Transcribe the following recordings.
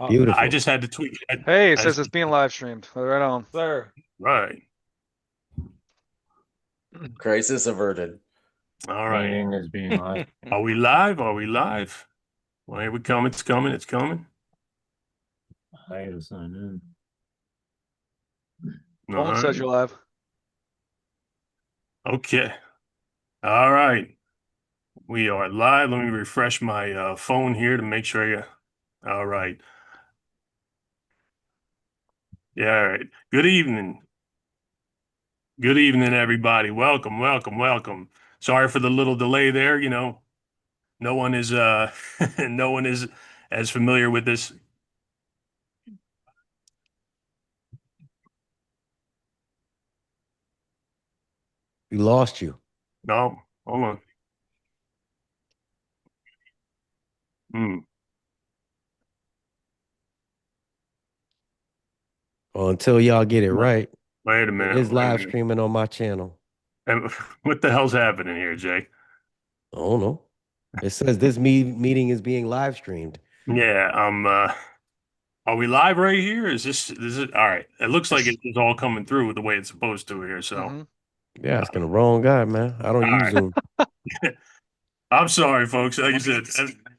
Beautiful. I just had to tweak. Hey, it says it's being live streamed. Right on. Sir. Right. Crisis averted. All right. Meeting is being live. Are we live? Are we live? Well, here we come. It's coming. It's coming. I gotta sign in. All Phone says right. you're live. Okay. All right. We are live. Let me refresh my phone here to make sure you. All right. Yeah. All right. Good evening. Good evening, everybody. Welcome, welcome, welcome. Sorry for the little delay there. No one is no one is as familiar with this. We lost you. No, hold on. Hmm. Well, until y'all get it right, Wait a it minute. is Wait a live minute. streaming on my channel. And what the hell's happening here, Jay? I don't know. It says this meeting is being live streamed. Yeah, are we live right here? Is it all right? It looks like it's all coming through the way it's supposed to here. So, Mm-hmm. Yeah, asking the wrong guy, man. I don't all use right. Zoom. I'm sorry, folks. Like I said,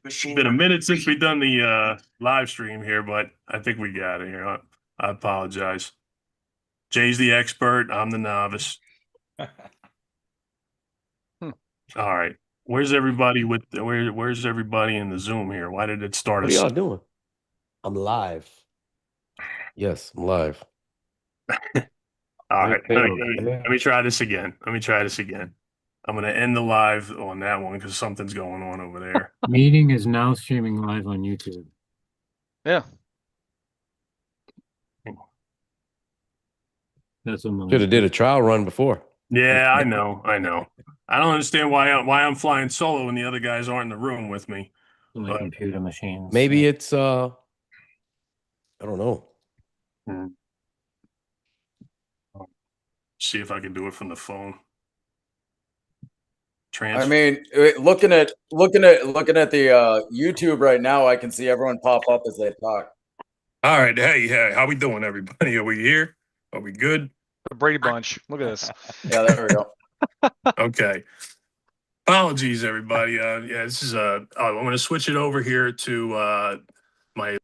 it's been a minute since we've done the live stream here, but I think we got it here. I apologize. Jay's the expert. I'm the novice. Hmm. All right. Where's everybody where's everybody in the Zoom here? Why did it start What are y'all doing? I'm live. Yes, I'm live. All right. Okay. Let me try this again. Let me try this again. I'm gonna end the live on that one because something's going on over there. Meeting is now streaming live on YouTube. Yeah. That's what mine Should have did a trial run before. Yeah, I know. I know. I don't understand why I'm flying solo and the other guys aren't in the room with me. My But computer machines. Maybe it's I don't know. see if I can do it from the phone. I mean, looking at the YouTube right now, I can see everyone pop up as they talk. All right. Hey, how we doing, everybody? Are we here? Are we good? The Brady Bunch. Look at this. Yeah, there we go. Okay. Apologies, everybody. Yeah, this is I'm going to switch it over here to my.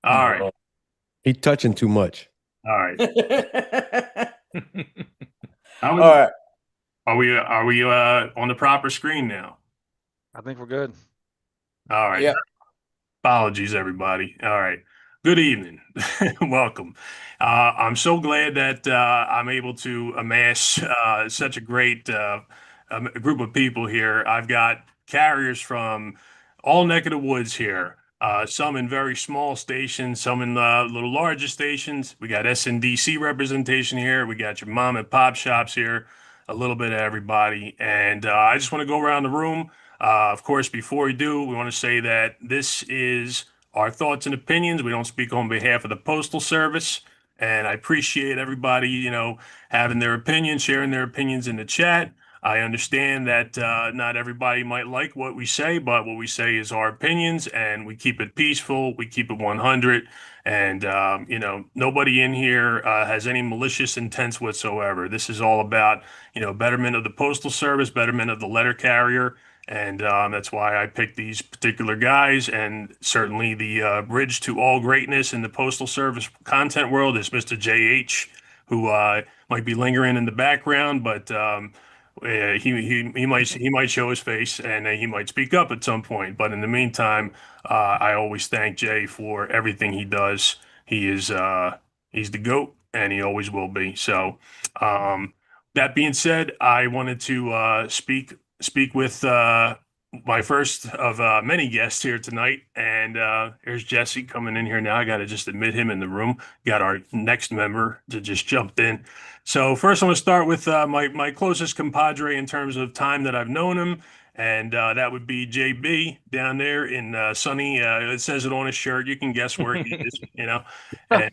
All right. He touching too much. All right. All right. Are we on the proper screen now? I think we're good. All right. Yeah. Apologies, everybody. All right. Good evening. Welcome. I'm so glad that I'm able to amass such a great group of people here. I've got carriers from all neck of the woods here. Some in very small stations, some in little larger stations. We got SNDC representation here. We got your mom and pop shops here. A little bit of everybody. And I just want to go around the room. Of course, before we do, we want to say that this is our thoughts and opinions. We don't speak on behalf of the Postal Service. And I appreciate everybody, having their opinions, sharing their opinions in the chat. I understand that not everybody might like what we say, but what we say is our opinions, and we keep it peaceful. We keep it 100. And, nobody in here has any malicious intents whatsoever. This is all about, betterment of the Postal Service, betterment of the letter carrier. And that's why I picked these particular guys. And certainly the bridge to all greatness in the Postal Service content world is Mr. JH, who might be lingering in the background, but he might show his face and he might speak up at some point. But in the meantime, I always thank Jay for everything he does. He's the GOAT, and he always will be. So that being said, I wanted to speak with my first of many guests here tonight. And here's Jesse coming in here now. I got to just admit him in the room. Got our next member to just jumped in. So first, I'm going to start with my closest compadre in terms of time that I've known him. And that would be JB down there in sunny. It says it on his shirt. You can guess where he is, And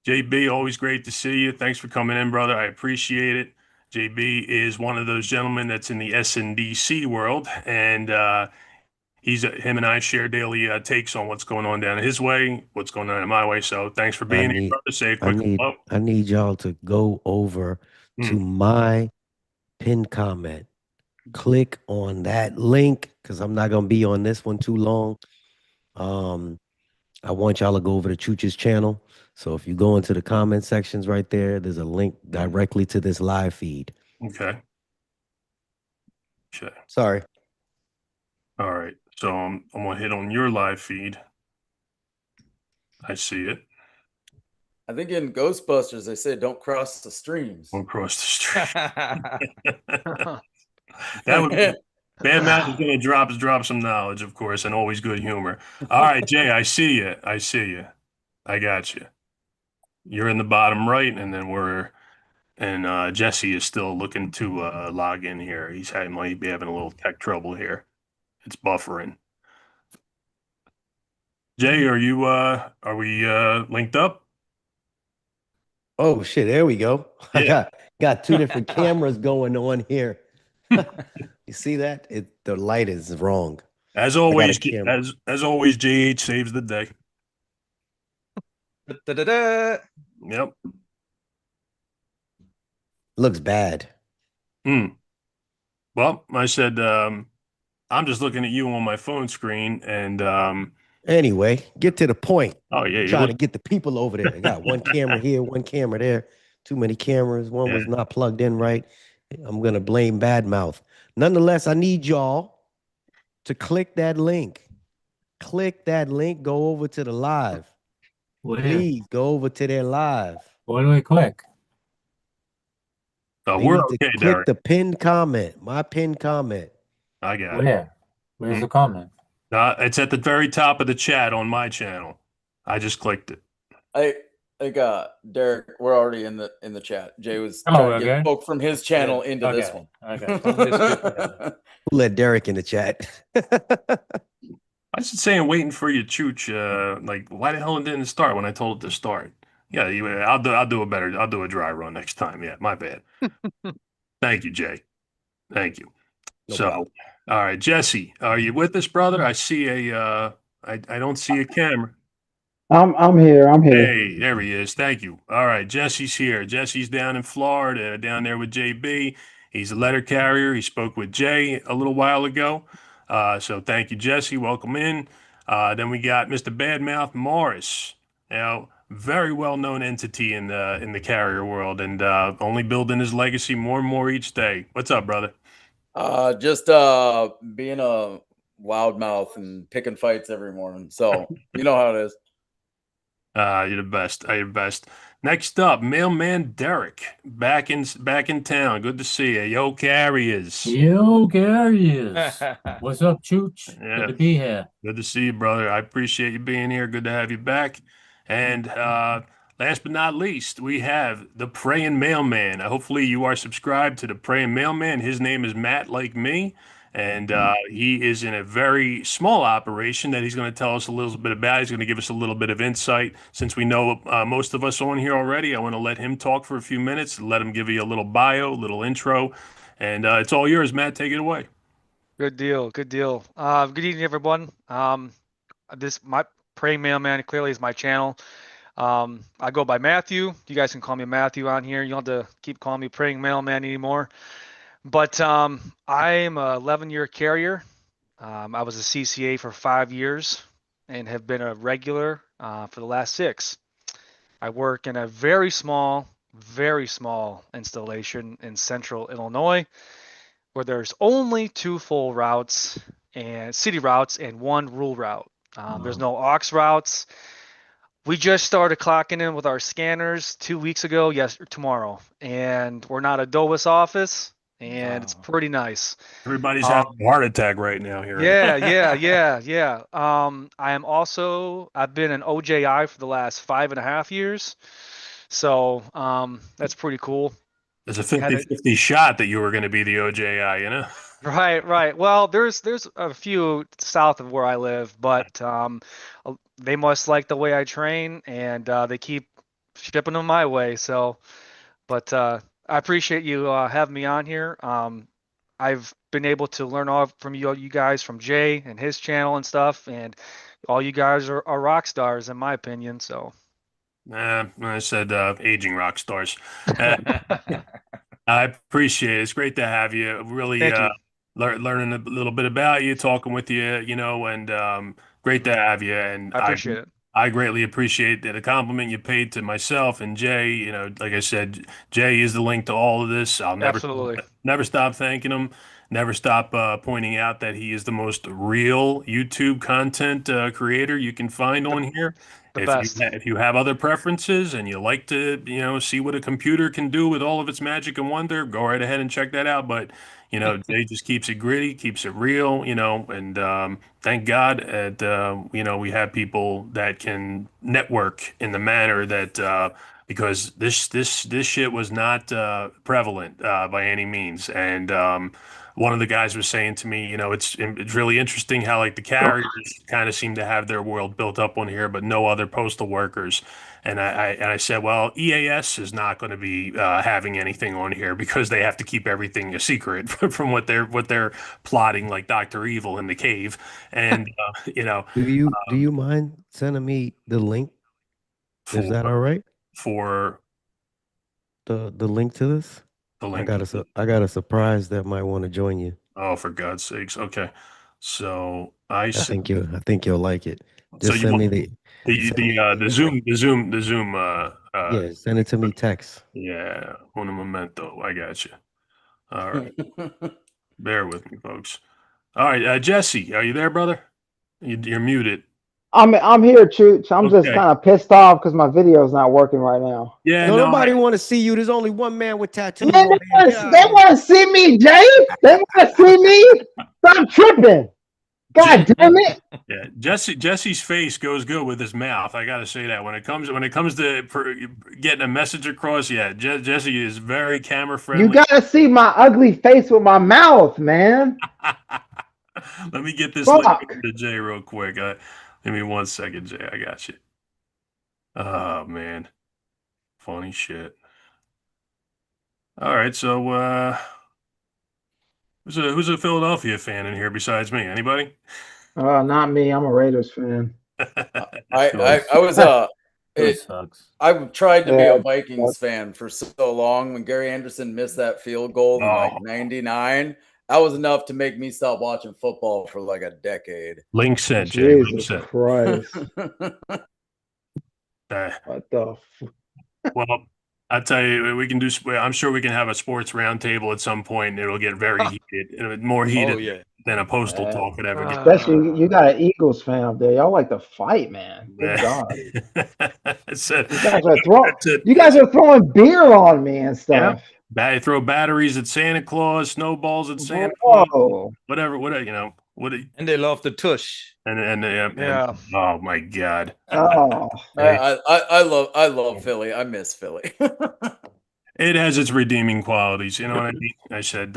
JB, always great to see you. Thanks for coming in, brother. I appreciate it. JB is one of those gentlemen that's in the SNDC world, and him and I share daily takes on what's going on down his way, what's going on in my way. So thanks for I being here, need, brother. Say a I quick need, hello. I need y'all to go over to my pinned comment. Click on that link because I'm not gonna be on this one too long. I want y'all to go over to Chooch's channel. So if you go into the comment sections right there, there's a link directly to this live feed. Okay. Okay. Sorry. All right. So I'm gonna hit on your live feed. I see it. I think in Ghostbusters they say don't cross the streams. One across the street. That would be Bad Matt is gonna drop some knowledge, of course, and always good humor. All right, Jay, I see you. I see you. I got you. You're in the bottom right, and then Jesse is still looking to log in here. Might be having a little tech trouble here. It's buffering. Jay, are we linked up? Oh shit, there we go. I Yeah. got two different cameras going on here. You see that? The light is wrong. As I got a always, camera. as always, JH saves the day. Da-da-da. Yep. Looks bad. Well, I said I'm just looking at you on my phone screen, and Anyway, get to the point. oh yeah, you Trying look. to get the people over there. I got one camera here, one camera there. Too many cameras. One was not plugged in right. I'm gonna blame Badmouth. Nonetheless, I need y'all to click that link. Click that link. Go over to the live. Where? Please go over to their live. What do I click? They We're need to okay, click Derek. the pinned comment. My pinned comment. I got it. Where? Where's the comment? It's at the very top of the chat on my channel. I just clicked it. I got Derek. We're already in the chat. Jay was Oh, trying to get okay. folk from his channel into this Okay, one. okay. From this to- Who let Derek in the chat? I was just saying, waiting for you, Chooch. Like, why the hell it didn't start when I told it to start? Yeah, I'll do a dry run next time. Yeah, my bad. Thank you, Jay. Thank you. No So, problem. all right, Jesse, are you with us, brother? I see I don't see a camera. I'm here. I'm here. Hey, there he is. Thank you. All right, Jesse's here. Jesse's down in Florida, down there with JB. He's a letter carrier. He spoke with Jay a little while ago. So thank you, Jesse. Welcome in. Then we got Mr. Badmouth Morris. Now, very well-known entity in the carrier world, and only building his legacy more and more each day. What's up, brother? Just being a loudmouth and picking fights every morning. So you know how it is. You're the best. You're the best. Next up, Mailman Derek, back in town. Good to see you. Yo, carriers. Yo, Garius. What's up, Chooch? Yeah. Good to be here. Good to see you, brother. I appreciate you being here. Good to have you back. And last but not least, we have the Praying Mailman. Hopefully, you are subscribed to the Praying Mailman. His name is Matt, like me, and he is in a very small operation that he's going to tell us a little bit about. He's going to give us a little bit of insight. Since we know most of us on here already, I want to let him talk for a few minutes, let him give you a little bio, a little intro, and it's all yours, Matt. Take it away. Good deal. Good deal. Good evening, everyone. My praying mailman clearly is my channel. I go by Matthew. You guys can call me Matthew on here. You don't have to keep calling me praying mailman anymore. But I'm a 11-year carrier. I was a CCA for 5 years and have been a regular for the last 6. I work in a very small installation in central Illinois where there's only 2 full routes and city routes and 1 rural route. There's no aux routes. We just started clocking in with our scanners 2 weeks ago, tomorrow, and we're not a DOIS office, and it's pretty nice. Everybody's having a heart attack right now here. Yeah. I've been an OJI for the last 5.5 years, so that's pretty cool. There's a 50-50 shot that you were going to be the OJI, you know? Right. Well, there's a few south of where I live, but they must like the way I train, and they keep shipping them my way. So, but I appreciate you having me on here. I've been able to learn all from you guys, from Jay and his channel and stuff, and all you guys are rock stars in my opinion. So I said aging rock stars. I appreciate it. It's great to have you. Really thank you. learning a little bit about you, talking with you, and great to have you. And I appreciate it. I greatly appreciate the compliment you paid to myself and Jay. Like I said, Jay is the link to all of this. I'll Absolutely. never stop thanking him. Never stop pointing out that he is the most real YouTube content creator you can find on here. The best. If you have other preferences and you like to, see what a computer can do with all of its magic and wonder, go right ahead and check that out. But, Jay just keeps it gritty, keeps it real, and thank God that, we have people that can network in the manner that, because this shit was not prevalent by any means. And one of the guys was saying to me, it's really interesting how like the carriers kind of seem to have their world built up on here, but no other postal workers. And I said, well, EAS is not going to be having anything on here because they have to keep everything a secret from what they're plotting, like Dr. Evil in the cave. And Do you mind sending me the link? Is that all right? For The link to this? the I link. got a surprise that might want to join you. Oh, for God's sakes. Okay. So I think you'll like it. So Just you send me want the Zoom yeah, send it to me text. yeah, un momento. I got you. All right. Bear with me, folks. All right, Jesse, are you there, brother? You're muted. I'm here, Chooch. I'm just Okay. kind of pissed off because my video is not working right now. Yeah, No, no, nobody want to see you. There's only one man with tattoos Man, on they his want to see me, Jay. They want to see me. Stop tripping. God damn it. yeah. Jesse's face goes good with his mouth. I got to say that when it comes to getting a message across, yeah, Jesse is very camera friendly. You got to see my ugly face with my mouth, man. Let me get this Fuck. link to Jay real quick. Give me 1 second, Jay. I got you. Oh man, funny shit. All right, so who's a Philadelphia fan in here besides me? Anybody? Not me. I'm a Raiders fan. I was It sucks. I've tried to be Yeah, a Vikings fan for so long. When Gary Anderson missed that field goal in like '99, that was enough to make me stop watching football for like a decade. Link sent, Jay. Link Jesus sent. Christ. What the Well, I tell you, we can do. I'm sure we can have a sports roundtable at some point. And it'll get very heated, more heated than a postal talk could ever get. Especially you got an Eagles fan up there. Y'all like to fight, man. Good God. You guys are throwing beer on me and stuff. Yeah. Throw batteries at Santa Claus, snowballs at Santa Claus, whatever, and they love the tush. And oh my God. Oh, I love Philly. I miss Philly. It has its redeeming qualities, you know what I mean? I said,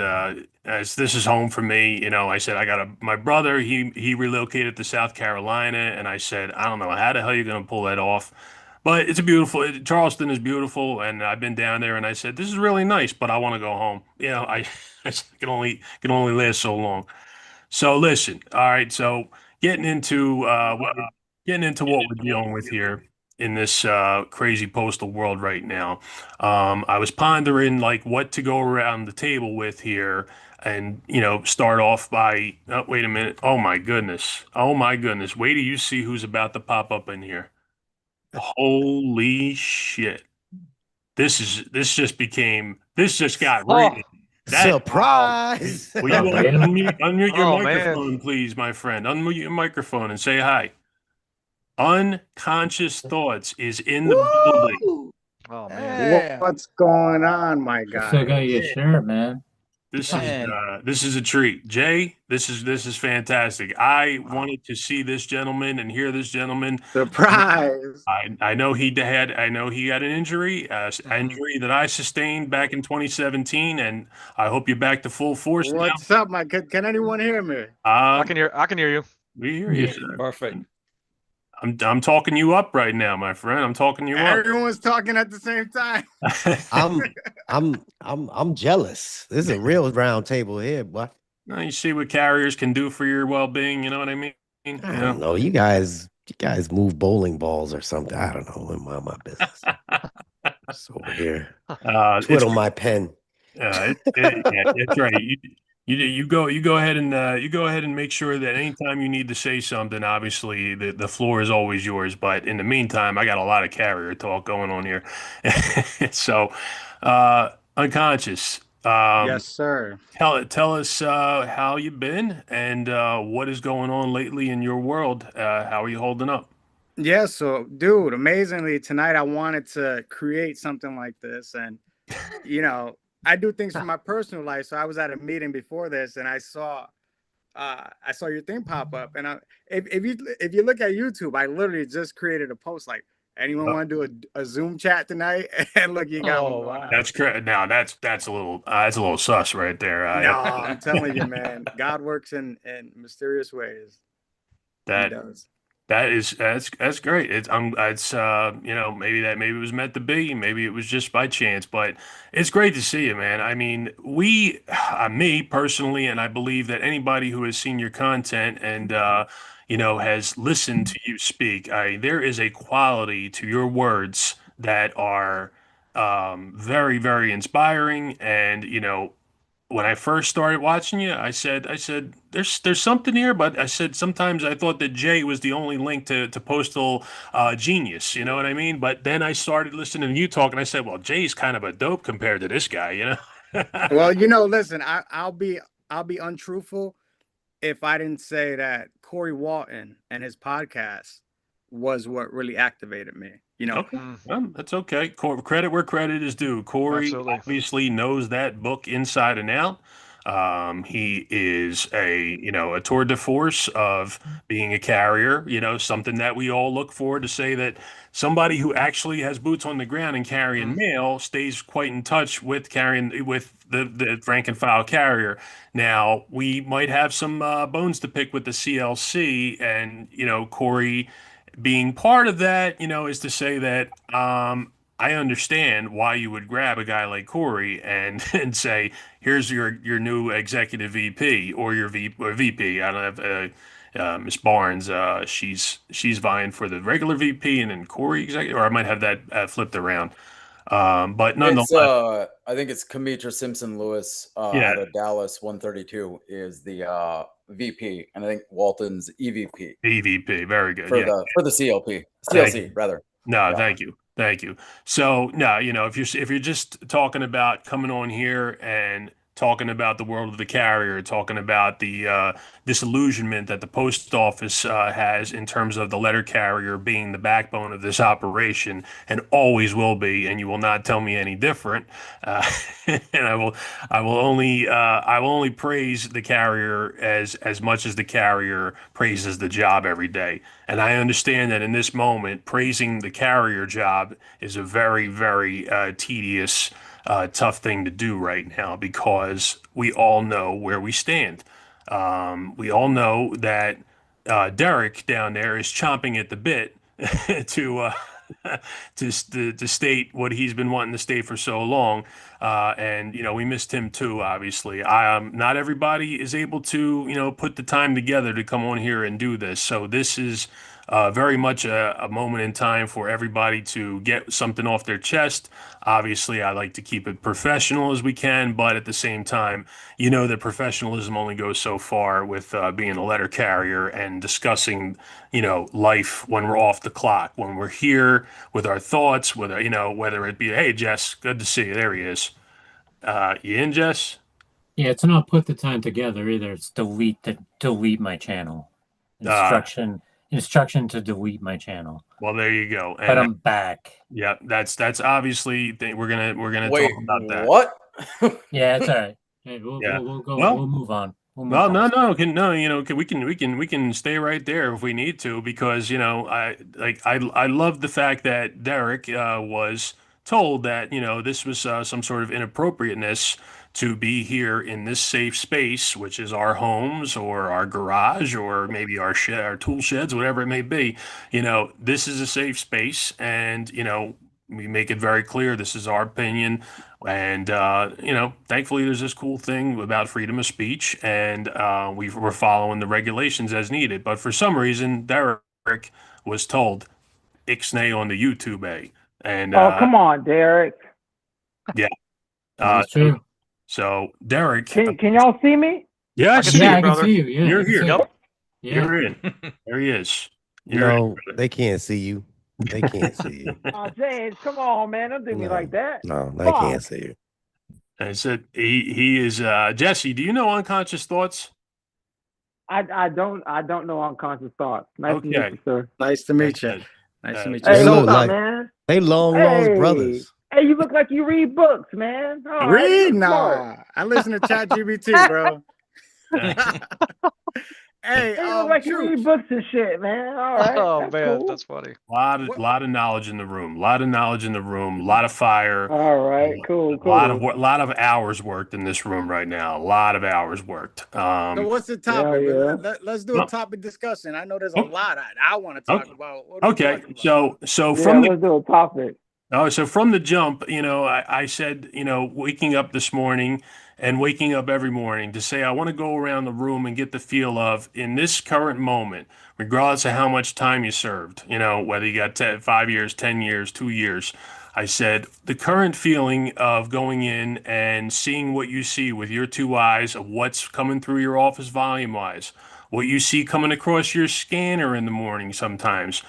as this is home for me, I said, my brother, he relocated to South Carolina, and I said, I don't know how the hell you're going to pull that off, but it's Charleston is beautiful, and I've been down there, and I said, this is really nice, but I want to go home. I can only last so long. So listen, all right, so getting into what we're dealing with here in this crazy postal world right now. I was pondering like what to go around the table with here and, start off by, oh, wait a minute. Oh my goodness. Wait till you see who's about to pop up in here. Holy shit. This just got real. Surprise! Will you unmute your microphone, please, my friend? Unmute your microphone and say hi. Unconscious Thoughts is in the building. Oh man, what's going on, my guy? Still got your shirt, man. This is a treat, Jay. This is fantastic. I wanted to see this gentleman and hear this gentleman. Surprise! I know he had an injury, that I sustained back in 2017, and I hope you're back to full force. What's up, my kid? Can anyone hear me? I can hear you. We hear you, sir. Perfect. I'm talking you up right now, my friend. I'm talking you up. Everyone's talking at the same time. I'm jealous. This is a real round table here, boy. Now, you see what carriers can do for your well-being. You know what I mean? You I know? don't know. You guys move bowling balls or something. I don't know. Mind my business. Just over here. It's Twiddle my pen. yeah, it's right. You go ahead and you go ahead and make sure that anytime you need to say something, obviously the floor is always yours. But in the meantime, I got a lot of carrier talk going on here. So, unconscious. Yes, sir. Tell us how you've been and what is going on lately in your world. How are you holding up? Yeah, so dude, amazingly tonight I wanted to create something like this, and I do things for my personal life. So I was at a meeting before this, and I saw your thing pop up, and if you look at YouTube, I literally just created a post like, anyone want to do a Zoom chat tonight? And look, you got one going on. That's correct. Now that's a little sus right there. No, I'm telling you, man, God works in mysterious ways. He That does. that's great. It's maybe it was meant to be, maybe it was just by chance, but it's great to see you, man. I mean, me personally, and I believe that anybody who has seen your content and has listened to you speak, there is a quality to your words that are very, very inspiring, and when I first started watching you, I said, there's something here, but I said sometimes I thought that Jay was the only link to Postal Genius, you know what I mean? But then I started listening to you talk, and I said, well, Jay's kind of a dope compared to this guy, you know? Well, listen, I'll be untruthful if I didn't say that Corey Walton and his podcast was what really activated me. Okay, well, that's okay. Credit where credit is due. Corey Absolutely. obviously knows that book inside and out. He is a tour de force of being a carrier, something that we all look for to say that somebody who actually has boots on the ground and carrying mail stays quite in touch with carrying with the rank and file carrier. Now, we might have some bones to pick with the CLC and, Corey being part of that, is to say that I understand why you would grab a guy like Corey and and say, "Here's your new executive VP or your VP." I don't have Miss Barnes. She's vying for the regular VP, and then Corey executive, or I might have that flipped around. But It's nonetheless, I think it's Kamitra Simpson Lewis yeah, out of Dallas 132 is the VP, and I think Walton's EVP EVP, very good. for Yeah, the CLP thank CLC you. rather. No, Yeah. thank you. Thank you. So, no, if you're just talking about coming on here and talking about the world of the carrier, talking about the disillusionment that the post office has in terms of the letter carrier being the backbone of this operation and always will be, and you will not tell me any different. Uh, and I will only praise the carrier as much as the carrier praises the job every day. And I understand that in this moment, praising the carrier job is a very, very tedious, tough thing to do right now because we all know where we stand. We all know that Derek down there is chomping at the bit to to state what he's been wanting to state for so long. And we missed him too, obviously. Not everybody is able to put the time together to come on here and do this. So this is very much a moment in time for everybody to get something off their chest. Obviously, I like to keep it professional as we can, but at the same time, that professionalism only goes so far with being a letter carrier and discussing, life when we're off the clock, when we're here with our thoughts, whether it be, hey, Jess, good to see you. There he is. You in, Jess? Yeah, it's not put the time together either. It's delete my channel. Uh, Instruction to delete my channel. well, there you go. But And I'm back. yeah, that's obviously we're gonna Wait, talk about that. what? Yeah, it's all right. Hey, we'll Yeah. we'll go. Well, We'll move on. We'll move well, no, past no, we can stay right there if we need to because I love the fact that Derek was told that this was some sort of inappropriateness to be here in this safe space, which is our homes or our garage or maybe our shed, our tool sheds, whatever it may be. This is a safe space, and we make it very clear this is our opinion. And thankfully, there's this cool thing about freedom of speech, and we're following the regulations as needed. But for some reason, Derek was told ixnay on the YouTube, and Oh, come on, Derek. yeah. That's true. So Derek, Can y'all see me? yeah, I can see see Yeah, you. I can brother. see you. Yeah, You're I can here. see you. Yep. Yeah. You're in. There he is. You're No, they can't see you. They can't see you. Oh, James, come on, man. Don't do me No, like that. no, they can't Fuck. see you. I said he is Jesse. Do you know unconscious thoughts? I don't know unconscious thoughts. Nice to meet Okay. you, sir. Nice to meet you. Good. Nice to meet you. Hey, They So, look what's up, like man? they long lost brothers. Hey, you look like you read books, man. All right, read? you're smart. Nah, I listen to ChatGPT, bro. Uh, Hey, Hey, you look like you Troops. read books and shit, man. All right, Oh that's man, cool. that's funny. lot of knowledge in the room. Lot of knowledge in the room. Lot of fire. All right, cool, cool. Lot of hours worked in this room right now. A lot of hours worked. So what's the topic? Yeah. Let's do a topic discussion. I know there's a Oh. lot I want to talk Okay. about. What are we Okay. talking about? So Yeah, from the let's do a topic. so from the jump, I said, waking up this morning and waking up every morning to say, I want to go around the room and get the feel of in this current moment, regardless of how much time you served, whether you got 5 years, 10 years, 2 years. I said, the current feeling of going in and seeing what you see with your two eyes of what's coming through your office volume wise, what you see coming across your scanner in the morning sometimes,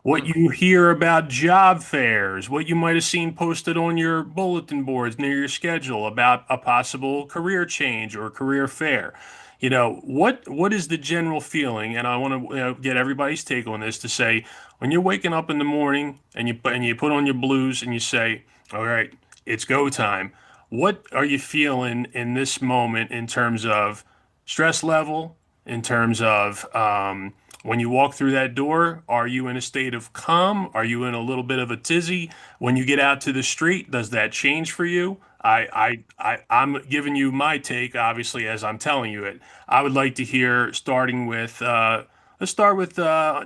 what you hear about job fairs, what you might have seen posted on your bulletin boards near your schedule about a possible career change or career fair. What is the general feeling? And I want to get everybody's take on this to say, when you're waking up in the morning and you put on your blues and you say, all right, it's go time. What are you feeling in this moment in terms of stress level, in terms of when you walk through that door, are you in a state of calm? Are you in a little bit of a tizzy? When you get out to the street, does that change for you? I'm giving you my take, obviously, as I'm telling you it. I would like to hear, starting with, let's start with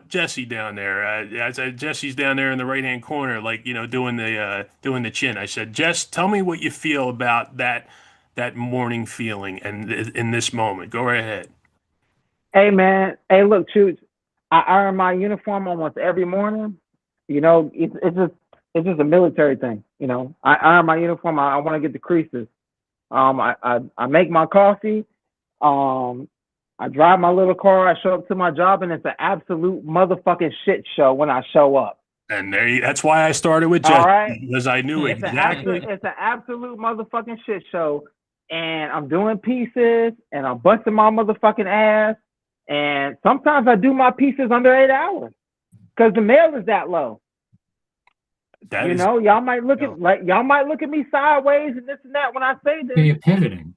Jesse down there. I said Jesse's down there in the right-hand corner, like, doing the chin. I said, Jess, tell me what you feel about that morning feeling and in this moment. Go right ahead. Hey, man. Hey, look, Chooch. I iron my uniform almost every morning. It's just a military thing. I iron my uniform. I want to get the creases. I make my coffee. I drive my little car. I show up to my job, and it's an absolute motherfucking shit show when I show up. And that's why I started with Jesse, All right. because I knew It's exactly. it's an absolute motherfucking shit show, and I'm doing pieces, and I'm busting my motherfucking ass, and sometimes I do my pieces under 8 hours because the mail is that low. Y'all might look at me sideways and this and that when I say this. You're pivoting.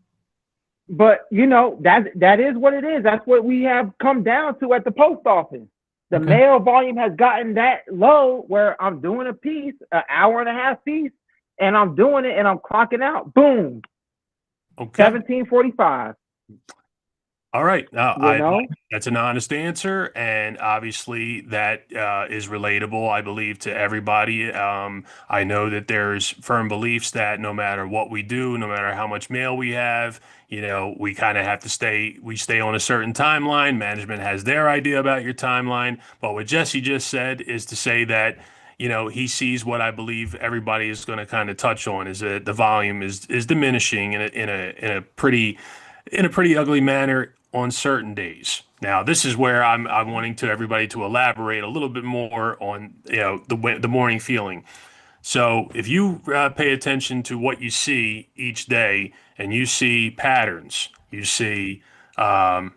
But that is what it is. That's what we have come down to at the post office. The mail volume has gotten that low where I'm doing a piece, an hour and a half piece, and I'm doing it and I'm clocking out. Boom. Okay. 17:45. All right. That's an honest answer, and obviously that is relatable, I believe, to everybody. I know that there's firm beliefs that no matter what we do, no matter how much mail we have, we kind of have to stay on a certain timeline. Management has their idea about your timeline, but what Jesse just said is to say that he sees what I believe everybody is going to kind of touch on is that the volume is diminishing in a pretty ugly manner on certain days. Now, this is where I'm wanting to everybody to elaborate a little bit more on the morning feeling. So, if you pay attention to what you see each day, and you see patterns, you see 1,000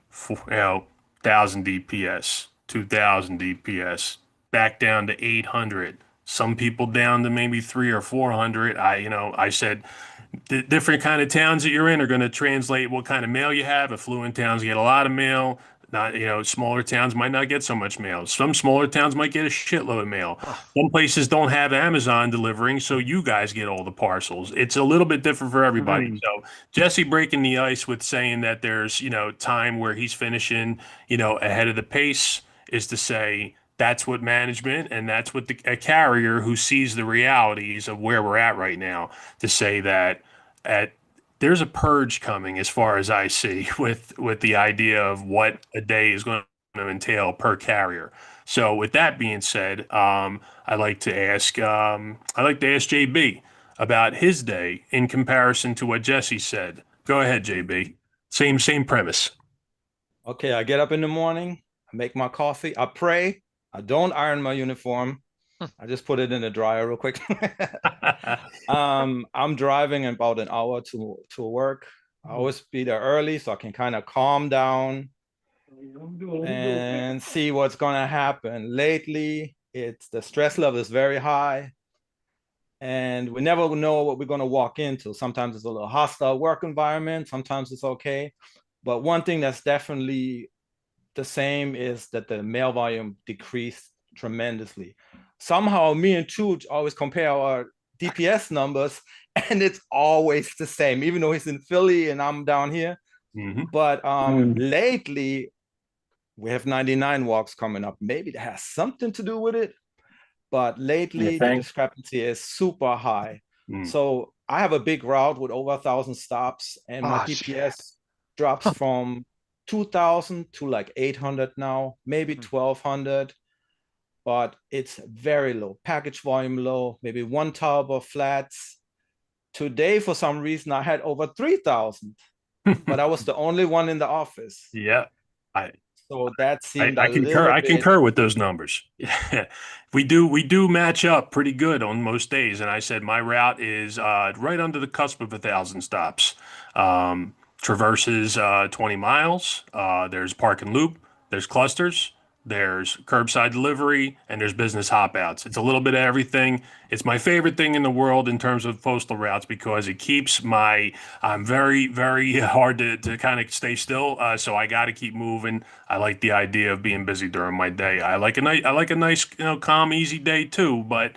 DPS, 2,000 DPS, back down to 800. Some people down to maybe 300 or 400. I said the different kind of towns that you're in are going to translate what kind of mail you have. Affluent towns get a lot of mail. Not, smaller towns might not get so much mail. Some smaller towns might get a shitload of mail. Some places don't have Amazon delivering, so you guys get all the parcels. It's a little bit different for everybody. So Jesse breaking the ice with saying that there's, time where he's finishing, ahead of the pace is to say that's what management and that's what a carrier who sees the realities of where we're at right now to say that at there's a purge coming as far as I see with the idea of what a day is going to entail per carrier. So with that being said, I'd like to ask JB about his day in comparison to what Jesse said. Go ahead, JB. Same premise. Okay, I get up in the morning, I make my coffee, I pray, I don't iron my uniform. I just put it in the dryer real quick. I'm driving about an hour to work. I always be there early so I can kind of calm down and see what's gonna happen. Lately, the stress level is very high, and we never know what we're gonna walk into. Sometimes it's a little hostile work environment. Sometimes it's okay, but one thing that's definitely the same is that the mail volume decreased tremendously. Somehow me and Chuch always compare our DPS numbers and it's always the same, even though he's in Philly and I'm down here. But lately we have 99 walks coming up. Maybe that has something to do with it, but lately the discrepancy is super high. So I have a big route with over 1,000 stops and my DPS drops from 2,000 to like 800 now, maybe 1,200, but it's very low. Package volume low, maybe one tub of flats. Today, for some reason, I had over 3,000, but I was the only one in the office. Yeah. So that seemed I concur with those numbers. we do match up pretty good on most days. And I said my route is right under the cusp of 1,000 stops. Traverses 20 miles. There's park and loop. There's clusters. There's curbside delivery, and there's business hop outs. It's a little bit of everything. It's my favorite thing in the world in terms of postal routes because it keeps I'm very, very hard to kind of stay still. So I got to keep moving. I like the idea of being busy during my day. I like a nice, calm, easy day too. But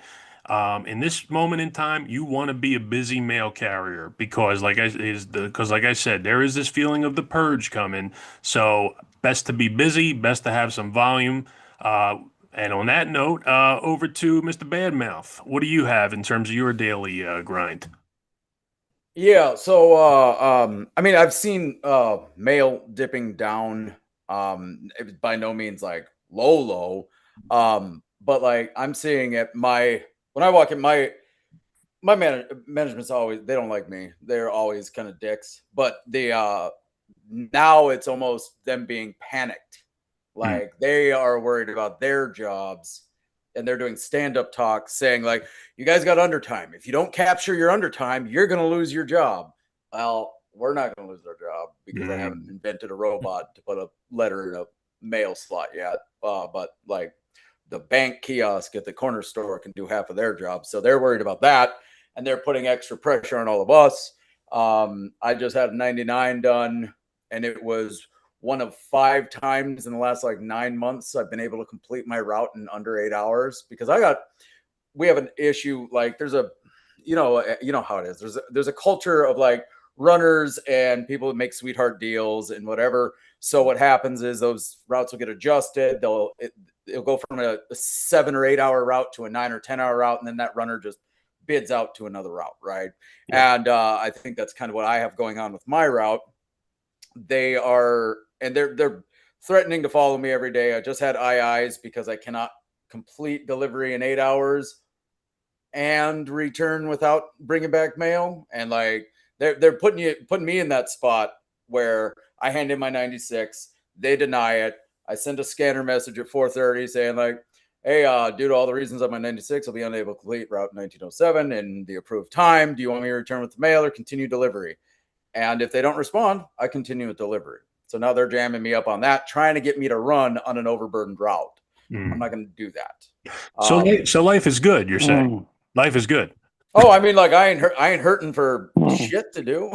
in this moment in time, you want to be a busy mail carrier because, like I said, there is this feeling of the purge coming. So best to be busy, best to have some volume. And on that note, over to Mr. Badmouth. What do you have in terms of your daily grind? Yeah, so I mean, I've seen mail dipping down. It by no means like low, but like I'm seeing it. When I walk in, my management's always, they don't like me. They're always kind of dicks. But now it's almost them being panicked. Like they are worried about their jobs and they're doing stand-up talks saying like, you guys got undertime. If you don't capture your undertime, you're going to lose your job. Well, we're not going to lose our job because I haven't invented a robot to put a letter in a mail slot yet. But like the bank kiosk at the corner store can do half of their job. So they're worried about that. And they're putting extra pressure on all of us. I just had 99 done, and it was one of 5 times in the last like 9 months I've been able to complete my route in under 8 hours because we have an issue. Like there's a, you know how it is. There's a culture of like runners and people that make sweetheart deals and whatever. So what happens is those routes will get adjusted. It'll go from a 7 or 8 hour route to a 9 or 10 hour route. And then that runner just bids out to another route. Right. Yeah. And I think that's kind of what I have going on with my route. They're threatening to follow me every day. I just had IIs because I cannot complete delivery in 8 hours and return without bringing back mail. And like they're putting me in that spot where I hand in my 96, they deny it. I send a scanner message at 4:30 saying like, hey, due to all the reasons on my 96, I'll be unable to complete route 1907 in the approved time. Do you want me to return with the mail or continue delivery? And if they don't respond, I continue with delivery. So now they're jamming me up on that, trying to get me to run on an overburdened route. I'm not going to do that. So life is good, you're saying? Life is good. Oh, I mean, like I ain't hurting for shit to do.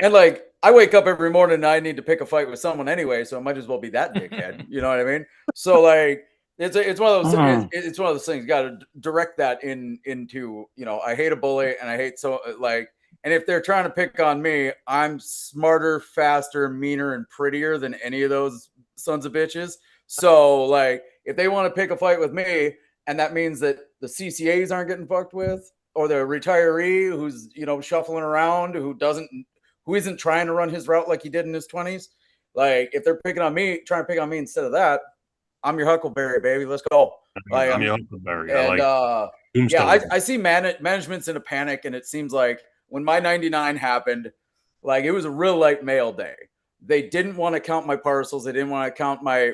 And like I wake up every morning and I need to pick a fight with someone anyway, so it might as well be that dickhead. You know what I mean? So like, it's one of those it's one of those things. You got to direct that into, you know, I hate a bully and I hate so like, and if they're trying to pick on me, I'm smarter, faster, meaner, and prettier than any of those sons of bitches. So like, if they want to pick a fight with me, and that means that the CCAs aren't getting fucked with, or the retiree who's, you know, shuffling around, who isn't trying to run his route like he did in his 20s. Like, if they're picking on me, trying to pick on me instead of that, I'm your Huckleberry, baby. Let's go. Like, I'm your Huckleberry. And Tombstone. I see management's in a panic, and it seems like when my 99 happened, like, it was a real light mail day. They didn't want to count my parcels. They didn't want to count my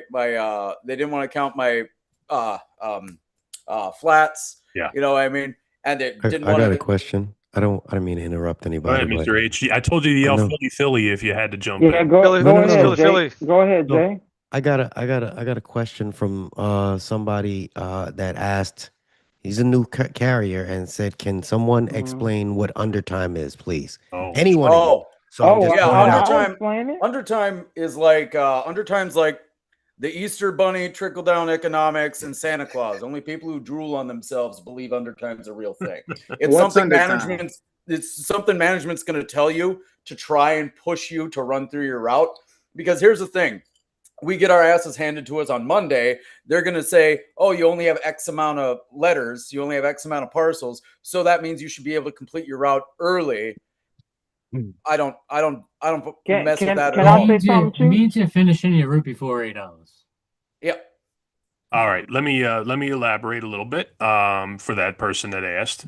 flats. Yeah. You know what I mean? And they didn't I want got to. a question. I don't mean to interrupt Go anybody. ahead, but Mr. H. I told you to yell know. Philly, Philly if you had to jump Yeah, in. go No, ahead, Philly. Jay. Go ahead, No. Jay. I got a question from somebody that asked. He's a new carrier and said, "Can someone explain what undertime is, please?" Oh. Anyone? Of you. So I'm just yeah, throwing it out. undertime is like undertime's like the Easter Bunny, trickle down economics, and Santa Claus. Only people who drool on themselves believe undertime's a real thing. It's What's something undertime? management's going to tell you to try and push you to run through your route. Because here's the thing. We get our asses handed to us on Monday. They're going to say, oh, you only have X amount of letters. You only have X amount of parcels. So that means you should be able to complete your route early. I don't mess with that at all. It means you're finishing your route before 8 hours. Yeah. All right. Let me elaborate a little bit for that person that asked.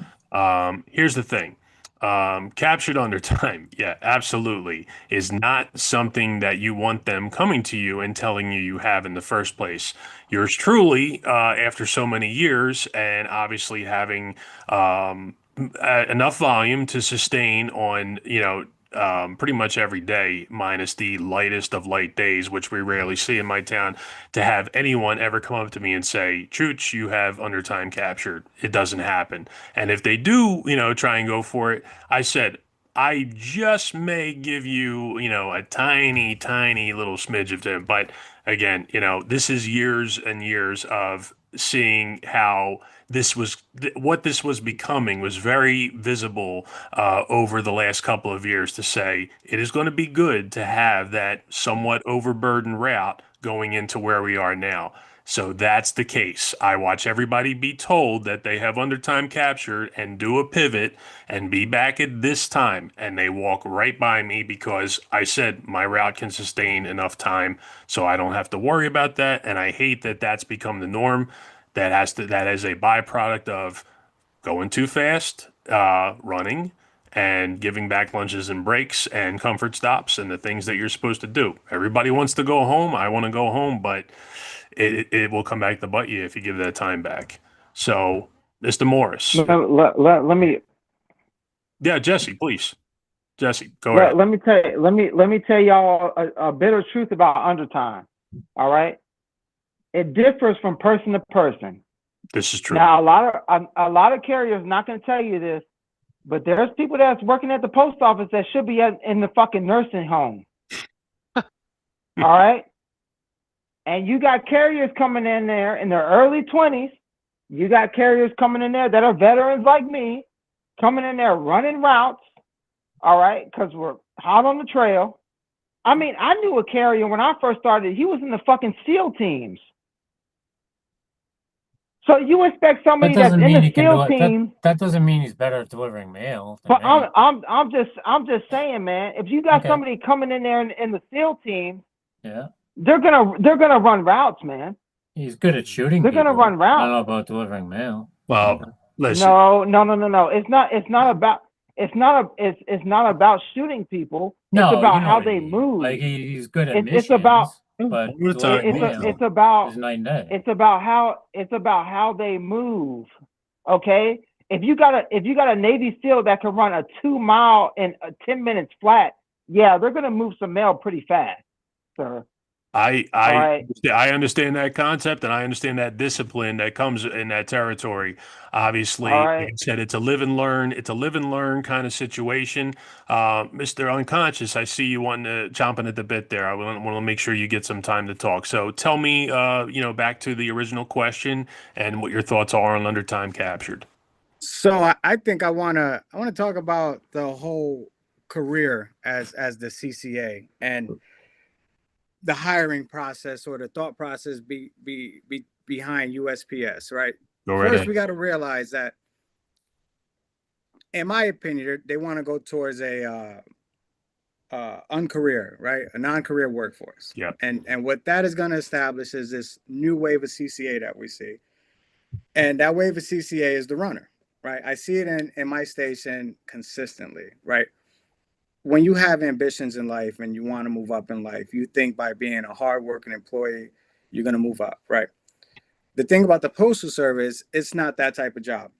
Here's the thing. Captured under time, yeah, absolutely, is not something that you want them coming to you and telling you have in the first place. Yours truly, after so many years and obviously having enough volume to sustain on, pretty much every day, minus the lightest of light days, which we rarely see in my town, to have anyone ever come up to me and say, Chooch, you have undertime captured. It doesn't happen. And if they do, try and go for it, I said, I just may give you, a tiny, tiny little smidge of them. But again, this is years and years of seeing how what this was becoming was very visible over the last couple of years to say it is going to be good to have that somewhat overburdened route going into where we are now. So that's the case. I watch everybody be told that they have undertime captured and do a pivot and be back at this time. And they walk right by me because I said my route can sustain enough time so I don't have to worry about that. And I hate that that's become the norm. That is a byproduct of going too fast, running, and giving back lunges and breaks and comfort stops and the things that you're supposed to do. Everybody wants to go home. I want to go home, but it will come back to bite you if you give that time back. So, Mr. Morris. Let me. Yeah, Jesse, please. Jesse, go ahead. Let me tell y'all a bitter truth about undertime. All right, it differs from person to person. This is true. Now, a lot of carriers not going to tell you this, but there's people that's working at the post office that should be in the fucking nursing home. All right. And you got carriers coming in there in their early 20s. You got carriers coming in there that are veterans like me, coming in there running routes, all right, because we're hot on the trail. I mean, I knew a carrier when I first started. He was in the fucking SEAL teams. So you expect somebody that's in the SEAL team. That doesn't mean he's better at delivering mail. But I'm just saying, man. If you got somebody coming in there in the SEAL team, yeah, they're gonna run routes, man. He's good at shooting. They're gonna run routes. I don't know about delivering mail. Well, listen. No. It's not about shooting people. No, it's about how they move. Like he's good at missions. It's about. But it's about how they move. Okay, if you got a Navy SEAL that can run a 2 mile in 10 minutes flat, yeah, they're gonna move some mail pretty fast, sir. I understand that concept, and I understand that discipline that comes in that territory. Obviously, All like right. I said, it's a live and learn. It's a live and learn kind of situation. Mr. Unconscious, I see you wanting to chomping at the bit there. I want to make sure you get some time to talk. So tell me, back to the original question and what your thoughts are on under time captured. So I think I wanna talk about the whole career as the CCA and the hiring process or the thought process behind USPS, right? Go right First, ahead. we got to realize that, in my opinion, they want to go towards a uncareer, right? A non-career workforce. Yeah. And what that is going to establish is this new wave of CCA that we see. And that wave of CCA is the runner, right? I see it in my station consistently, right? When you have ambitions in life and you want to move up in life, you think by being a hardworking employee, you're going to move up, right? The thing about the Postal Service, it's not that type of job.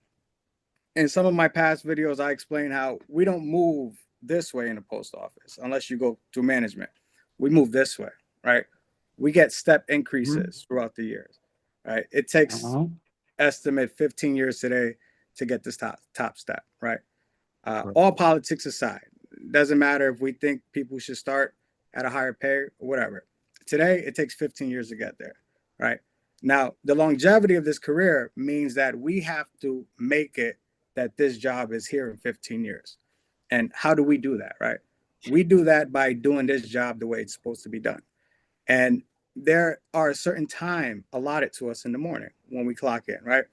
In some of my past videos, I explain how we don't move this way in the post office unless you go through management. We move this way, right? We get step increases throughout the years, right? It takes estimate 15 years today to get this top step, right? All politics aside, doesn't matter if we think people should start at a higher pay or whatever. Today, it takes 15 years to get there, right? Now, the longevity of this career means that we have to make it that this job is here in 15 years. And how do we do that, right? We do that by doing this job the way it's supposed to be done. And there are a certain time allotted to us in the morning when we clock in, right?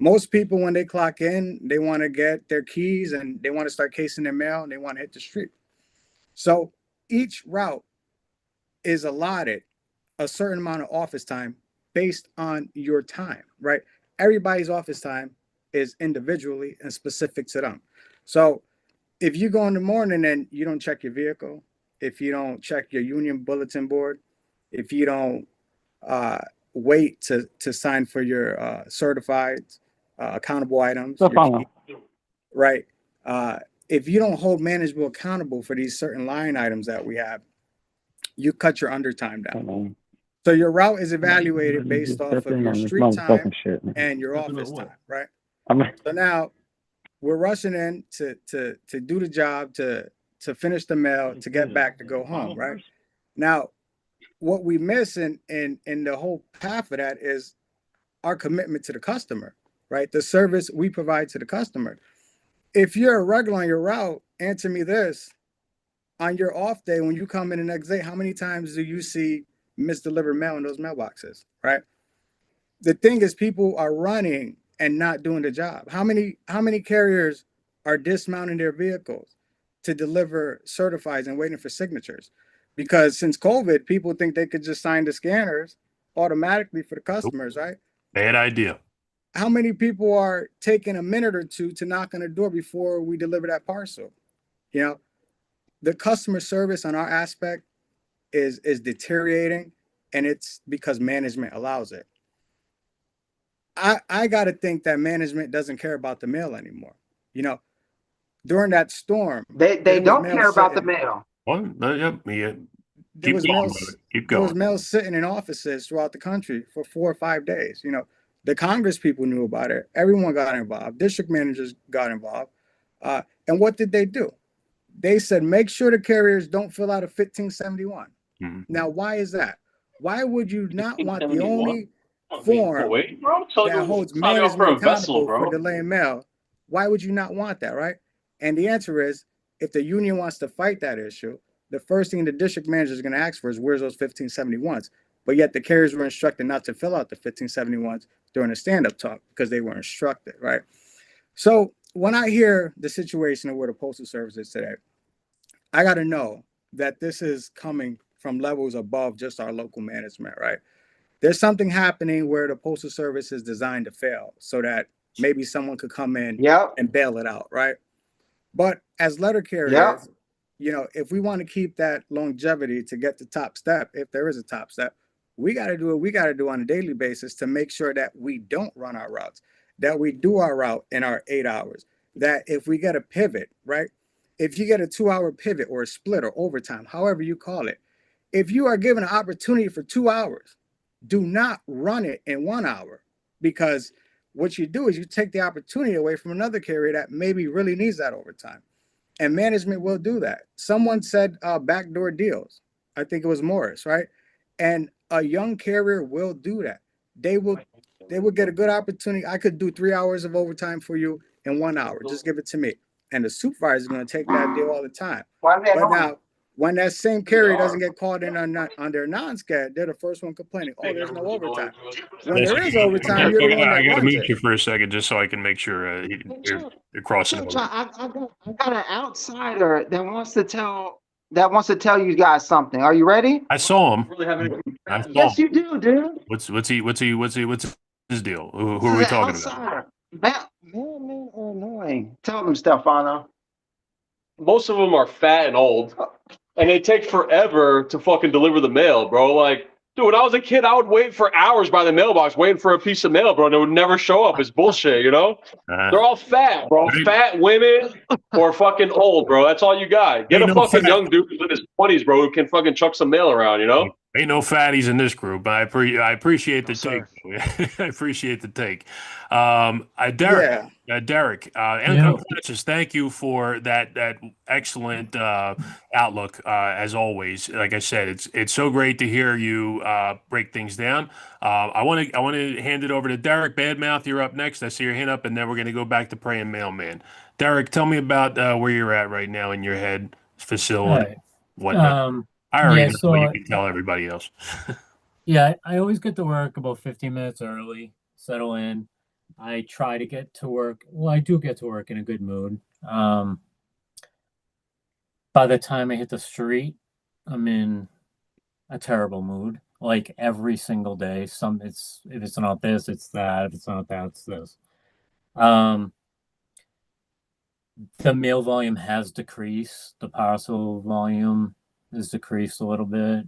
Most people, when they clock in, they want to get their keys and they want to start casing their mail and they want to hit the street. So each route is allotted a certain amount of office time based on your time, right? Everybody's office time is individually and specific to them. So if you go in the morning and you don't check your vehicle, if you don't check your union bulletin board, if you don't wait to sign for your certified accountable items, right? If you don't hold management accountable for these certain line items that we have, you cut your undertime down. So your route is evaluated based off of your street time and your office time, right? So now we're rushing in to do the job, to finish the mail, to get back, to go home, right? Now, what we miss in the whole path of that is our commitment to the customer, right? The service we provide to the customer. If you're a regular on your route, answer me this. On your off day, when you come in the next day, how many times do you see misdelivered mail in those mailboxes, right? The thing is, people are running and not doing the job. How many carriers are dismounting their vehicles to deliver certifies and waiting for signatures? Because since COVID, people think they could just sign the scanners automatically for the customers, right? Bad idea. How many people are taking a minute or two to knock on the door before we deliver that parcel? You know, the customer service on our aspect is deteriorating, and it's because management allows it. I got to think that management doesn't care about the mail anymore. You know, during that storm, They don't care about the mail. Well, yeah. There was mail. There was mail sitting in offices throughout the country for 4 or 5 days. You know, the Congress people knew about it. Everyone got involved. District managers got involved. And what did they do? They said, make sure the carriers don't fill out a 1571. Now, why is that? Why would you not want the only form that holds management accountable for delaying mail? Why would you not want that, right? And the answer is, if the union wants to fight that issue, the first thing the district manager is going to ask for is, where's those 1571s? But yet the carriers were instructed not to fill out the 1571s during a stand-up talk because they were instructed, right? So when I hear the situation of where the Postal Service is today, I got to know that this is coming from levels above just our local management, right? There's something happening where the Postal Service is designed to fail so that maybe someone could come in and bail it out, right? But as letter carriers, you know, if we want to keep that longevity to get the top step, if there is a top step, we got to do what we got to do on a daily basis to make sure that we don't run our routes, that we do our route in our 8 hours, that if we get a pivot, right? If you get a 2-hour pivot or a split or overtime, however you call it, If you are given an opportunity for 2 hours, do not run it in 1 hour, because what you do is you take the opportunity away from another carrier that maybe really needs that overtime. And management will do that. Someone said backdoor deals. I think it was Morris, right? And a young carrier will do that. They will get a good opportunity. I could do 3 hours of overtime for you in 1 hour. Just give it to me. And the supervisor is going to take that deal all the time. But now, when that same carrier doesn't get called in on their non-scat, they're the first one complaining, oh, there's no overtime. When there is overtime, you're the one I that got to runs mute it. you for a second just so I can make sure you're crossing over. I got an outsider that wants to tell you guys something. Are you ready? I saw him. I saw Yes, him. you do, dude. What's his deal? Who This are is we an talking about? outsider. Man are annoying. Tell them, Stefano. Most of them are fat and old, and they take forever to fucking deliver the mail, bro. Like, dude, when I was a kid, I would wait for hours by the mailbox waiting for a piece of mail, bro, and it would never show up. It's bullshit, you know? They're all fat, bro. Fat women or fucking old, bro. That's all you got. Get Ain't a no fucking fat. young dude who's in his 20s, bro, who can fucking chuck some mail around, you know? Ain't no fatties in this group. I appreciate the sir. take. I appreciate the take. Derek, Derek, unconscious. Thank you for that excellent outlook as always. Like I said, it's so great to hear you break things down. I want to hand it over to Derek Badmouth. You're up next. I see your hand up, and then we're going to go back to praying mailman. Derek, tell me about where you're at right now in your head, facility, whatnot. I already know, so but you can tell everybody else. yeah, I always get to work about 15 minutes early, settle in. I try to get to work. Well, I do get to work in a good mood. By the time I hit the street, I'm in a terrible mood. Like every single day. If it's not this, it's that. If it's not that, it's this. The mail volume has decreased. The parcel volume has decreased a little bit.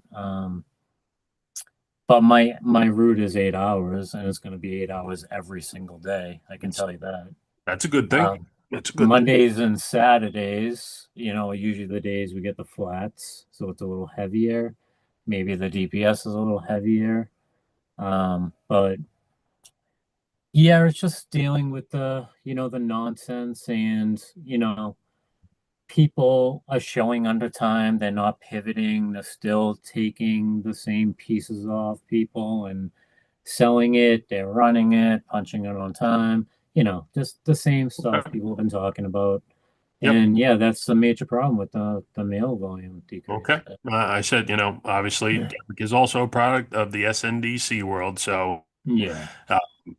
But my route is 8 hours, and it's going to be 8 hours every single day. I can tell you that. That's a good thing. That's a good Mondays and Saturdays, usually the days we get the flats, so it's a little heavier. Maybe the DPS is a little heavier. But yeah, it's just dealing with the nonsense, and people are showing undertime. They're not pivoting. They're still taking the same pieces off people and selling it. They're running it, punching it on time. Just the same stuff people have been talking about. Yep. And yeah, that's the major problem with the mail volume decrease. Okay. I said, obviously, Derek is also a product of the SNDC world. So yeah,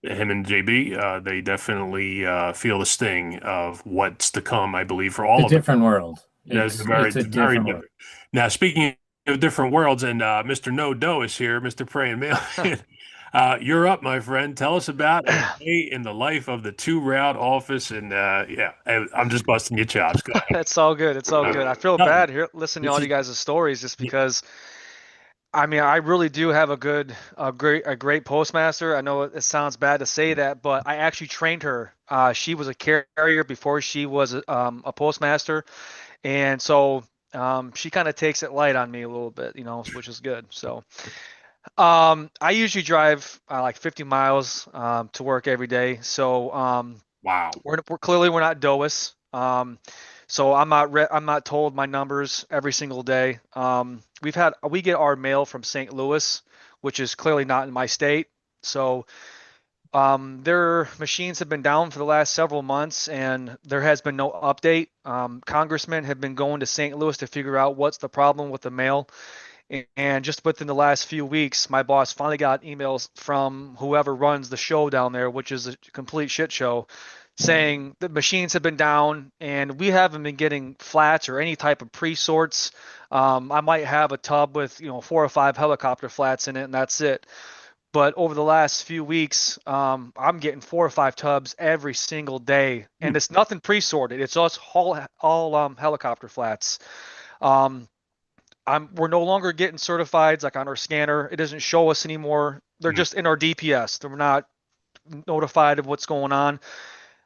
him and JB, they definitely feel the sting of what's to come, I believe, for all it's of a different world. It's It's very, a very different different. world. Now, speaking of different worlds, and Mr. No Dough is here, Mr. Praying Mail. You're up, my friend. Tell us about a day in the life of the two-route office. And I'm just busting your chops. Go ahead. It's all good. It's all good. I feel bad here listening to all This you guys' stories just because I mean I really do have a great postmaster. I know it sounds bad to say that, but I actually trained her. She was a carrier before she was a postmaster, and so she kind of takes it light on me a little bit, which is good. So I usually drive like 50 miles to work every day. So wow. we're clearly we're not DOIS. So I'm not told my numbers every single day. We get our mail from St. Louis, which is clearly not in my state. So their machines have been down for the last several months, and there has been no update. Congressmen have been going to St. Louis to figure out what's the problem with the mail. And just within the last few weeks, my boss finally got emails from whoever runs the show down there, which is a complete shit show, saying the machines have been down and we haven't been getting flats or any type of pre-sorts. I might have a tub with 4 or 5 helicopter flats in it, and that's it. But over the last few weeks, I'm getting 4 or 5 tubs every single day, and it's nothing pre-sorted. It's just all helicopter flats. We're no longer getting certifieds like on our scanner. It doesn't show us anymore. They're just in our DPS. They're not notified of what's going on.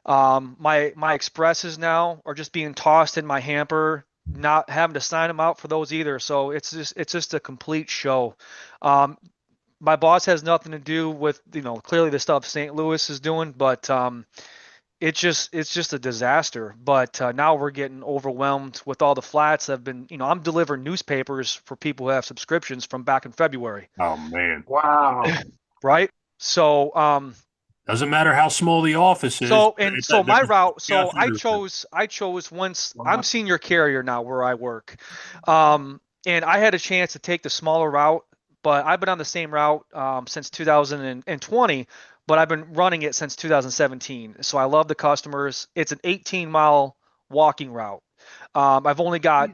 My expresses now are just being tossed in my hamper not having to sign them out for those either. So it's just a complete show. My boss has nothing to do with, clearly the stuff St. Louis is doing, but it's just a disaster. But now we're getting overwhelmed with all the flats that have been, I'm delivering newspapers for people who have subscriptions from back in February. Oh man. Wow. Right? So Doesn't matter how small the office is. So my route, so I Yeah. chose once I'm senior carrier now where I work. And I had a chance to take the smaller route, but I've been on the same route since 2020, but I've been running it since 2017. So I love the customers. It's an 18-mile walking route. I've only got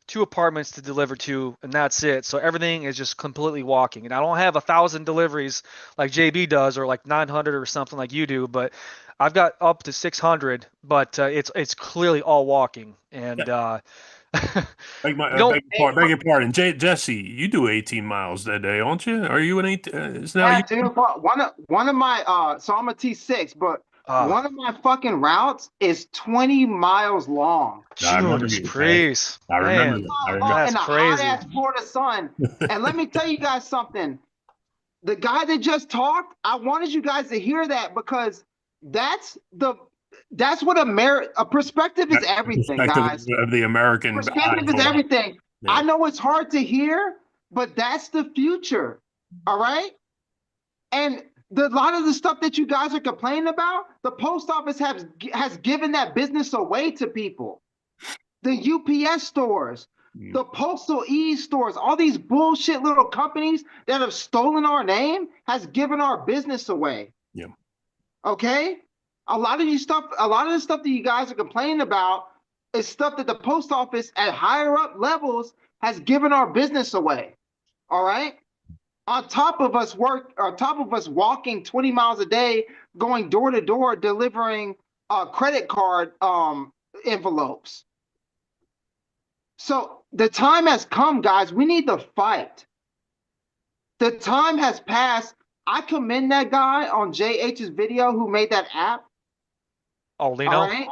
2 apartments to deliver to, and that's it. So everything is just completely walking. And I don't have 1,000 deliveries like JB does, or like 900 or something like you do, but I've got up to 600. But it's clearly all walking. And Beg your pardon. Jesse, you do 18 miles that day, aren't you? Are you an 8? It's now Yeah, you. dude. One of my so I'm a T6, but one of my fucking routes is 20 miles long. I remember Judas you. Priest. I remember Man, that. I In remember. the hot ass Florida sun. And let me tell you guys something. The guy that just talked, I wanted you guys to hear that, because that's what a perspective is everything, guys. Of the American Perspective is everything. Yeah. I know it's hard to hear, but that's the future. All right. And a lot of the stuff that you guys are complaining about, the post office has given that business away to people. The UPS stores, the postal stores, all these bullshit little companies that have stolen our name has given our business away. Yeah. Okay? A lot of the stuff that you guys are complaining about is stuff that the post office at higher up levels has given our business away. All right? On top of us walking 20 miles a day, going door to door, delivering credit card envelopes. So the time has come, guys. We need to fight. The time has passed. I commend that guy on JH's video who made that app. Oh, Lino? All right?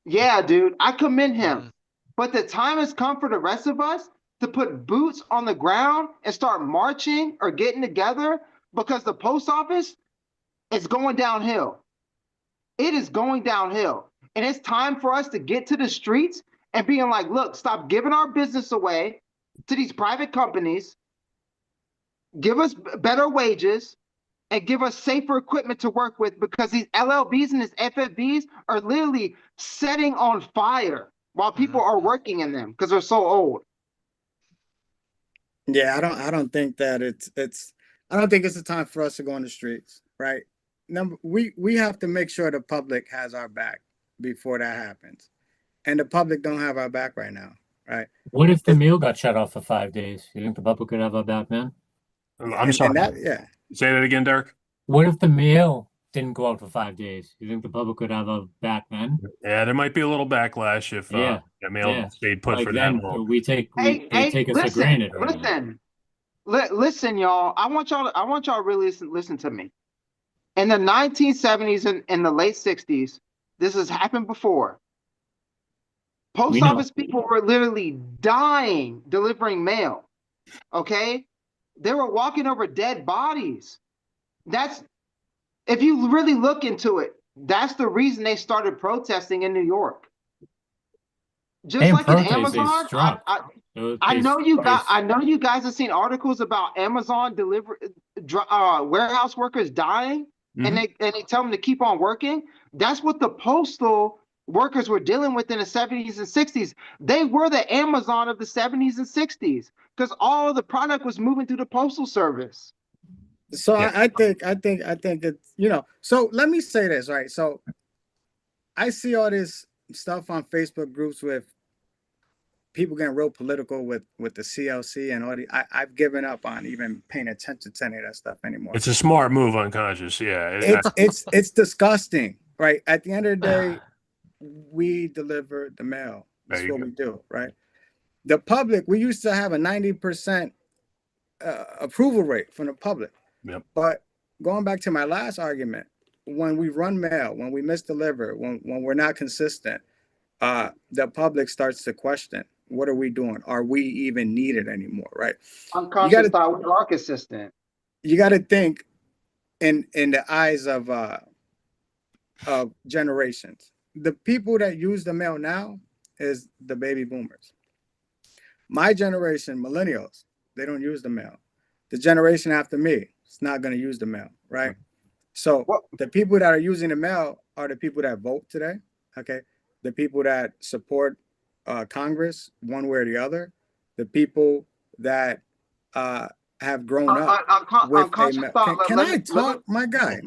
Yeah, dude. I commend him. But the time has come for the rest of us to put boots on the ground and start marching or getting together, because the post office is going downhill. It is going downhill. And it's time for us to get to the streets and being like, look, stop giving our business away to these private companies, give us better wages, and give us safer equipment to work with, because these LLBs and these FFBs are literally setting on fire while people are working in them because they're so old. Yeah, I don't think that I don't think it's the time for us to go on the streets, right? We have to make sure the public has our back before that happens. And the public don't have our back right now, right? What if the mail got shut off for 5 days? You think the public could have our back, man? I'm sorry. Say that again, Derek. What if the mail didn't go out for 5 days? You think the public could have our back, man? Yeah, there might be a little backlash if the mail stayed put for that long. They take us for granted. Listen, y'all. I want y'all to really listen to me. In the 1970s and the late 60s, this has happened before. Post office people were literally dying delivering mail. Okay? They were walking over dead bodies. If you really look into it, that's the reason they started protesting in New York. Just like in Amazon, I know you guys have seen articles about Amazon warehouse workers dying, and they tell them to keep on working. That's what the postal workers were dealing with in the 70s and 60s. They were the Amazon of the 70s and 60s because all of the product was moving through the postal service. So I think it's, so let me say this, right? So I see all this stuff on Facebook groups with people getting real political with the CLC and all the. I've given up on even paying attention to any of that stuff anymore. It's a smart move, unconscious. Yeah, it's disgusting, right? At the end of the day, we deliver the mail. That's what we do, right? The public, we used to have a 90% approval rate from the public. Yep. But going back to my last argument, when we run mail, when we misdeliver, when we're not consistent, the public starts to question, what are we doing? Are we even needed anymore? Right? Unconscious thought we are consistent. You got to think in the eyes of generations. The people that use the mail now is the baby boomers. My generation, millennials, they don't use the mail. The generation after me, it's not going to use the mail, right? So the people that are using the mail are the people that vote today, okay? The people that support Congress one way or the other, the people that have grown up with a mail. Can I talk, my guy?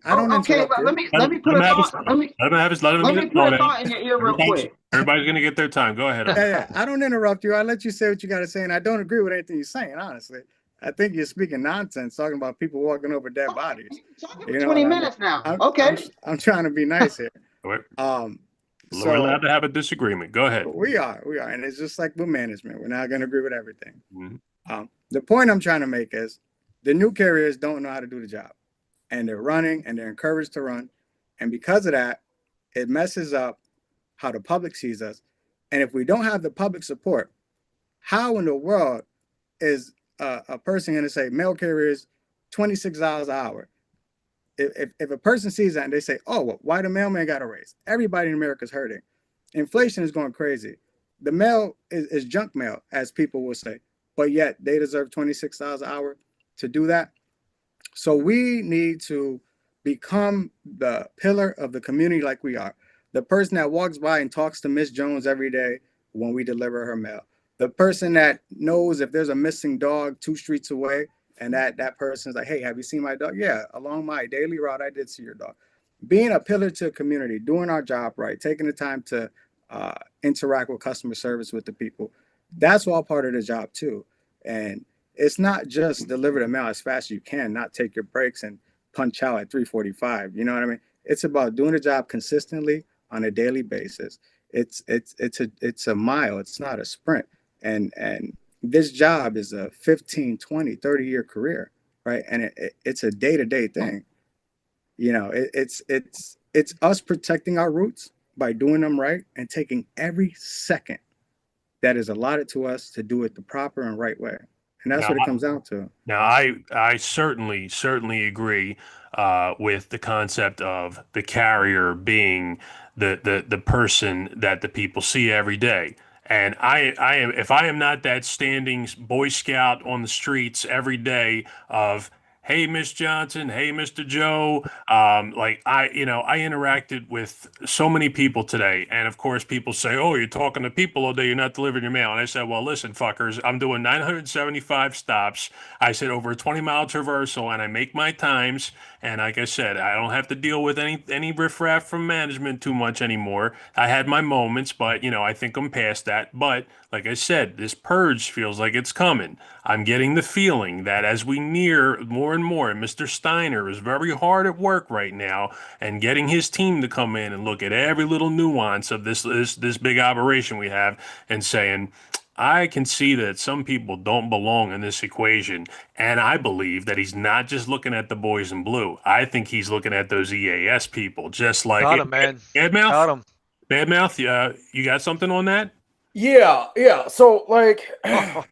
I don't interrupt you. Let me put a thought. Let me put a thought in your ear real quick. Everybody's gonna get their time. Go ahead. Yeah, I don't interrupt you. I let you say what you got to say, and I don't agree with anything you're saying. Honestly, I think you're speaking nonsense, talking about people walking over dead bodies. You know, 20 minutes now. I'm trying to be nice here. So we're allowed to have a disagreement. Go ahead. We are, and it's just like with management. We're not going to agree with everything. The point I'm trying to make is the new carriers don't know how to do the job, and they're running, and they're encouraged to run, and because of that, it messes up how the public sees us. And if we don't have the public support, how in the world is a person going to say mail carriers $26 an hour? If a person sees that and they say, oh, well, why the mailman got a raise? Everybody in America is hurting. Inflation is going crazy. The mail is junk mail, as people will say, but yet they deserve $26 an hour to do that. So we need to become the pillar of the community like we are. The person that walks by and talks to Miss Jones every day when we deliver her mail. The person that knows if there's a missing dog 2 streets away, and that person's like, hey, have you seen my dog? Yeah, along my daily route, I did see your dog. Being a pillar to the community, doing our job right, taking the time to interact with customer service with the people, that's all part of the job too. And it's not just deliver the mail as fast as you can, not take your breaks and punch out at 3:45. You know what I mean? It's about doing the job consistently on a daily basis. It's a mile. It's not a sprint. And this job is a 15, 20, 30-year career, right? And it's a day-to-day thing. You know, it's us protecting our roots by doing them right and taking every second that is allotted to us to do it the proper and right way. And that's what it comes down to. Now, I certainly agree with the concept of the carrier being the person that the people see every day. And I am, if I am not that standing Boy Scout on the streets every day of, hey, Miss Johnson, hey, Mr. Joe, like I interacted with so many people today. And of course, people say, oh, you're talking to people all day, you're not delivering your mail. And I said, well, listen, fuckers, I'm doing 975 stops. I said over a 20-mile traversal, and I make my times. And like I said, I don't have to deal with any riffraff from management too much anymore. I had my moments, but, I think I'm past that. But like I said, this purge feels like it's coming. I'm getting the feeling that as we near more and more, and Mr. Steiner is very hard at work right now and getting his team to come in and look at every little nuance of this big operation we have and saying, I can see that some people don't belong in this equation. And I believe that he's not just looking at the boys in blue. I think he's looking at those EAS people, just like Got him, man. Badmouth. Got him. Badmouth, you got something on that? Yeah. So like, all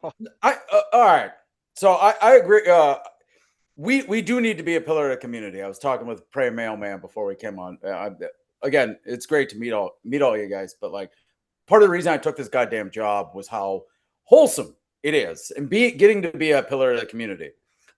right. So I agree. We do need to be a pillar of the community. I was talking with Prey Mailman before we came on. Again, it's great to meet all you guys, but like, part of the reason I took this goddamn job was how wholesome it is, and getting to be a pillar of the community.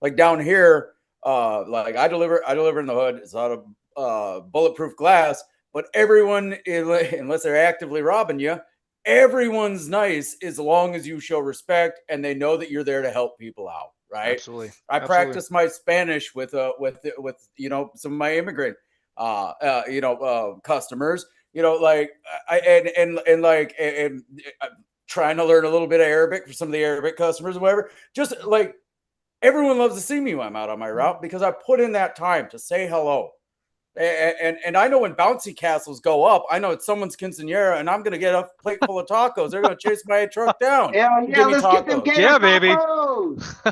Like down here, like I deliver in the hood. It's out of bulletproof glass, but everyone, unless they're actively robbing you, everyone's nice as long as you show respect and they know that you're there to help people out. Right. Absolutely. I practice my Spanish with some of my immigrant customers. Like and trying to learn a little bit of Arabic for some of the Arabic customers or whatever. Just like everyone loves to see me when I'm out on my route because I put in that time to say hello. And I know when bouncy castles go up, I know it's someone's quinceañera, and I'm gonna get a plate full of tacos. They're gonna chase my truck down. Yeah, let's get them. Yeah, baby.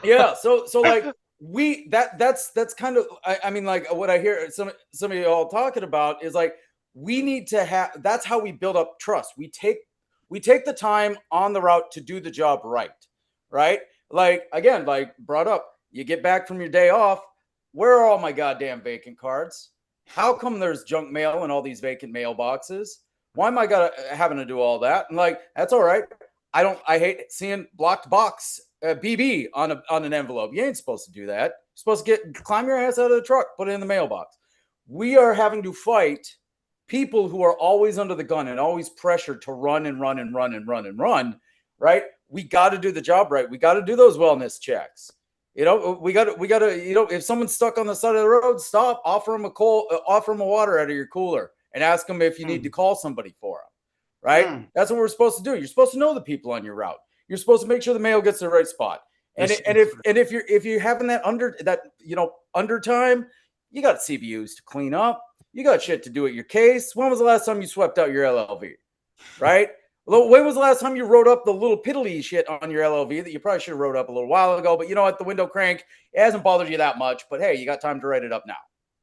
Yeah. So like that's kind of I mean like what I hear some of you all talking about is like we need to have, that's how we build up trust. We take the time on the route to do the job right. Like, again, like brought up, you get back from your day off. Where are all my goddamn vacant cards? How come there's junk mail in all these vacant mailboxes? Why am I having to do all that? And like, that's all right. I hate seeing blocked box BB on an envelope. You ain't supposed to do that. You're supposed to climb your ass out of the truck, put it in the mailbox. We are having to fight people who are always under the gun and always pressured to run and run and run and run and run, right? We got to do the job right. We got to do those wellness checks. You know, we got to, you know, if someone's stuck on the side of the road, stop, offer them a water out of your cooler and ask them if you need to call somebody for them, right? That's what we're supposed to do. You're supposed to know the people on your route. You're supposed to make sure the mail gets to the right spot. And if you're having that undertime, you got CBUs to clean up. You got shit to do at your case. When was the last time you swept out your LLV? Right? When was the last time you wrote up the little piddly shit on your LLV that you probably should have wrote up a little while ago? But you know what? The window crank, it hasn't bothered you that much. But hey, you got time to write it up now.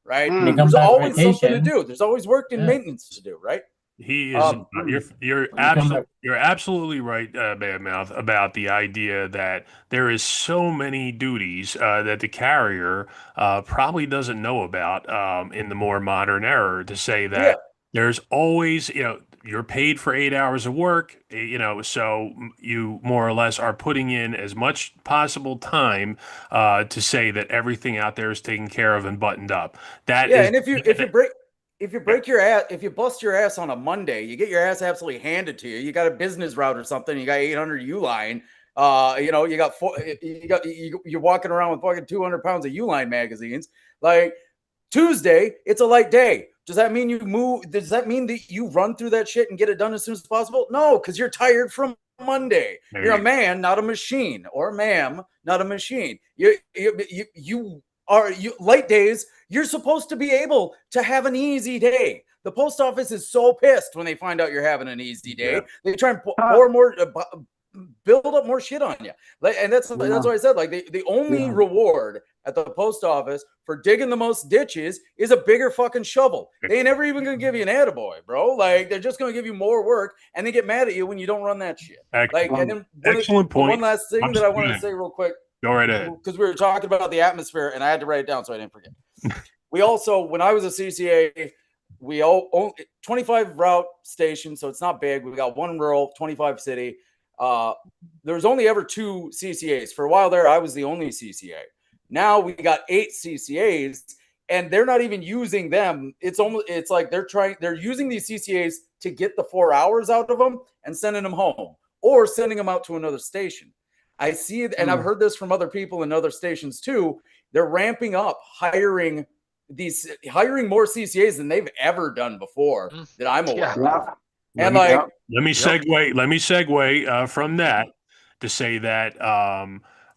Right? There's always something to do. There's always work and maintenance to do. Right? He is. You're absolutely right, Badmouth, about the idea that there is so many duties that the carrier probably doesn't know about in the more modern era. To say that there's always, you know, you're paid for 8 hours of work, you know, so you more or less are putting in as much possible time to say that everything out there is taken care of and buttoned up. That is, and if you break your ass, if you bust your ass on a Monday, you get your ass absolutely handed to you. You got a business route or something. You got 800 Uline. You know, you're walking around with fucking 200 pounds of Uline magazines. Like Tuesday, it's a light day. Does that mean you move? Does that mean that you run through that shit and get it done as soon as possible? No, because you're tired from Monday. You're a man, not a machine, or a ma'am, not a machine. You light days. You're supposed to be able to have an easy day. The post office is so pissed when they find out you're having an easy day. Yeah. They try and pour more, build up more shit on you. And that's what I said. Like the only reward at the post office for digging the most ditches is a bigger fucking shovel. They ain't never even gonna give you an attaboy, bro. Like they're just gonna give you more work, and they get mad at you when you don't run that shit. Like, and then excellent point. One last thing that I want to say real quick. Go right ahead. Because we were talking about the atmosphere, and I had to write it down so I didn't forget. We also, when I was a CCA, we own 25 route stations, so it's not big. We got one rural, 25 city. There was only ever 2 CCAs. For a while there, I was the only CCA. Now we got 8 CCAs, and they're not even using them. It's like they're using these CCAs to get the 4 hours out of them and sending them home or sending them out to another station. I see it, and I've heard this from other people in other stations too. They're ramping up, hiring more CCAs than they've ever done before that I'm aware of. And let me segue from that to say that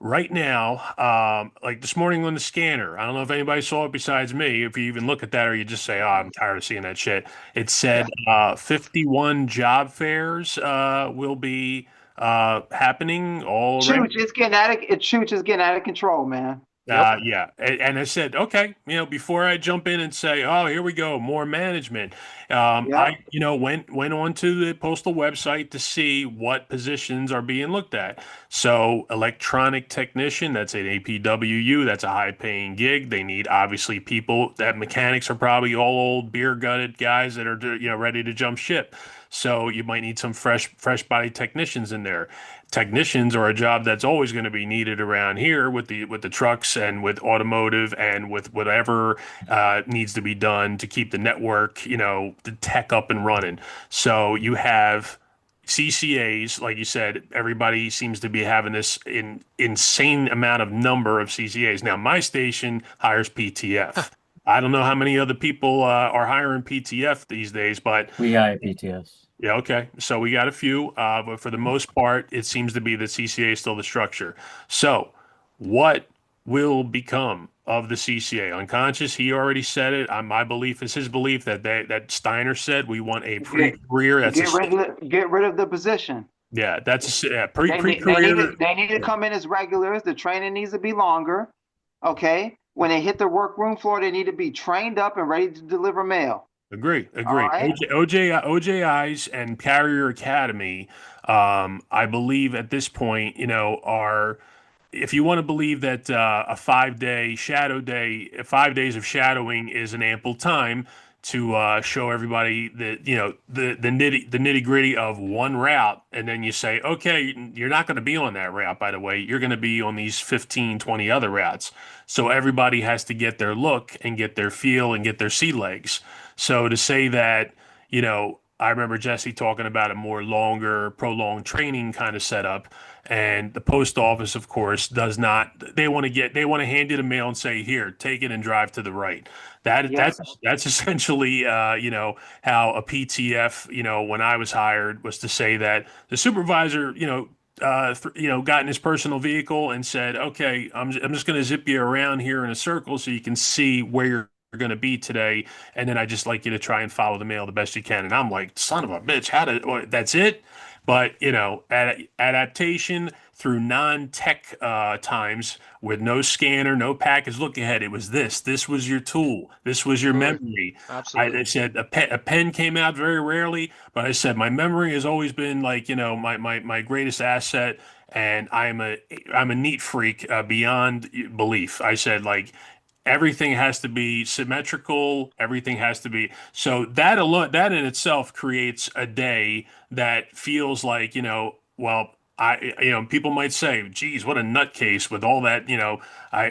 right now, like this morning on the scanner, I don't know if anybody saw it besides me. If you even look at that, or you just say, "Oh, I'm tired of seeing that shit." It said 51 job fairs will be happening all around. It's getting out of control, man. Yeah. And I said, okay, you know, before I jump in and say, oh, here we go, more management. I, you know, went on to the postal website to see what positions are being looked at. So electronic technician, that's an APWU, that's a high paying gig. They need obviously people that mechanics are probably all old beer gutted guys that are, you know, ready to jump ship. So you might need some fresh body technicians in there. Technicians are a job that's always going to be needed around here with the trucks and with automotive and with whatever needs to be done to keep the network, you know, the tech up and running. So you have CCAs, like you said, everybody seems to be having this insane amount of number of CCAs. Now, my station hires PTF. I don't know how many other people are hiring PTF these days, but we hire PTS. Yeah, okay. So we got a few, but for the most part, it seems to be the CCA is still the structure. So what will become of the CCA? Unconscious, he already said it. My belief is his belief that Steiner said we want a pre-career. Get rid of the position. Yeah, that's pre-career. They need to come in as regulars. The training needs to be longer. Okay. When they hit the workroom floor, they need to be trained up and ready to deliver mail. Agree. All right. OJIs and Carrier Academy, I believe at this point, are, if you want to believe that a 5 day shadow day, 5 days of shadowing is an ample time to show everybody the nitty gritty of one route, and then you say, okay, you're not going to be on that route, by the way, you're going to be on these 15, 20 other routes. So everybody has to get their look and get their feel and get their sea legs. So to say that, I remember Jesse talking about a more longer, prolonged training kind of setup. And the post office, of course, does not. They want to hand you the mail and say, "Here, take it and drive to the right." Yes. That's essentially, how a PTF, when I was hired, was to say that the supervisor, got in his personal vehicle and said, "Okay, I'm just going to zip you around here in a circle so you can see where you're going to be today, and then I just like you to try and follow the mail the best you can." And I'm like, "Son of a bitch, that's it?" But adaptation through non-tech times with no scanner, no package look ahead. It was this. This was your tool. This was your memory. Absolutely. I said a pen came out very rarely, but I said my memory has always been like my greatest asset, and I'm a neat freak beyond belief. I said like everything has to be symmetrical, everything has to be, so that alone, that in itself creates a day that feels like, well, people might say, geez, what a nutcase with all that,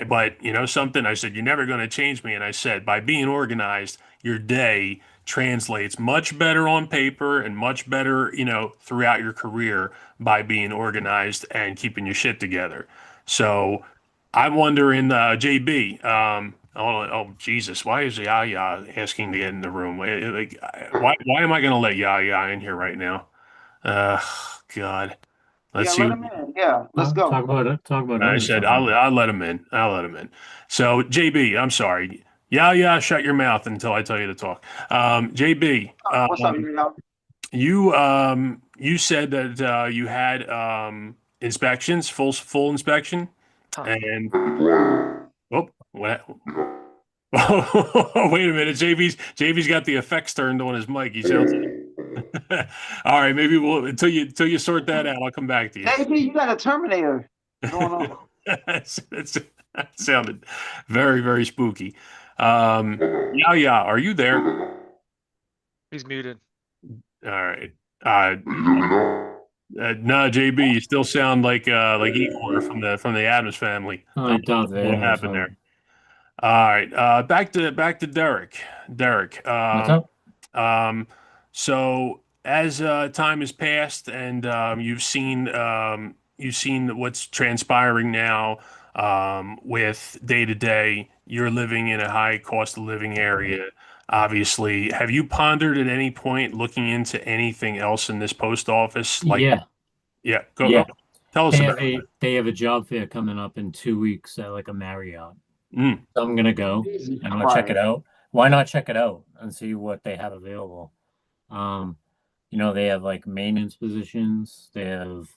but something, I said, you're never going to change me. And I said, by being organized, your day translates much better on paper and much better, throughout your career by being organized and keeping your shit together. So I'm wondering, JB, oh Jesus, why is Yaya asking to get in the room? Like, why am I going to let Yaya in here right now? Uh, God, let's Yeah, see. let him in. Yeah, let's go. Talk about it. Talk about I other said stuff. I'll let him in. I'll let him in. So JB, I'm sorry. Yaya, shut your mouth until I tell you to talk. JB, What's up, y'all? you said that you had inspections, full inspection, Huh. and oh, what? Oh, wait a minute. JV's got the effects turned on his mic. He sounds. All right, maybe we'll until you sort that out. I'll come back to you. JP, you got a Terminator going on. That sounded very, very spooky. Yeah, are you there? He's muted. All right. No, JB, you still sound like Igor from the Addams Family. Oh, Darth What Vader. happened So there? All right. Back to Derek. Derek. what's up? So as time has passed and you've seen what's transpiring now with day to day, you're living in a high cost of living area. Obviously, have you pondered at any point looking into anything else in this post office? Like, Yeah, yeah, yeah. tell us about it. They have a job fair coming up in 2 weeks at like a Marriott. Mm, So I'm gonna go Jesus and I'll check it Christ. out. Why not check it out and see what they have available? They have like maintenance positions. They have,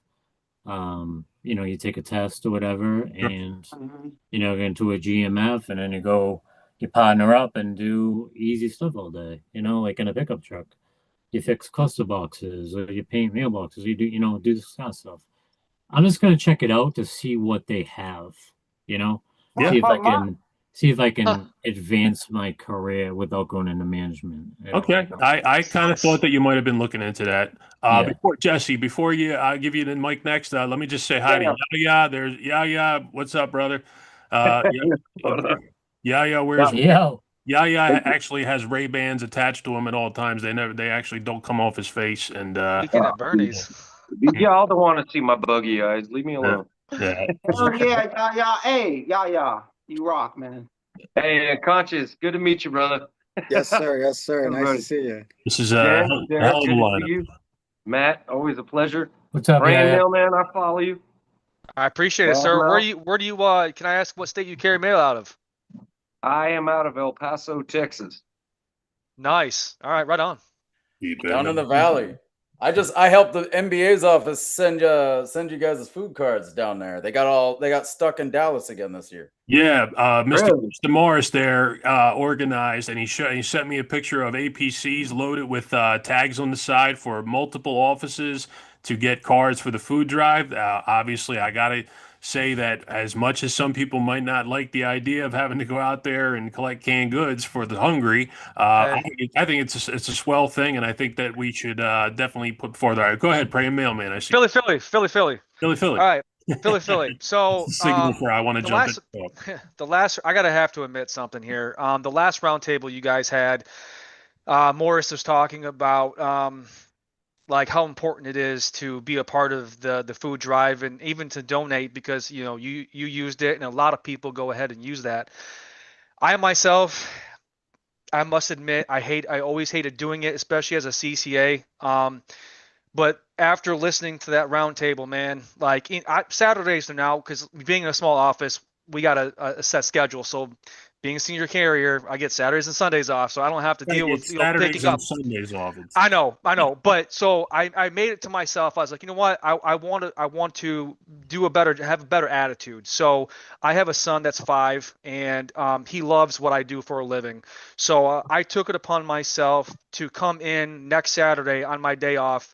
you take a test or whatever, sure. and Mhm. get into a GMF, and then you partner up and do easy stuff all day. Like in a pickup truck, you fix cluster boxes or you paint mailboxes. You do this kind of stuff. I'm just gonna check it out to see what they have. You know, Yeah. see if I But can see if I Huh. can advance my career without going into management. Okay, I kind of thought that you might have been looking into that. Yeah. Before you give you the mic next, let me just say hi to yeah, Yaya. There's Yaya. What's up, brother? Yaya wears Yo. Yaya actually has Ray-Bans attached to him at all times. They actually don't come off his face, and Speaking at Bernie's. Y'all don't want to see my buggy eyes. Leave me yeah, alone. yeah. hell yeah. Hey, yeah. You rock, man. Hey, Conscious, good to meet you, brother. Yes, sir. Yes, sir. Nice Everybody. to see you. This is Jen, a Derek, hell of a good to see lineup. you. Matt, always a pleasure. What's up, Brand yeah? Mailman, I follow you. I appreciate it, Well, sir. no. Where do you can I ask what state you carry mail out of? I am out of El Paso, Texas. Nice. All right, right on. Down in the valley. I helped the NBA's office send you guys' food cards down there. They got stuck in Dallas again this year. Yeah, Mr. Really? Mr. Morris there organized, and he sent me a picture of APCs loaded with tags on the side for multiple offices to get cards for the food drive. Obviously, I gotta say that as much as some people might not like the idea of having to go out there and collect canned goods for the hungry, I think it's a swell thing, and I think that we should definitely put forth. All right, go ahead, pray and mailman. I see Philly, Philly, Philly, Philly. Philly, Philly. All right, Philly, Philly. So It's a signal for I want to the jump last, in. the last, I gotta have to admit something here. The last roundtable you guys had, Morris was talking about like how important it is to be a part of the food drive and even to donate because you used it and a lot of people go ahead and use that. I myself, I must admit, I always hated doing it, especially as a CCA. But after listening to that roundtable, man, like Saturdays are now because being in a small office, we got a set schedule. So being a senior carrier, I get Saturdays and Sundays off, so I don't have to deal with Saturdays picking and up. Sundays off. I know. But so I made it to myself. I was like, you know what? I want to have a better attitude. So I have a son that's 5, and he loves what I do for a living. So I took it upon myself to come in next Saturday on my day off.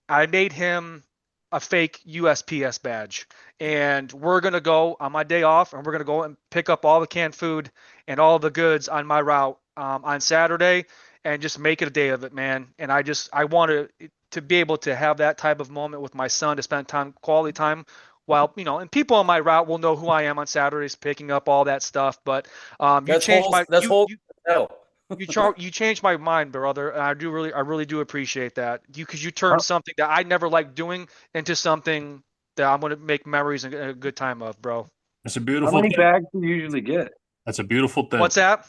I made him a fake USPS badge, and we're gonna go on my day off, and we're gonna go and pick up all the canned food and all the goods on my route on Saturday, and just make it a day of it, man. And I want to be able to have that type of moment with my son to spend quality time. While and people on my route will know who I am on Saturdays, picking up all that stuff. But you changed my you changed my mind, brother. And I really do appreciate that. Because you turned something that I never liked doing into something that I'm gonna make memories and a good time of, bro. That's a How beautiful many thing. bags do you usually get? That's a beautiful thing. What's that?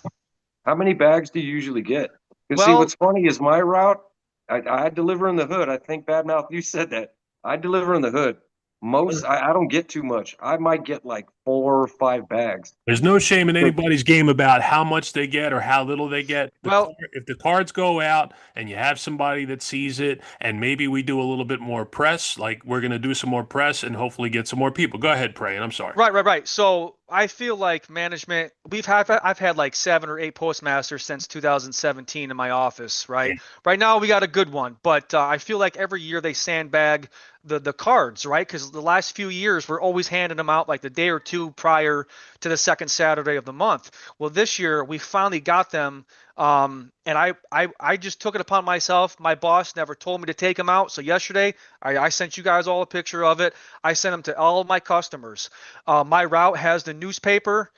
How many bags do you usually get? Because see, Well, what's funny is my route, I deliver in the hood. I think Badmouth, you said that. I deliver in the hood. I don't get too much. I might get like 4 or 5 bags. There's no shame in anybody's game about how much they get or how little they get. If the cards go out and you have somebody that sees it, and maybe we do a little bit more press, like we're going to do some more press and hopefully get some more people. Go ahead, Pray, and I'm sorry. Right. So I feel like management. I've had like 7 or 8 postmasters since 2017 in my office. Right. Yeah. Right now we got a good one, but I feel like every year they sandbag the cards, right? Because the last few years we're always handing them out like the day or two prior to the second Saturday of the month. Well, this year we finally got them. And I just took it upon myself. My boss never told me to take them out. So yesterday I sent you guys all a picture of it. I sent them to all of my customers. My route has the newspaper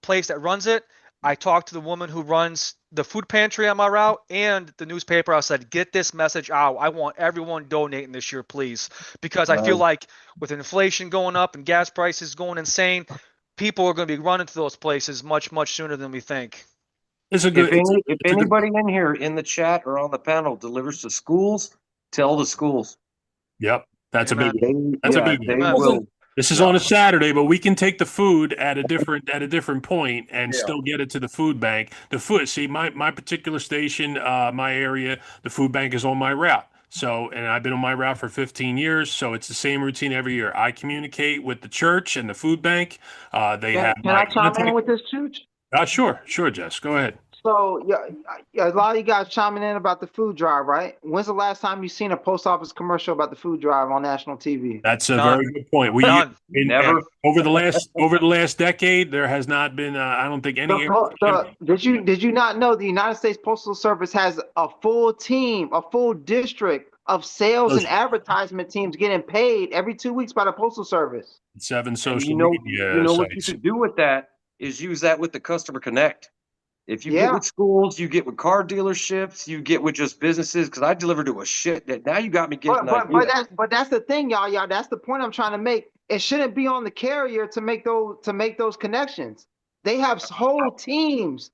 place that runs it. I talked to the woman who runs the food pantry on my route and the newspaper. I said, get this message out. I want everyone donating this year, please. Because I feel like with inflation going up and gas prices going insane, people are going to be running to those places much, much sooner than we think. If anybody in here in the chat or on the panel delivers to schools, tell the schools. Yep. That's Amen. a big one. That's a big one. This is on a Saturday, but we can take the food at a different point and still get it to the food bank. My particular station, my area, the food bank is on my route. So, and I've been on my route for 15 years, so it's the same routine every year. I communicate with the church and the food bank. Can I chime in with this, Chooch? Sure, Jess, go ahead. So a lot of you guys chiming in about the food drive, right? When's the last time you seen a post office commercial about the food drive on national TV? That's a very good point. Never. Over the last decade, there has not been. I don't think any. Did you not know the United States Postal Service has a full team, a full district of sales and advertisement teams getting paid every 2 weeks by the Postal Service? 7 social media. You know what you should do with that is use that with the customer connect. If you get with schools, you get with car dealerships, you get with just businesses, because I deliver to a shit that now you got me getting but that's the thing, y'all. That's the point I'm trying to make. It shouldn't be on the carrier to make those connections. They have whole teams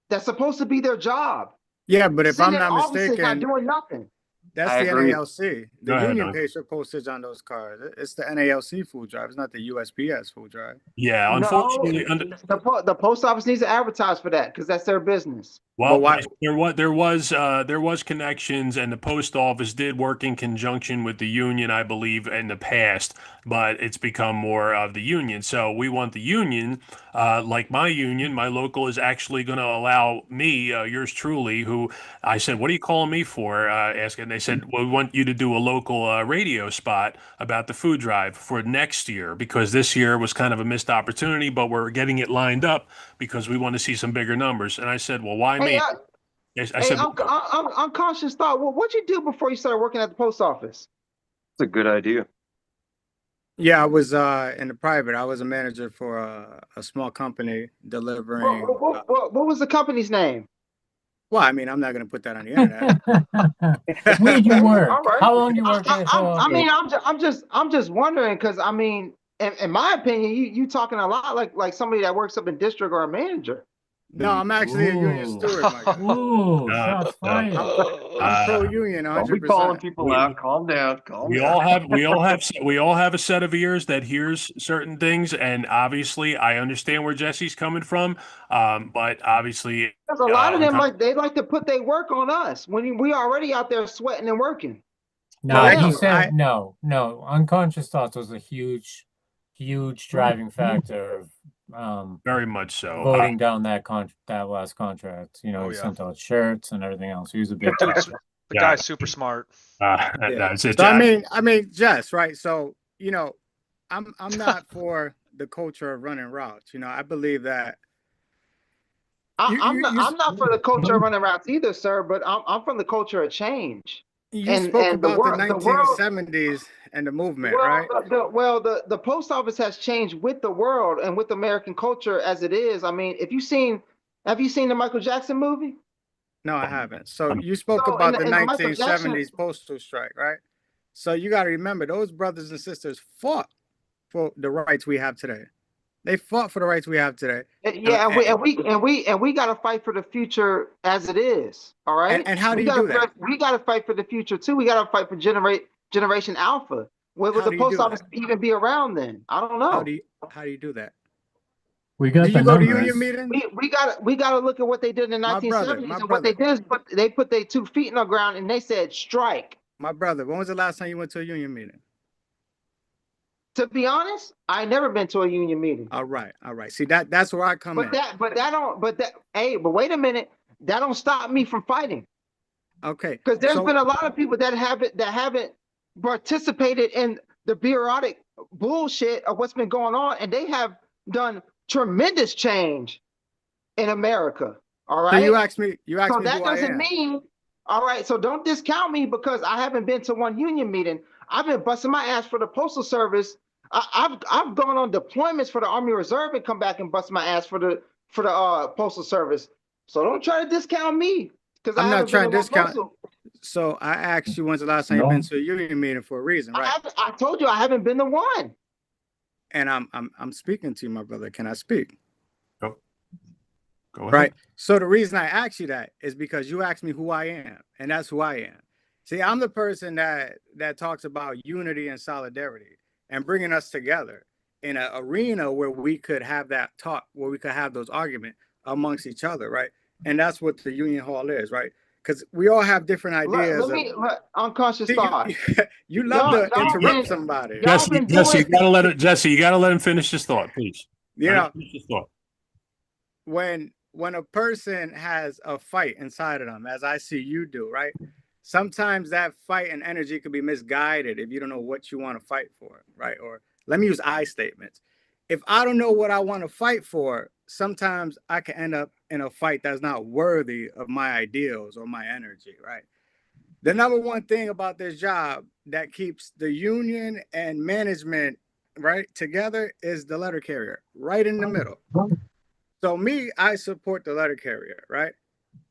that's supposed to be their job. Yeah, but if I'm not mistaken, mistaken, not doing nothing. That's I the agree. NALC. The Go ahead, union Doug. pays for postage on those cards. It's the NALC food drive. It's not the USPS food drive. Yeah, No, unfortunately, the post office needs to advertise for that because that's their business. But well, why? there was connections, and the post office did work in conjunction with the union, I believe, in the past. But it's become more of the union. So we want the union, like my union, my local is actually going to allow me, yours truly, who I said, "What are you calling me for?" Asking, they said, "Well, we want you to do a local radio spot about the food drive for next year because this year was kind of a missed opportunity, but we're getting it lined up because we want to see some bigger numbers." And I said, "Well, why Hey, me?" I hey, said, unconscious thought. Well, what'd you do before you started working at the post office? That's a good idea. Yeah, I was in the private. I was a manager for a small company delivering. What was the company's name? Well, I mean, I'm not going to put that on the internet. Where'd you work? All right. How long you worked at I mean, I'm just wondering because I mean, in my opinion, you talking a lot like somebody that works up in district or a manager. No, I'm actually a union Ooh. steward, my guy. Ooh, shots fired. I'm pro-union, Don't be calling 100%. people out. Calm down. Calm we down. all have a set of ears that hears certain things, and obviously, I understand where Jesse's coming from. But obviously, Because a lot of them they like to put their work on us when we already out there sweating and working. No, Yeah, he said no. Unconscious thoughts was a huge driving factor of very much so. voting down that last contract. You know, Oh, he yeah. sent out shirts and everything else. He was a big The guy's super smart. That's it. So I mean, Jess, right? So I'm not for the culture of running routes. I believe that. I'm not for the culture of running routes either, sir. But I'm from the culture of change. You spoke about the 1970s and the movement, right? The post office has changed with the world and with American culture as it is. I mean, have you seen the Michael Jackson movie? No, I haven't. So you spoke about the 1970s postal strike, right? So you got to remember, those brothers and sisters fought for the rights we have today. They fought for the rights we have today. Yeah, and we got to fight for the future as it is. All right. And how do you do that? We got to fight for the future too. We got to fight for Generation Alpha. Will the post office even be around then? I don't know. How do you do that? We got do you go to union meetings? We got to look at what they did in the 1970s. And what they did is they put their 2 feet in the ground and they said strike. My brother, when was the last time you went to a union meeting? To be honest, I never been to a union meeting. All right. See, that's where I come in. But wait a minute. That don't stop me from fighting. Okay. Because there's been a lot of people that haven't participated in the bureaucratic bullshit of what's been going on, and they have done tremendous change in America. All right. So you asked me. So that doesn't mean. All right. So don't discount me because I haven't been to one union meeting. I've been busting my ass for the Postal Service. I've gone on deployments for the Army Reserve and come back and bust my ass for the Postal Service. So don't try to discount me because I'm not trying to discount. So I asked you when's the last time you've been to a union meeting for a reason, right? I told you I haven't been to one. And I'm speaking to you, my brother. Can I speak? Go ahead. Right. So the reason I asked you that is because you asked me who I am, and that's who I am. See, I'm the person that talks about unity and solidarity and bringing us together in an arena where we could have that talk, where we could have those arguments amongst each other, right? And that's what the union hall is, right? Because we all have different ideas. Unconscious thought. You love to interrupt somebody. Jesse, you gotta let him finish his thought, please. Finish his thought. When a person has a fight inside of them, as I see you do, right? Sometimes that fight and energy could be misguided if you don't know what you want to fight for, right? Or let me use I statements. If I don't know what I want to fight for, sometimes I can end up in a fight that's not worthy of my ideals or my energy, right? The number one thing about this job that keeps the union and management right together is the letter carrier, right in the middle. So me, I support the letter carrier, right?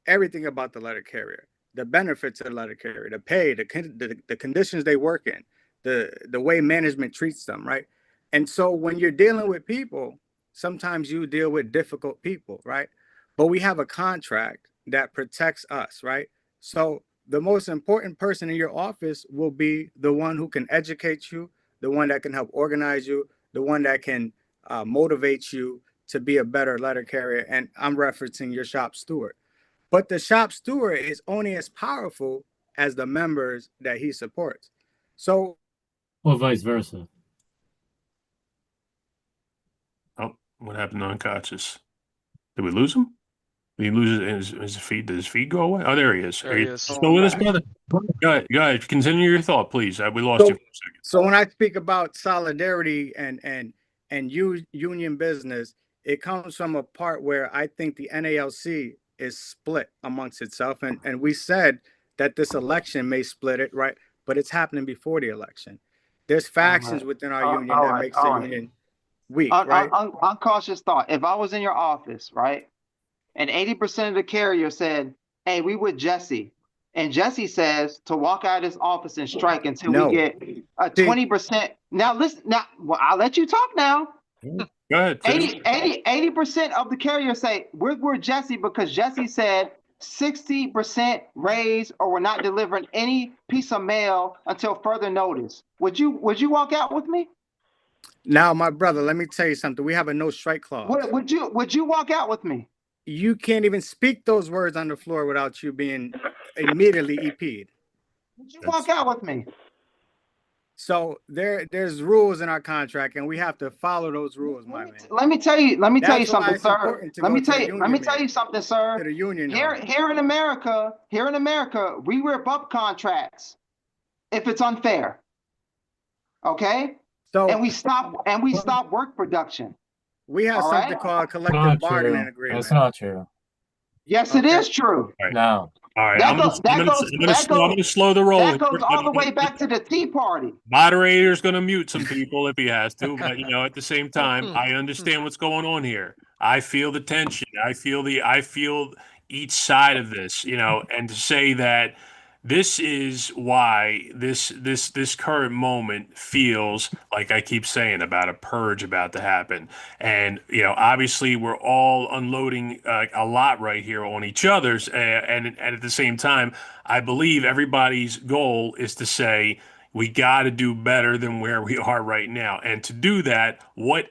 Everything about the letter carrier. The benefits of the letter carrier, the pay, the conditions they work in, the way management treats them, right? And so when you're dealing with people, sometimes you deal with difficult people, right? But we have a contract that protects us, right? So the most important person in your office will be the one who can educate you, the one that can help organize you, the one that can motivate you to be a better letter carrier. And I'm referencing your shop steward. But the shop steward is only as powerful as the members that he supports. So, or vice versa. Oh, what happened to unconscious? Did we lose him? Did he lose his feed? Did his feed go away? Oh, there he is. There he is. Still with us, brother? Go ahead. Continue your thought, please. We lost you for a second. So when I speak about solidarity and union business, it comes from a part where I think the NALC is split amongst itself. And we said that this election may split it, right? But it's happening before the election. There's factions within our union that makes the union weak, right? Uncautious thought. If I was in your office, right, and 80% of the carrier said, hey, we with Jesse, and Jesse says to walk out of this office and strike until we get a 20%. Now listen, I'll let you talk now. Go ahead. 80% of the carriers say we're Jesse because Jesse said 60% raise or we're not delivering any piece of mail until further notice. Would you walk out with me? Now, my brother, let me tell you something. We have a no strike clause. Would you walk out with me? You can't even speak those words on the floor without you being immediately EP'd. Would you walk out with me? So there's rules in our contract, and we have to follow those rules, my man. Let me tell you something, sir. Let me tell you something, sir. To the union. Here in America, we rip up contracts if it's unfair. Okay? And we stop work production. We have something called collective bargaining agreement. That's not true. Yes, it is true. Right. No. All right, I'm going to slow the roll. That goes all the way back to the Tea Party. Moderator's going to mute some people if he has to, but at the same time, I understand what's going on here. I feel the tension. I feel each side of this, and to say that this is why this current moment feels like I keep saying about a purge about to happen. And, obviously we're all unloading a lot right here on each other's. And at the same time, I believe everybody's goal is to say, we got to do better than where we are right now. And to do that, what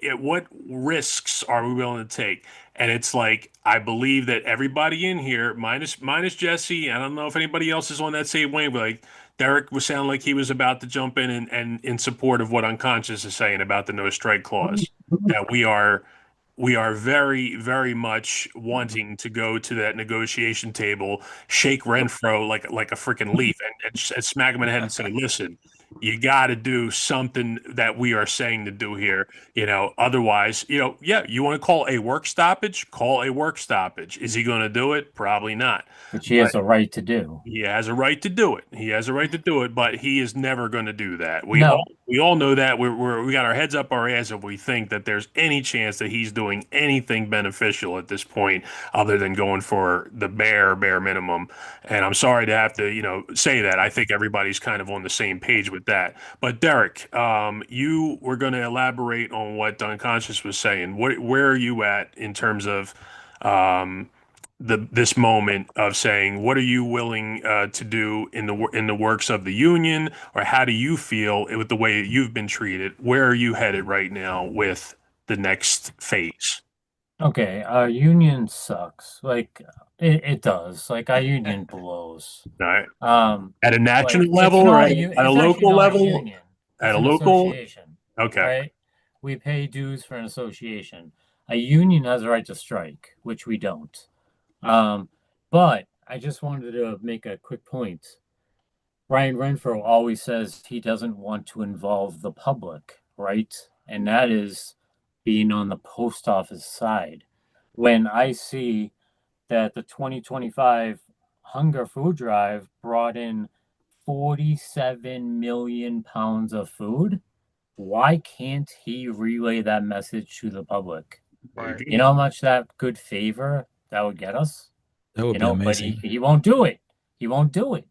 risks are we willing to take? And it's like, I believe that everybody in here, minus Jesse, I don't know if anybody else is on that same wave, but like Derek was sounding like he was about to jump in and in support of what Unconscious is saying about the no strike clause, that we are very, very much wanting to go to that negotiation table, shake Renfro like a freaking leaf and smack him in the head and say, listen, you got to do something that we are saying to do here. Otherwise, you want to call a work stoppage? Call a work stoppage. Is he going to do it? Probably not. Which he has a right to do. He has a right to do it. But he is never going to do that. We all know that. We got our heads up our ass if we think that there's any chance that he's doing anything beneficial at this point other than going for the bare minimum. And I'm sorry to have to, say that. I think everybody's kind of on the same page with that. But Derek, you were going to elaborate on what Unconscious was saying. Where are you at in terms of this moment of saying, what are you willing to do in the works of the union, or how do you feel with the way you've been treated? Where are you headed right now with the next phase? Okay, our union sucks. Like it does. Like our union blows. All right. At a national level or at a local level? At a local association. Okay. Right? We pay dues for an association. A union has a right to strike, which we don't. But I just wanted to make a quick point. Ryan Renfro always says he doesn't want to involve the public, right? And that is being on the post office side. When I see that the 2025 Hunger Food Drive brought in 47 million pounds of food, why can't he relay that message to the public? Right. You know how much that good favor that would get us? That would be amazing. But he won't do it. He won't do it.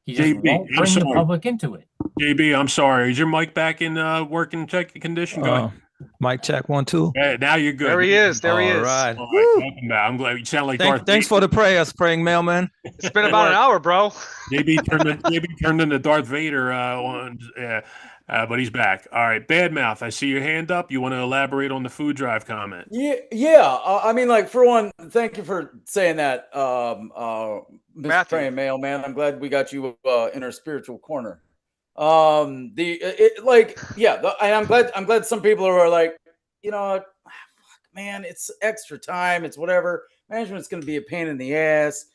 He just won't bring the public into it. JB, I'm sorry. Is your mic back in working check condition? Go ahead. Mic check 1 2. Hey, now you're good. There he is. There he All is. right. All right, welcome back. I'm glad you sound like Darth Thanks for the prayers, praying mailman. It's been about an hour, bro. JB turned into Darth Vader, but he's back. All right, Badmouth, I see your hand up. You want to elaborate on the food drive comment? Yeah. I mean, like, for one, thank you for saying that, Mr. Matthew. Praying Mailman. I'm glad we got you in our spiritual corner. And I'm glad some people are like, you know, fuck, man, it's extra time, it's whatever. Management's going to be a pain in the ass.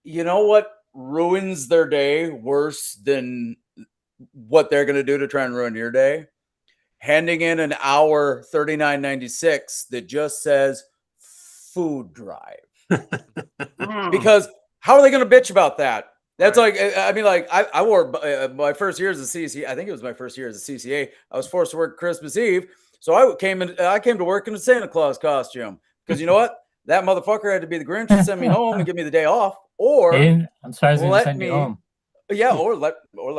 You know what ruins their day worse than what they're going to do to try and ruin your day? Handing in an hour $39.96 that just says food drive. Because how are they going to bitch about that? That's right. Like, I mean, like, I wore my first year as a CCA. I think it was my first year as a CCA. I was forced to work Christmas Eve. So I came to work in a Santa Claus costume. Because you know what? That motherfucker had to be the Grinch and send me home and give me the day off. Or I'm sorry, send you home. Yeah, or let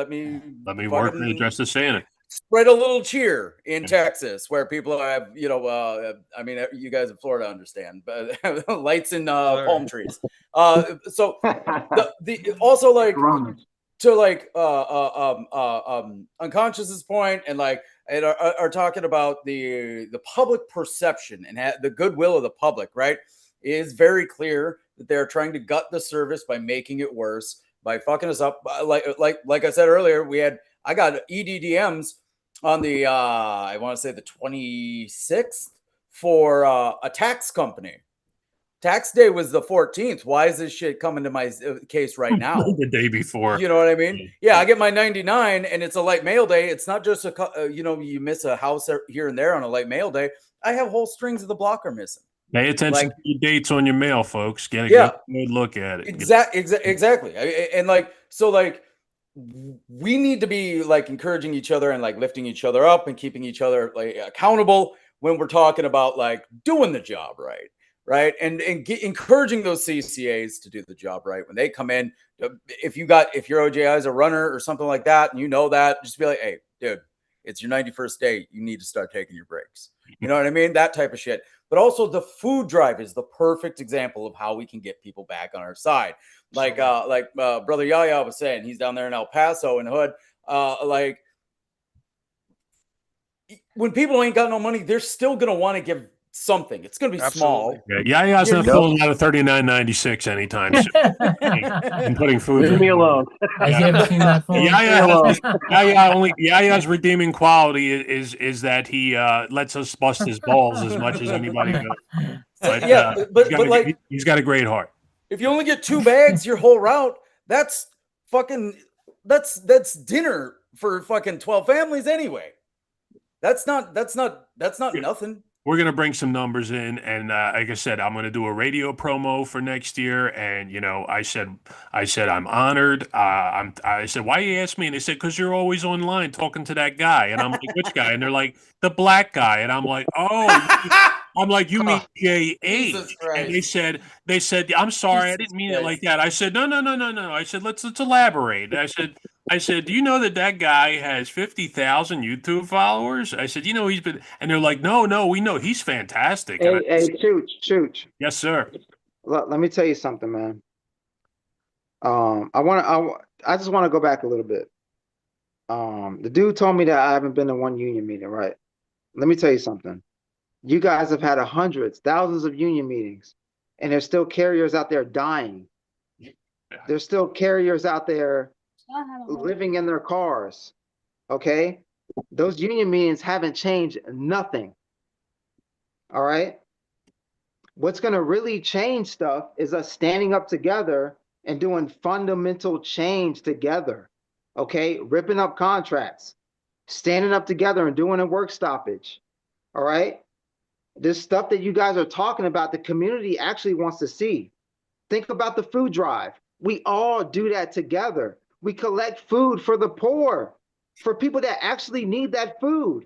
me work dressed as Santa. Spread a little cheer in Texas, where people have, you know, I mean, you guys in Florida understand, but lights and palm trees. So the also, like, to like Unconscious's point, and like are talking about the public perception and the goodwill of the public, right? It is very clear that they're trying to gut the service by making it worse, by fucking us up. Like I said earlier, I got EDDMs on the I want to say the 26th for a tax company. Tax day was the 14th. Why is this shit coming to my case right now? The day before. You know what I mean? Yeah, I get my 99 and it's a light mail day. It's not just you miss a house here and there on a light mail day. I have whole strings of the block are missing. Pay attention to your dates on your mail, folks. Get a good look at it. Exactly. And like, so like, we need to be like encouraging each other and like lifting each other up and keeping each other like accountable when we're talking about like doing the job right, and encouraging those CCAs to do the job right when they come in. If your OJI is a runner or something like that, and you know that, just be like, hey, dude, it's your 91st day. You need to start taking your breaks. You know what I mean? That type of shit. But also the food drive is the perfect example of how we can get people back on our side. Like Brother Yaya was saying, he's down there in El Paso in the hood. Like, when people ain't got no money, they're still going to want to give something. It's going to be small. Yeah, Yaya's not pulling out of $39.96 anytime soon. And putting food. Leave me alone. Yaya's redeeming quality is that he lets us bust his balls as much as anybody does. But he's got a great heart. If you only get 2 bags your whole route, that's dinner for fucking 12 families anyway. That's not nothing. We're going to bring some numbers in. And like I said, I'm going to do a radio promo for next year. And, you know, I said, I'm honored. I said, why you ask me? And they said, because you're always online talking to that guy. And I'm like, which guy? And they're like, the black guy. And I'm like, oh, you mean J.H. And they said, I'm sorry, I didn't mean it like that. I said, no. I said, let's elaborate. I said, do you know that guy has 50,000 YouTube followers? I said, you know, and they're like, no, we know he's fantastic. Hey, Chooch. Yes, sir. Let me tell you something, man. I just want to go back a little bit. The dude told me that I haven't been to one union meeting, right? Let me tell you something. You guys have had hundreds, thousands of union meetings, and there's still carriers out there dying. There's still carriers out there living in their cars. Okay, those union meetings haven't changed nothing. All right, what's going to really change stuff is us standing up together and doing fundamental change together. Okay, ripping up contracts, standing up together and doing a work stoppage. All right, this stuff that you guys are talking about, the community actually wants to see. Think about the food drive. We all do that together. We collect food for the poor, for people that actually need that food.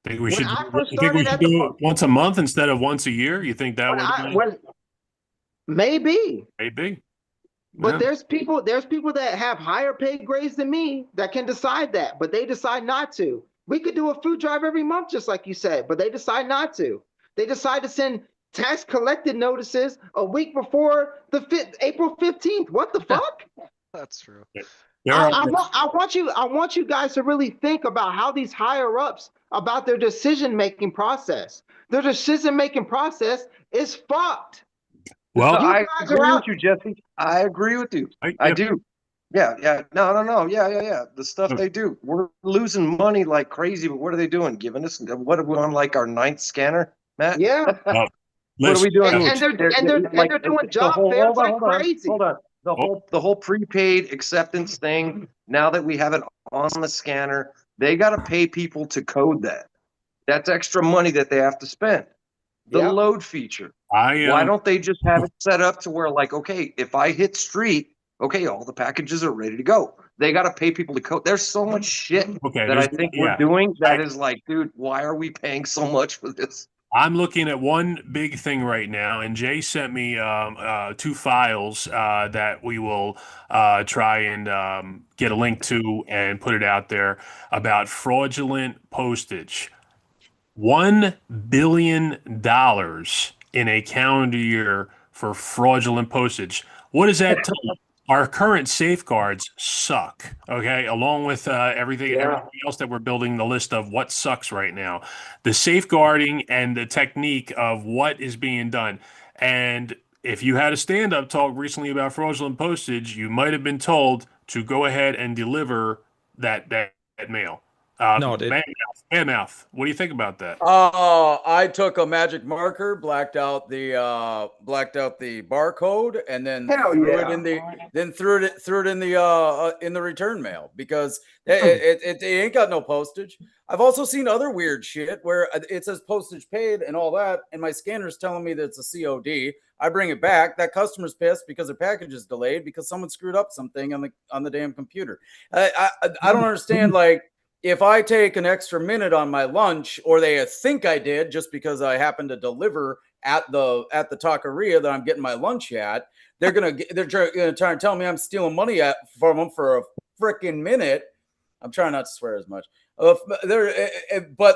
Think we should do it once a month instead of once a year? You think that would be? Maybe. But Yeah. there's people that have higher pay grades than me that can decide that, but they decide not to. We could do a food drive every month, just like you said, but they decide not to. They decide to send tax collected notices a week before April 15th. What the fuck? That's true. I want you guys to really think about how these higher ups about their decision making process. Their decision making process is fucked. Well, I agree with you, Jesse. I agree with you. I do. Yeah. No. Yeah. The stuff they do. We're losing money like crazy, but what are they doing? Giving us what are we on like our 9th scanner, Matt? Yeah. What are we doing? And they're doing job fairs like crazy. Hold on. The whole prepaid acceptance thing. Now that we have it on the scanner, they got to pay people to code that. That's extra money that they have to spend. The load feature. Why don't they just have it set up to where, like, okay, if I hit street, okay, all the packages are ready to go. They got to pay people to code. There's so much shit that I think we're doing that is like, dude, why are we paying so much for this? I'm looking at one big thing right now, and Jay sent me 2 files that we will try and get a link to and put it out there about fraudulent postage. $1 billion in a calendar year for fraudulent postage. What does that tell you? Our current safeguards suck, okay? Along with everything else that we're building the list of what sucks right now. The safeguarding and the technique of what is being done. And if you had a stand-up talk recently about fraudulent postage, you might have been told to go ahead and deliver that mail. No, man mouth. What do you think about that? I took a magic marker, blacked out the barcode, and then threw it in the return mail because it ain't got no postage. I've also seen other weird shit where it says postage paid and all that, and my scanner's telling me that it's a COD. I bring it back. That customer's pissed because their package is delayed because someone screwed up something on the damn computer. I don't understand, like, if I take an extra minute on my lunch, or they think I did just because I happen to deliver at the taqueria that I'm getting my lunch at, they're gonna try and tell me I'm stealing money from them for a freaking minute. I'm trying not to swear as much. But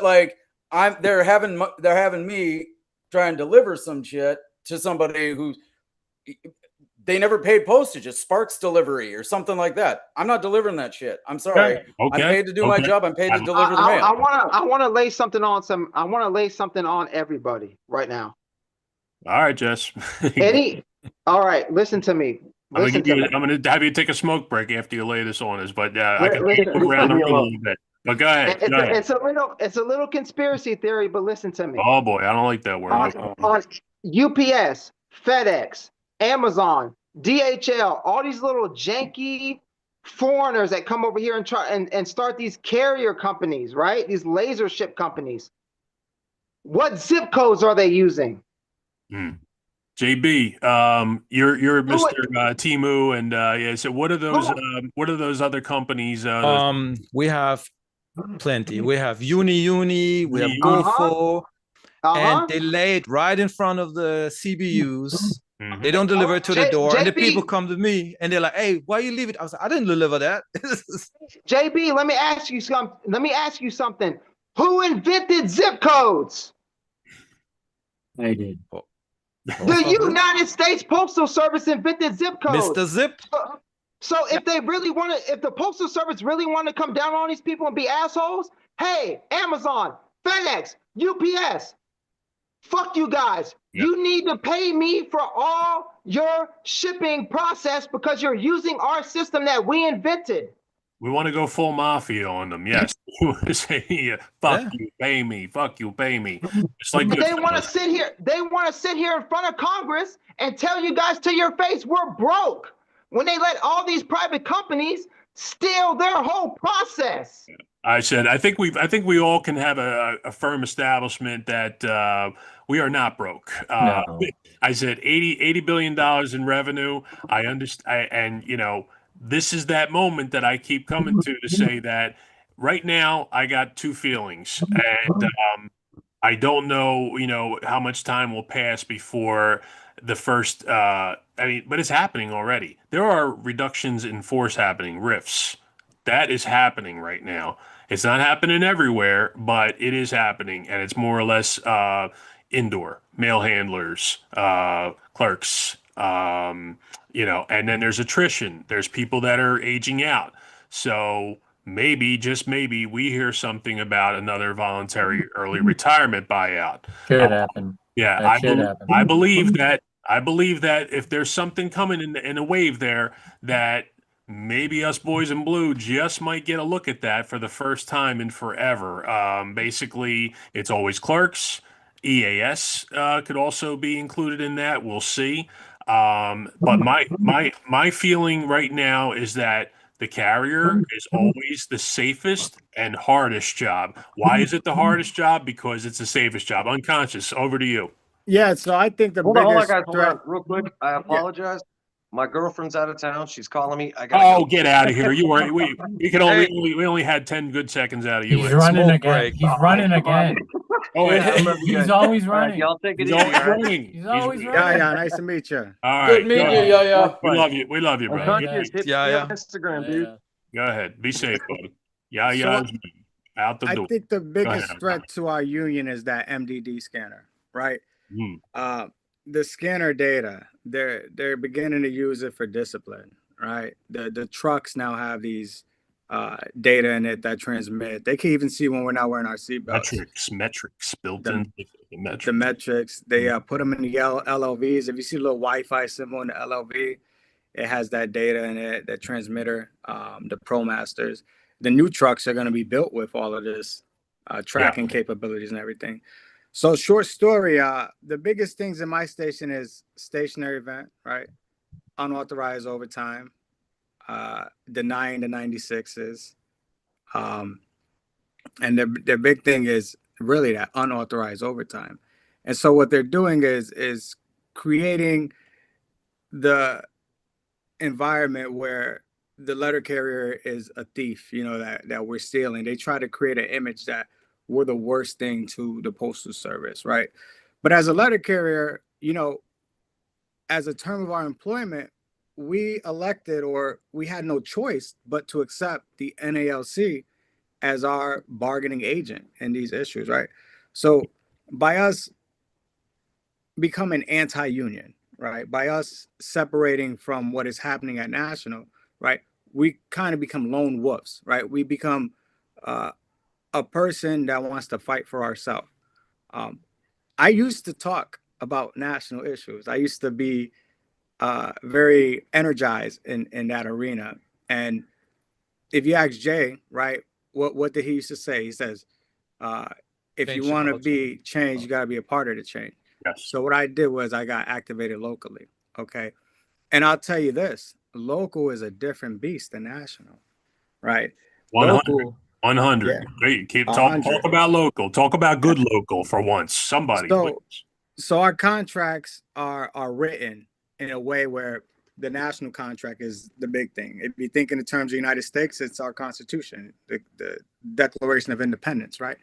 like they're having me try and deliver some shit to somebody who they never paid postage. It's Sparks delivery or something like that. I'm not delivering that shit. I'm sorry. Okay. I'm paid to do my job. I'm paid to deliver the mail. I want to lay something on everybody right now. All right, Jess. All right, listen to me. I'm going to have you take a smoke break after you lay this on us, but I can look around the room a little bit. But go ahead. It's a little conspiracy theory, but listen to me. Oh boy, I don't like that word. On UPS, FedEx, Amazon, DHL, all these little janky foreigners that come over here and try and start these carrier companies, right? These laser ship companies. What zip codes are they using? JB, you're Mr. Timu, and so what are those other companies? We have plenty. We have Uni, we have GoFo, and they lay it right in front of the CBUs. They don't deliver it to the door, and the people come to me and they're like, "Hey, why you leave it?" I was like, "I didn't deliver that." JB, let me ask you something. Who invented zip codes? I did. The United States Postal Service invented zip codes. Mr. Zip. So if the Postal Service really want to come down on these people and be assholes, hey, Amazon, FedEx, UPS, fuck you guys. Yep. You need to pay me for all your shipping process because you're using our system that we invented. We want to go full mafia on them. Yes. Fuck you, pay me. Fuck you, pay me. It's like they want to sit here. They want to sit here in front of Congress and tell you guys to your face we're broke when they let all these private companies steal their whole process. I said, I think we all can have a firm establishment that we are not broke. No. I said $80 billion in revenue. I understand, and this is that moment that I keep coming to say that right now I got two feelings, and I don't know, how much time will pass before the first. But it's happening already. There are reductions in force happening, RIFs. That is happening right now. It's not happening everywhere, but it is happening, and it's more or less indoor mail handlers, clerks, and then there's attrition. There's people that are aging out. So maybe, just maybe, we hear something about another voluntary early retirement buyout. Should happen. Yeah, That should happen. I believe that if there's something coming in a wave there, that maybe us boys in blue just might get a look at that for the first time in forever. Basically, it's always clerks. EAS could also be included in that. We'll see. But my feeling right now is that the carrier is always the safest and hardest job. Why is it the hardest job? Because it's the safest job. Unconscious. Over to you. Yeah, so I think the Hold on, biggest guys. Hold threat. on, real quick. I apologize. My girlfriend's out of town. She's calling me. I gotta go. Get out of here! You were we could only Hey. we only had 10 good seconds out of you. He's It's- running Smoke again. break. He's running again. Oh, Yeah, I yeah. love you He's guys. always All right, running. y'all take it He's easy. always All right? running. He's always Yeah, running. yeah, nice to meet you. All right. Good meeting go you, ahead. yeah. We love you. We love you, brother. Unconscious, hit me Yeah. on Instagram, dude. Later. Go ahead. Be safe, buddy. Yeah, So yeah. Out the I door. think the biggest ahead. threat to our union is that MDD scanner, right? Mm. The scanner data, they're beginning to use it for discipline, right? The trucks now have these data in it that transmit. They can even see when we're not wearing our seatbelts. Metrics built The- in. The metrics. The metrics, they put them in the LLVs. If you see a little Wi-Fi symbol in the LLV, it has that data in it, that transmitter, the ProMasters. The new trucks are going to be built with all of this tracking capabilities and everything. So short story, the biggest things in my station is stationary event, right? Unauthorized overtime, denying the 96s. And their big thing is really that unauthorized overtime. And so what they're doing is creating the environment where the letter carrier is a thief, that we're stealing. They try to create an image that we're the worst thing to the postal service, right? But as a letter carrier, as a term of our employment, we elected, or we had no choice but to accept the NALC as our bargaining agent in these issues, right? So by us becoming anti-union, right? By us separating from what is happening at national, right? We kind of become lone wolves, right? We become a person that wants to fight for ourselves. I used to talk about national issues. I used to be very energized in that arena. And if you ask Jay, right, what did he used to say? He says, if Change you want to technology. be changed, you got to be a part of the change. Yes. So what I did was I got activated locally. Okay. And I'll tell you this, local is a different beast than national, right? 100. Local, 100. yeah. Great. Keep 100. talk about local. Talk about good local for once. Somebody, So- please. So our contracts are written in a way where the national contract is the big thing. If you think in the terms of the United States, it's our Constitution, the Declaration of Independence, right?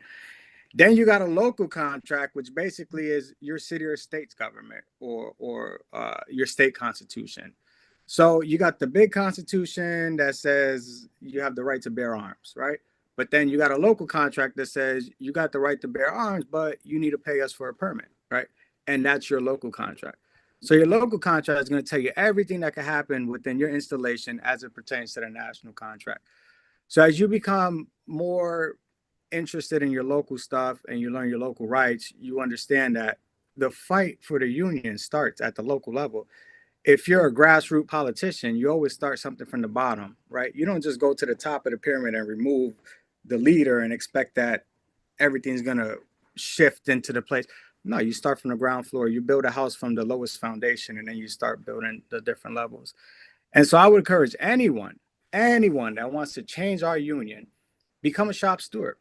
Then you got a local contract, which basically is your city or state's government or your state constitution. So you got the big constitution that says you have the right to bear arms, right? But then you got a local contract that says you got the right to bear arms, but you need to pay us for a permit, right? And that's your local contract. So your local contract is going to tell you everything that can happen within your installation as it pertains to the national contract. So as you become more interested in your local stuff and you learn your local rights, you understand that the fight for the union starts at the local level. If you're a grassroots politician, you always start something from the bottom, right? You don't just go to the top of the pyramid and remove the leader and expect that everything's going to shift into the place. No, you start from the ground floor. You build a house from the lowest foundation, and then you start building the different levels. And so I would encourage anyone that wants to change our union, become a shop steward,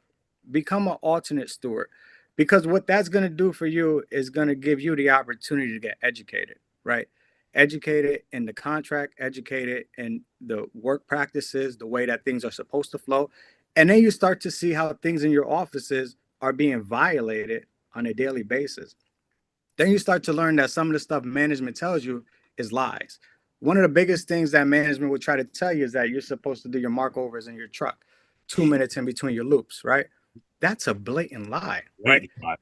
become an alternate steward, because what that's going to do for you is going to give you the opportunity to get educated, right? Educated in the contract, educated in the work practices, the way that things are supposed to flow. And then you start to see how things in your offices are being violated on a daily basis. Then you start to learn that some of the stuff management tells you is lies. One of the biggest things that management will try to tell you is that you're supposed to do your markovers in your truck 2 minutes in between your loops, right? That's a blatant lie, right? Right.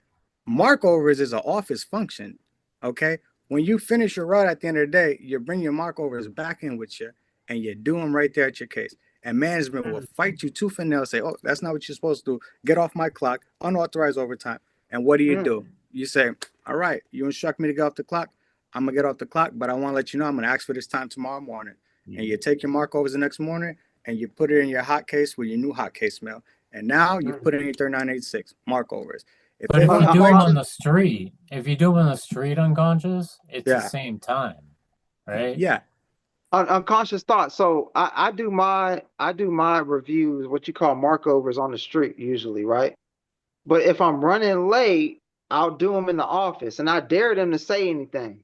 Markovers is an office function, okay? When you finish your route at the end of the day, you bring your markovers back in with you, and you do them right there at your case. And management will fight you tooth and nail, say, oh, that's not what you're supposed to do. Get off my clock, unauthorized overtime. And what do? You say, all right, you instruct me to get off the clock. I'm going to get off the clock, but I want to let you know I'm going to ask for this time tomorrow morning. And you take your markovers the next morning, and you put it in your hot case with your new hot case mail. And now you put it in your 3986 markovers. But if you do them on the street, unconscious, it's the same time, right? Yeah. Unconscious thought. So I do my reviews, what you call markovers, on the street usually, right? But if I'm running late, I'll do them in the office, and I dare them to say anything.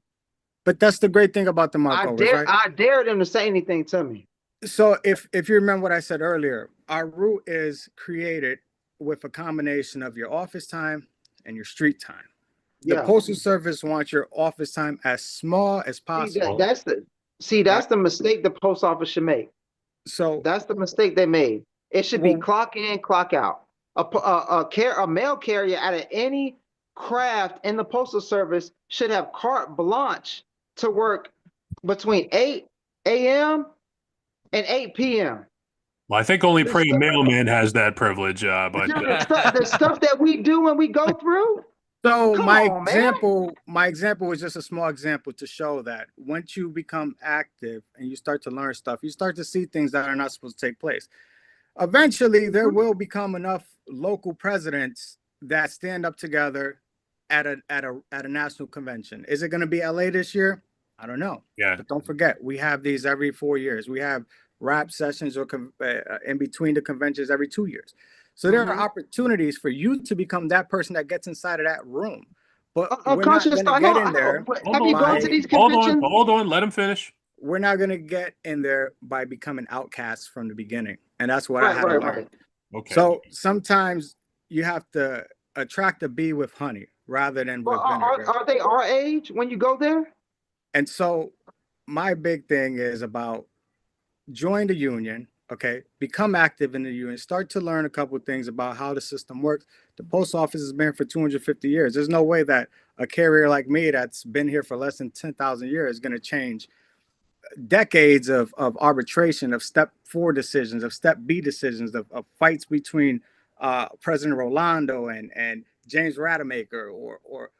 But that's the great thing about the markovers, right? I dare them to say anything to me. So if you remember what I said earlier, our route is created with a combination of your office time and your street time. The Postal Service wants your office time as small as possible. That's the mistake the post office should make. So that's the mistake they made. It should be clock in, clock out. A mail carrier out of any craft in the Postal Service should have carte blanche to work between 8 a.m. and 8 p.m. Well, I think only praying mailman has that privilege. But the stuff that we do when we go through. So my example was just a small example to show that once you become active and you start to learn stuff, you start to see things that are not supposed to take place. Eventually, there will become enough local presidents that stand up together at a national convention. Is it going to be LA this year? I don't know. Yeah. But don't forget, we have these every 4 years. We have rap sessions or in between the conventions every 2 years. So there are opportunities for you to become that person that gets inside of that room. But we're not going to get in there. Have you gone to these conventions? Hold on. Let him finish. We're not going to get in there by becoming outcasts from the beginning. And that's what I had to learn. Okay. So sometimes you have to attract a bee with honey rather than with vinegar. Are they our age when you go there? And so my big thing is about join the union, okay? Become active in the union. Start to learn a couple of things about how the system works. The post office has been for 250 years. There's no way that a carrier like me that's been here for less than 10,000 years is going to change decades of arbitration, of step 4 decisions, of step B decisions, of fights between President Rolando and James Rademacher or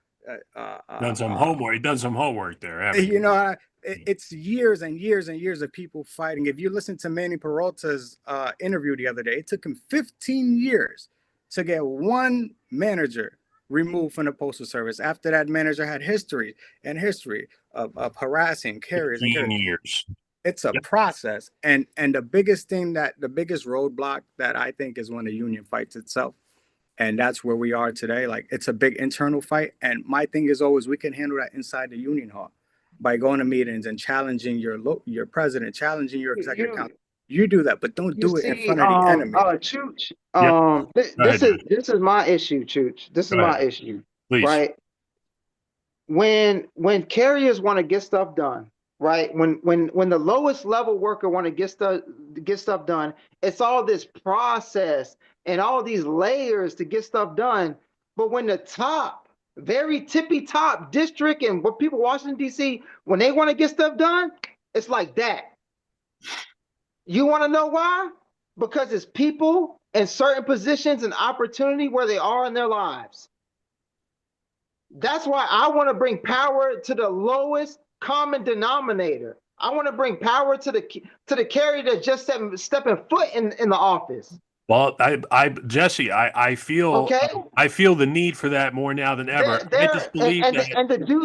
done some homework. He done some homework there. You know, it's years and years and years of people fighting. If you listen to Manny Peralta's interview the other day, it took him 15 years to get one manager removed from the Postal Service. After that manager had history of harassing carriers. 15 years. It's a process. And the biggest roadblock that I think is when the union fights itself. And that's where we are today. Like, it's a big internal fight. And my thing is always, we can handle that inside the union hall by going to meetings and challenging your president, challenging your executive council. You do that, but don't do it in front of the enemy. Chooch, this is my issue, Chooch. This is my issue. Please. Right? When carriers want to get stuff done, right? When the lowest level worker want to get stuff done, it's all this process and all these layers to get stuff done. But when the top, very tippy top district and what people Washington D.C., when they want to get stuff done, it's like that. You want to know why? Because it's people in certain positions and opportunity where they are in their lives. That's why I want to bring power to the lowest common denominator. I want to bring power to the carrier that just stepping foot in the office. Well, Jesse, I feel the need for that more now than ever. I just believe and to do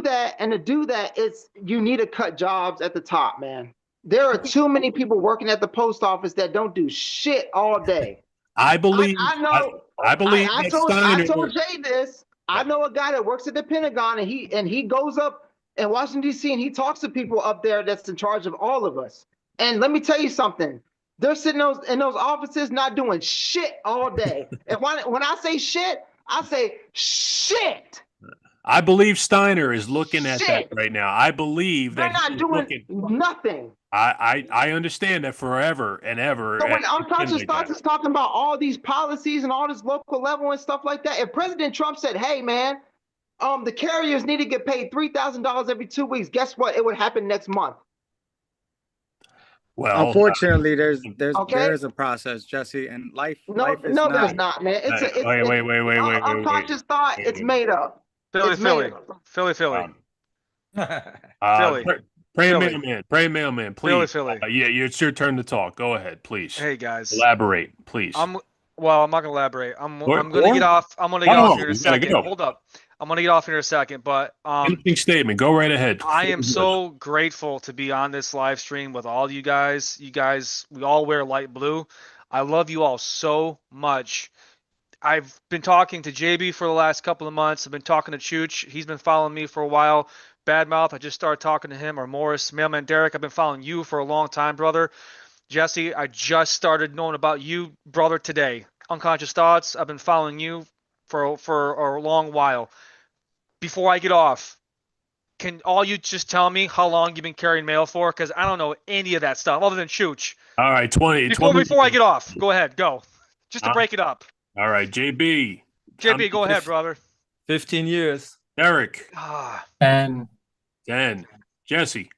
that, it's you need to cut jobs at the top, man. There are too many people working at the post office that don't do shit all day. I believe. I know. I believe. I told Jay this. I know a guy that works at the Pentagon, and he goes up in Washington D.C. and he talks to people up there that's in charge of all of us. And let me tell you something. They're sitting in those offices not doing shit all day. And when I say shit, I say shit. I believe Steiner is looking at that Shit. right now. I believe They're that not he's doing looking. nothing. I understand that forever and ever. So when and unconscious like thoughts that. is talking about all these policies and all this local level and stuff like that, if President Trump said, "Hey, man, the carriers need to get paid $3,000 every 2 weeks," guess what? It would happen next month. Well, Unfortunately, there's Okay. there is a process, Jesse, and life No, is no, not. there's not, man. It's wait. unconscious thought. Wait. It's made up. Philly, It's Philly, made up. Philly, Philly, Philly. Pray Philly. mailman, please. Philly. Yeah, it's your turn to talk. Go ahead, please. Hey guys, Elaborate, please. I'm not gonna elaborate. I'm Or- gonna get or- off. I'm gonna get off here in a you gotta second. go. Hold up. I'm gonna get off here in a second, but Interesting statement. Go right ahead. I am so grateful to be on this live stream with all you guys. You guys, we all wear light blue. I love you all so much. I've been talking to JB for the last couple of months. I've been talking to Chooch. He's been following me for a while. Badmouth, I just started talking to him. Or Morris, Mailman Derek, I've been following you for a long time, brother. Jesse, I just started knowing about you, brother, today. Unconscious Thoughts, I've been following you for a long while. Before I get off, can all you just tell me how long you've been carrying mail for? Because I don't know any of that stuff other than Chooch. All right, 20. Before I get off, go ahead, go. Just to break it up. All right, JB. JB, go ahead, brother. 15 years. Eric. 10. 10. Jesse.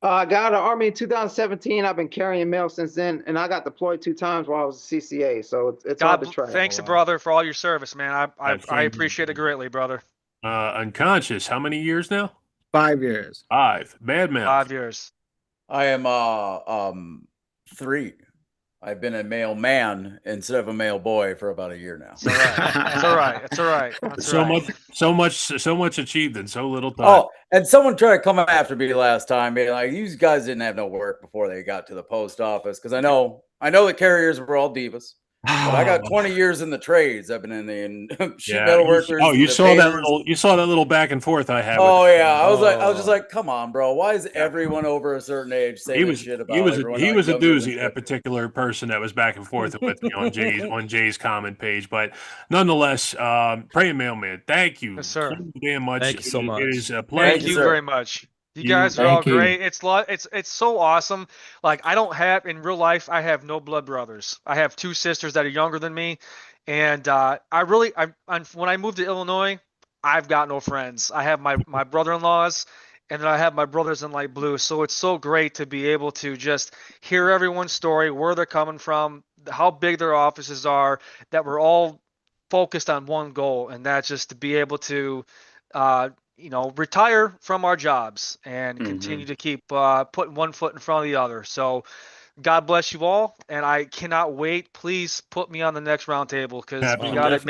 I got out of the Army in 2017. I've been carrying mail since then, and I got deployed 2 times while I was a CCA, so it's hard to track. Thanks, brother, for all your service, man. I appreciate it greatly, brother. Unconscious. How many years now? 5 years. 5. Badmouth. 5 years. I am 3. I've been a mailman instead of a mail boy for about a year now. It's all right. It's all right. So much achieved in so little time. Oh, and someone tried to come after me last time, being like, "You guys didn't have no work before they got to the post office," because I know the carriers were all divas. But I got 20 years in the trades. I've been in the sheet metal workers. You saw that little back and forth I had. Oh yeah, I was just like, come on, bro. Why is everyone over a certain age saying shit about? He was a doozy. That particular person that was back and forth with me on Jay's comment page. But nonetheless, praying mailman, thank you so damn much. Thank you so much. It is a pleasure. Thank you very much. You guys are all great. It's so awesome. Like I don't have in real life. I have no blood brothers. I have 2 sisters that are younger than me, and when I moved to Illinois, I've got no friends. I have my brother-in-laws, and then I have my brothers in light blue. So it's so great to be able to just hear everyone's story, where they're coming from, how big their offices are, that we're all focused on one goal, and that's just to be able to retire from our jobs and continue to keep putting one foot in front of the other. So God bless you all, and I cannot wait. Please put me on the next roundtable because we got to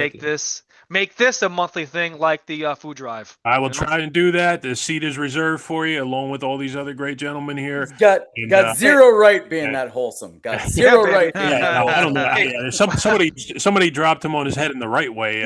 make this a monthly thing like the food drive. I will try and do that. The seat is reserved for you, along with all these other great gentlemen here. He's got zero right being that wholesome. Got zero right. I don't know. Somebody dropped him on his head in the right way.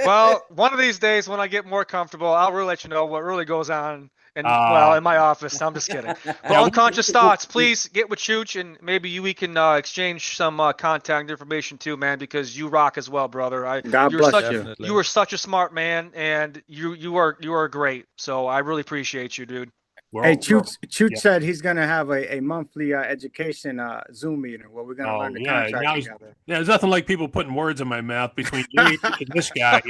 Well, one of these days when I get more comfortable, I'll really let you know what really goes on. In my office. I'm just kidding. But Unconscious Thoughts, please get with Chooch, and maybe we can exchange some contact information too, man, because you rock as well, brother. God bless you. You are such a smart man, and you are great. So I really appreciate you, dude. Hey, Chooch said he's going to have a monthly education Zoom meeting where we're going to learn the contract together. Yeah, there's nothing like people putting words in my mouth between me and this guy.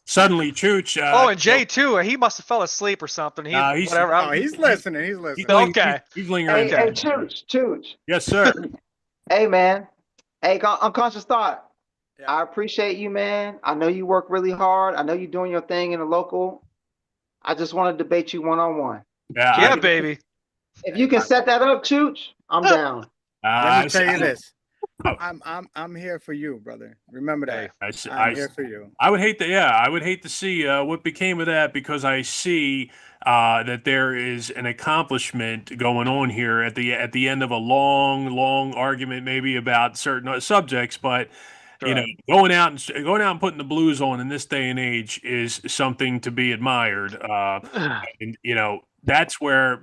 Suddenly, Chooch. And Jay too. He must have fell asleep or something. He's listening. He's listening. Okay. He's lingering. Hey, Chooch. Yes, sir. Hey, man. Hey, Unconscious Thought. Yeah. I appreciate you, man. I know you work really hard. I know you're doing your thing in the local. I just want to debate you one-on-one. Yeah, baby. If you can set that up, Chooch, I'm down. Let me tell you this. I'm here for you, brother. Remember that. I'm here for you. I would hate to see what became of that, because I see that there is an accomplishment going on here at the end of a long argument, maybe about certain subjects, but you know, going out and putting the blues on in this day and age is something to be admired. And you know, that's where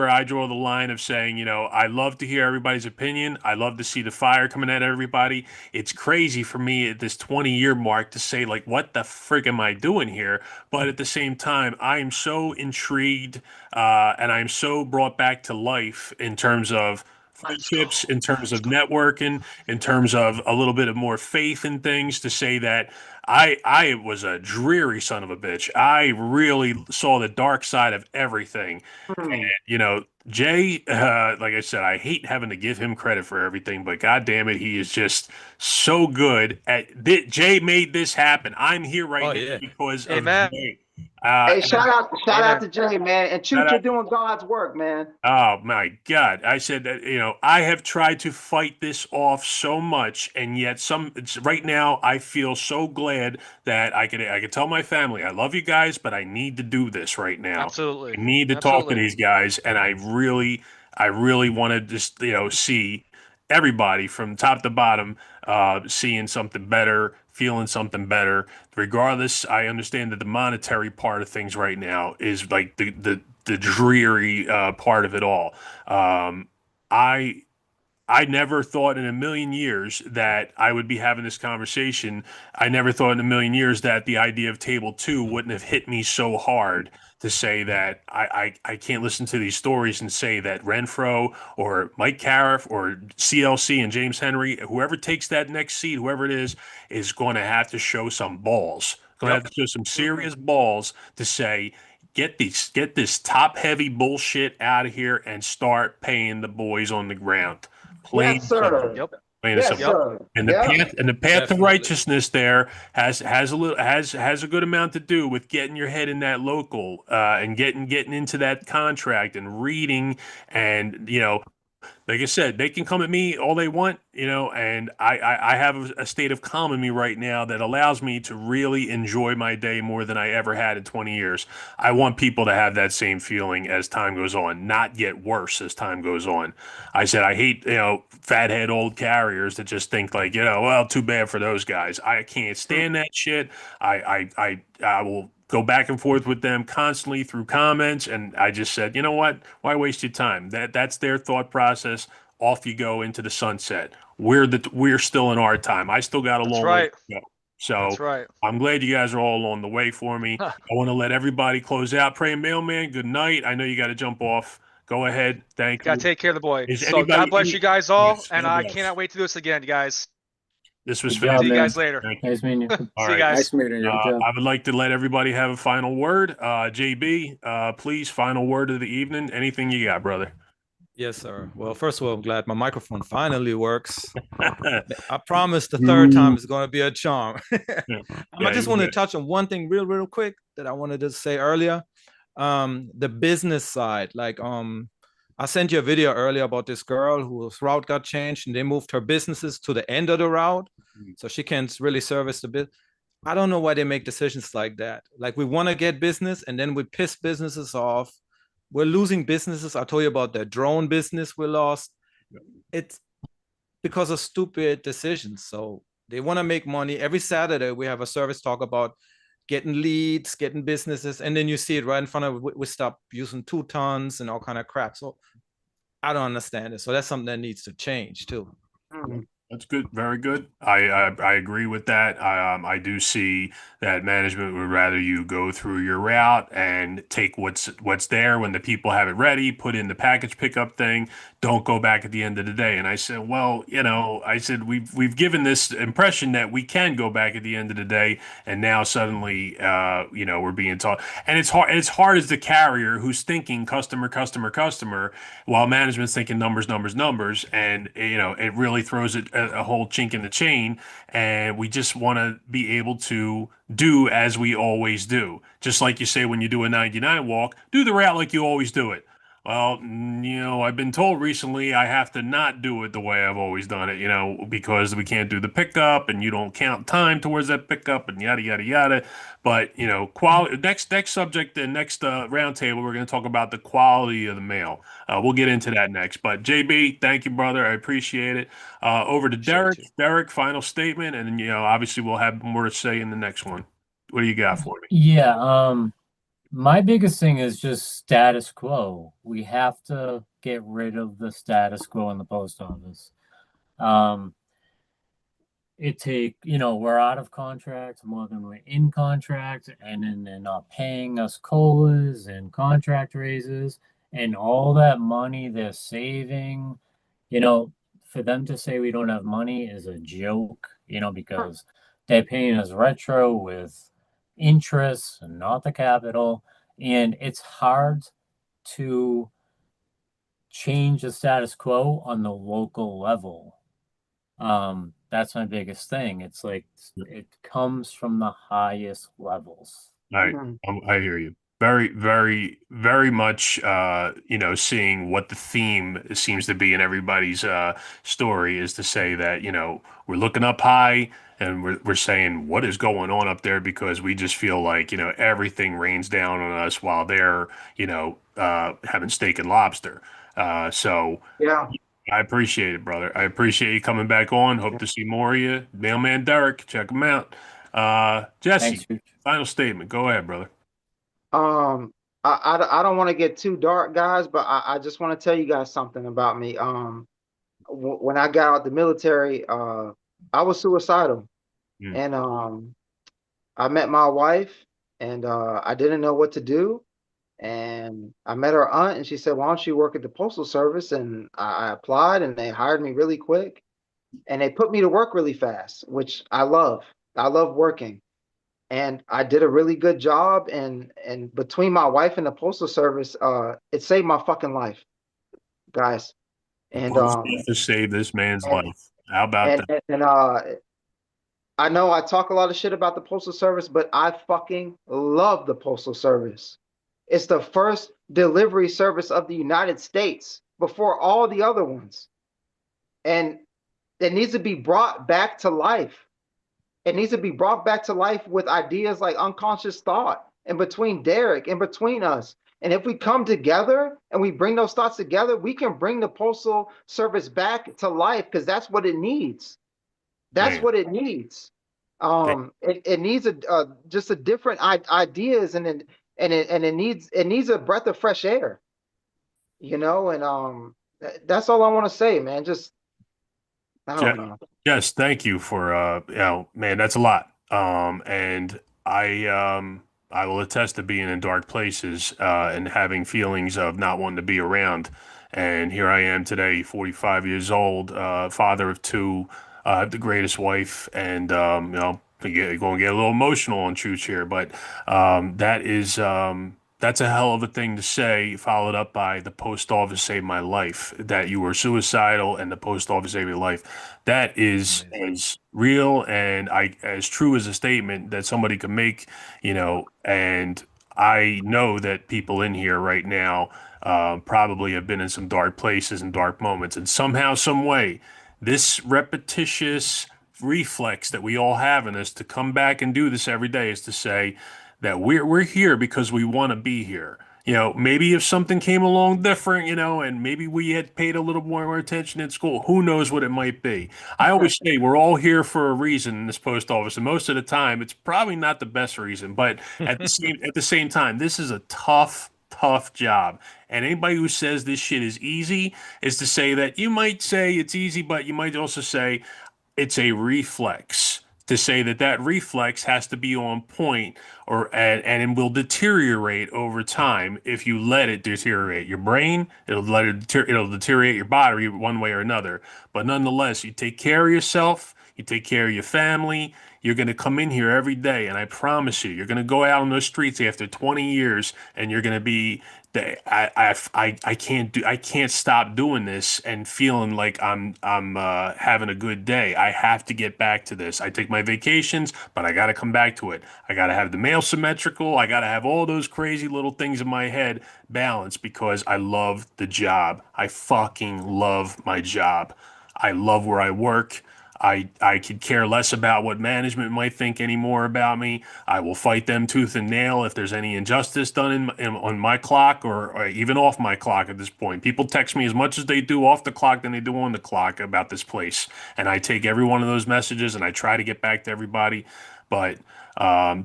I draw the line of saying, you know, I love to hear everybody's opinion. I love to see the fire coming at everybody. It's crazy for me at this 20-year mark to say, like, what the frig am I doing here? But at the same time, I am so intrigued, and I'm so brought back to life in terms of friendships, in terms of networking, in terms of a little bit of more faith in things, to say that I was a dreary son of a bitch. I really saw the dark side of everything. And, you know, Jay, like I said, I hate having to give him credit for everything, but God damn it, he is just so good at Jay made this happen. I'm here right now because of Amen. Jay. Hey, shout out Amen. to Jay, man, and Chooch, you're doing God's work, man. Oh my God. I said that, you know, I have tried to fight this off so much, and yet right now I feel so glad that I could tell my family, I love you guys, but I need to do this right now. Absolutely. I need to talk to these guys, and I really want to just, you know, see everybody from top to bottom seeing something better, feeling something better. Regardless, I understand that the monetary part of things right now is like the dreary part of it all. I I never thought in a million years that I would be having this conversation. I never thought in a million years that the idea of table two wouldn't have hit me so hard to say that I can't listen to these stories and say that Renfro or Mike Cariff or CLC and James Henry, whoever takes that next seat, whoever it is going to have to show some balls. Going to have to show some serious balls to say, get this top heavy bullshit out of here and start paying the boys on the ground. Plain Yes, sir. Yep. plain and Yes, simple. sir. And the Yeah. path to righteousness there has a good amount to do with getting your head in that local and getting into that contract and reading, and like I said, they can come at me all they want, and I have a state of calm in me right now that allows me to really enjoy my day more than I ever had in 20 years. I want people to have that same feeling as time goes on, not get worse as time goes on. I said I hate, fathead old carriers that just think like, well, too bad for those guys. I can't stand that shit. I will go back and forth with them constantly through comments, and I just said, you know what? Why waste your time? That's their thought process. Off you go into the sunset. We're still in our time. I still got a That's long way right. to go. So That's right. I'm glad you guys are all along the way for me. Huh. I want to let everybody close out. Praying mailman, good night. I know you got to jump off. Go ahead. Thank you. Gotta take care of the boy. Is So anybody God bless you guys all, Yes, and God I bless. cannot wait to do this again, you guys. This was Good job, See you man. guys later. Thank you. Nice meeting you. All See you right. guys. Nice meeting you. Good job. I would like to let everybody have a final word. JB, please, final word of the evening. Anything you got, brother? Yes, sir. Well, first of all, I'm glad my microphone finally works. Yeah, I promise the third time is going to be a charm. I just you want to good. touch on one thing real quick that I wanted to say earlier. The business side. Like, I sent you a video earlier about this girl whose route got changed and they moved her businesses to the end of the route. So she can't really service the bit. I don't know why they make decisions like that. Like, we want to get business and then we piss businesses off. We're losing businesses. I told you about the drone business we lost. It's because of stupid decisions. So they want to make money. Every Saturday we have a service talk about getting leads, getting businesses, and then you see it right in front of we stop using 2 tons and all kind of crap. So I don't understand it. So that's something that needs to change too. That's good. Very good. I agree with that. I do see that management would rather you go through your route and take what's there when the people have it ready, put in the package pickup thing. Don't go back at the end of the day. And I said, well, I said we've given this impression that we can go back at the end of the day, and now suddenly, we're being taught. And it's hard. It's hard as the carrier who's thinking customer, customer, customer, while management's thinking numbers, numbers, numbers, and it really throws it a whole chink in the chain. And we just want to be able to do as we always do. Just like you say when you do a 99 walk, do the route like you always do it. Well, I've been told recently I have to not do it the way I've always done it, because we can't do the pickup and you don't count time towards that pickup and yada, yada, yada. But, quality, next subject, the next roundtable, we're going to talk about the quality of the mail. We'll get into that next. But JB, thank you, brother. I appreciate it. Over to Appreciate Derek. you. Derek, final statement. And, then, obviously we'll have more to say in the next one. What do you got for me? Yeah, my biggest thing is just status quo. We have to get rid of the status quo in the post office. Um, we're out of contract more than we're in contract, and then they're not paying us COLAs and contract raises and all that money they're saving. For them to say we don't have money is a joke, because they're paying us retro with interest and not the capital. And it's hard to change the status quo on the local level. That's my biggest thing. It's like it comes from the highest levels. All right. I hear you. Very, very, very much, seeing what the theme seems to be in everybody's story is to say that, we're looking up high and we're saying what is going on up there because we just feel like, everything rains down on us while they're, having steak and lobster. So Yeah. I appreciate it, brother. I appreciate you coming back on. Hope to see more of you. Mailman Derek, check him out. Jesse, Thanks. final statement. Go ahead, brother. I don't want to get too dark, guys, but I just want to tell you guys something about me. When I got out the military, I was suicidal, and I met my wife, and I didn't know what to do, and I met her aunt, and she said, "Why don't you work at the postal service?" And I applied, and they hired me really quick, and they put me to work really fast, which I love. I love working. And I did a really good job. And between my wife and the postal service, it saved my fucking life, guys. The And post office saved this man's and life. How about and, that? and I know I talk a lot of shit about the postal service, but I fucking love the postal service. It's the first delivery service of the United States before all the other ones. And it needs to be brought back to life. It needs to be brought back to life with ideas like unconscious thought and between Derek and between us. And if we come together and we bring those thoughts together, we can bring the postal service back to life because that's what it needs. That's Man, what it needs. thank- It needs just a different ideas and it needs a breath of fresh air, and that's all I want to say, man. Just I Je- don't know. Yes, thank you for man, that's a lot. And I will attest to being in dark places and having feelings of not wanting to be around. And here I am today, 45 years old, father of two, the greatest wife, and going to get a little emotional on Truth here, but that's a hell of a thing to say, followed up by the post office saved my life, that you were suicidal and the post office saved your life. That is as real and as true as a statement that somebody could make, and I know that people in here right now probably have been in some dark places and dark moments, and somehow, some way, this repetitious reflex that we all have in us to come back and do this every day is to say that we're here because we want to be here. Maybe if something came along different, and maybe we had paid a little more attention in school, who knows what it might be. I always say we're all here for a reason in this post office, and most of the time it's probably not the best reason, but at the same time, this is a tough, tough job. And anybody who says this shit is easy is to say that you might say it's easy, but you might also say it's a reflex, to say that that reflex has to be on point, and it will deteriorate over time if you let it deteriorate your brain. It'll deteriorate your body one way or another, but nonetheless, you take care of yourself, you take care of your family. You're going to come in here every day, and I promise you, you're going to go out on those streets after 20 years, and you're going to be I can't stop doing this and feeling like I'm having a good day. I have to get back to this. I take my vacations, but I got to come back to it. I got to have the mail symmetrical. I got to have all those crazy little things in my head balanced because I love the job. I fucking love my job. I love where I work. I could care less about what management might think anymore about me. I will fight them tooth and nail if there's any injustice done on my clock or even off my clock at this point. People text me as much as they do off the clock than they do on the clock about this place. And I take every one of those messages and I try to get back to everybody. But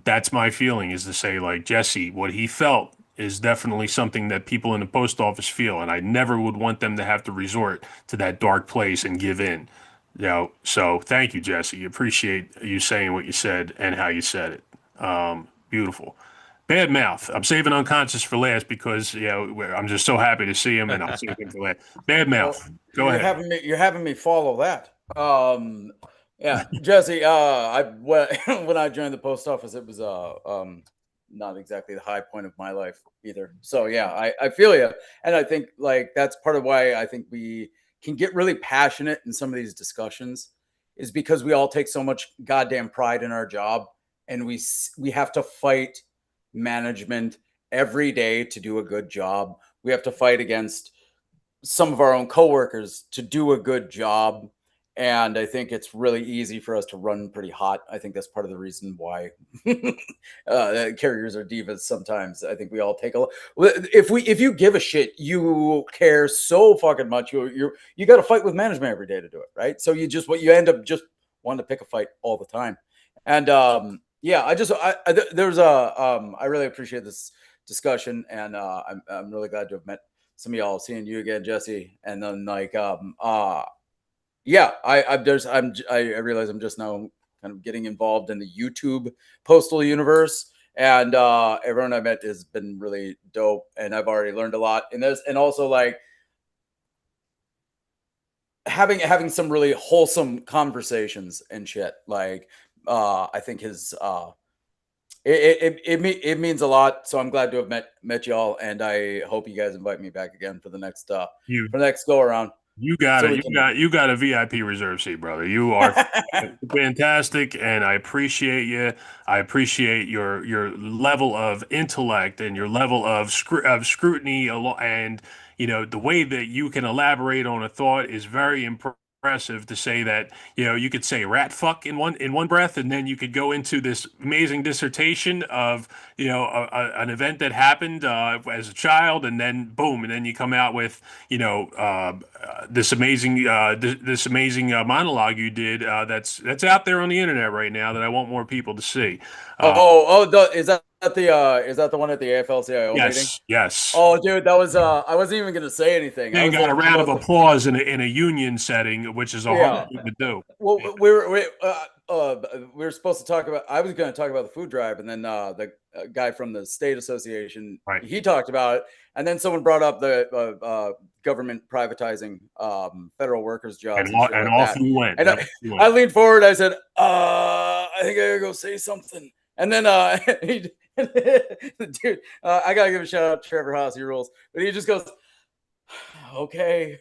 that's my feeling, is to say, like, Jesse, what he felt is definitely something that people in the post office feel. And I never would want them to have to resort to that dark place and give in. So thank you, Jesse. Appreciate you saying what you said and how you said it. Beautiful. Bad mouth. I'm saving unconscious for last because I'm just so happy to see him, and I'll save him for last. Bad mouth. Go ahead. You're having me follow that. Yeah, Jesse. When I joined the post office, it was not exactly the high point of my life either. So yeah, I feel you, and I think like that's part of why I think we can get really passionate in some of these discussions, is because we all take so much goddamn pride in our job, and we have to fight management every day to do a good job. We have to fight against some of our own coworkers to do a good job. And I think it's really easy for us to run pretty hot. I think that's part of the reason why carriers are divas sometimes. I think we all take a if you give a shit, you care so fucking much. You got to fight with management every day to do it, right? So you end up just wanting to pick a fight all the time. And yeah, I really appreciate this discussion, and I'm really glad to have met some of y'all. Seeing you again, Jesse, and then like yeah, I realize I'm just now kind of getting involved in the YouTube postal universe, and everyone I met has been really dope, and I've already learned a lot in this, and also like having some really wholesome conversations and shit. Like I think it means a lot. So I'm glad to have met y'all, and I hope you guys invite me back again for the next go around. You got it. You got a VIP reserve seat, brother. You are fantastic, and I appreciate you. I appreciate your level of intellect and your level of scrutiny, and the way that you can elaborate on a thought is very impressive. To say that you could say rat fuck in one breath, and then you could go into this amazing dissertation of an event that happened as a child, and then boom, and then you come out with this amazing monologue you did that's out there on the internet right now that I want more people to see. Is that the one at the AFL-CIO meeting? Yes. Oh, dude, that was I wasn't even gonna say anything. They got a round of applause in a union setting, which is a hard thing to do. Well, we were supposed to talk about. I was going to talk about the food drive, and then the guy from the state association, he talked about it, and then someone brought up the government privatizing federal workers' jobs, and off you went. And I leaned forward. I said, "I think I gotta go say something." And then dude, I gotta give a shout out to Trevor Haas. He rules, but he just goes, okay.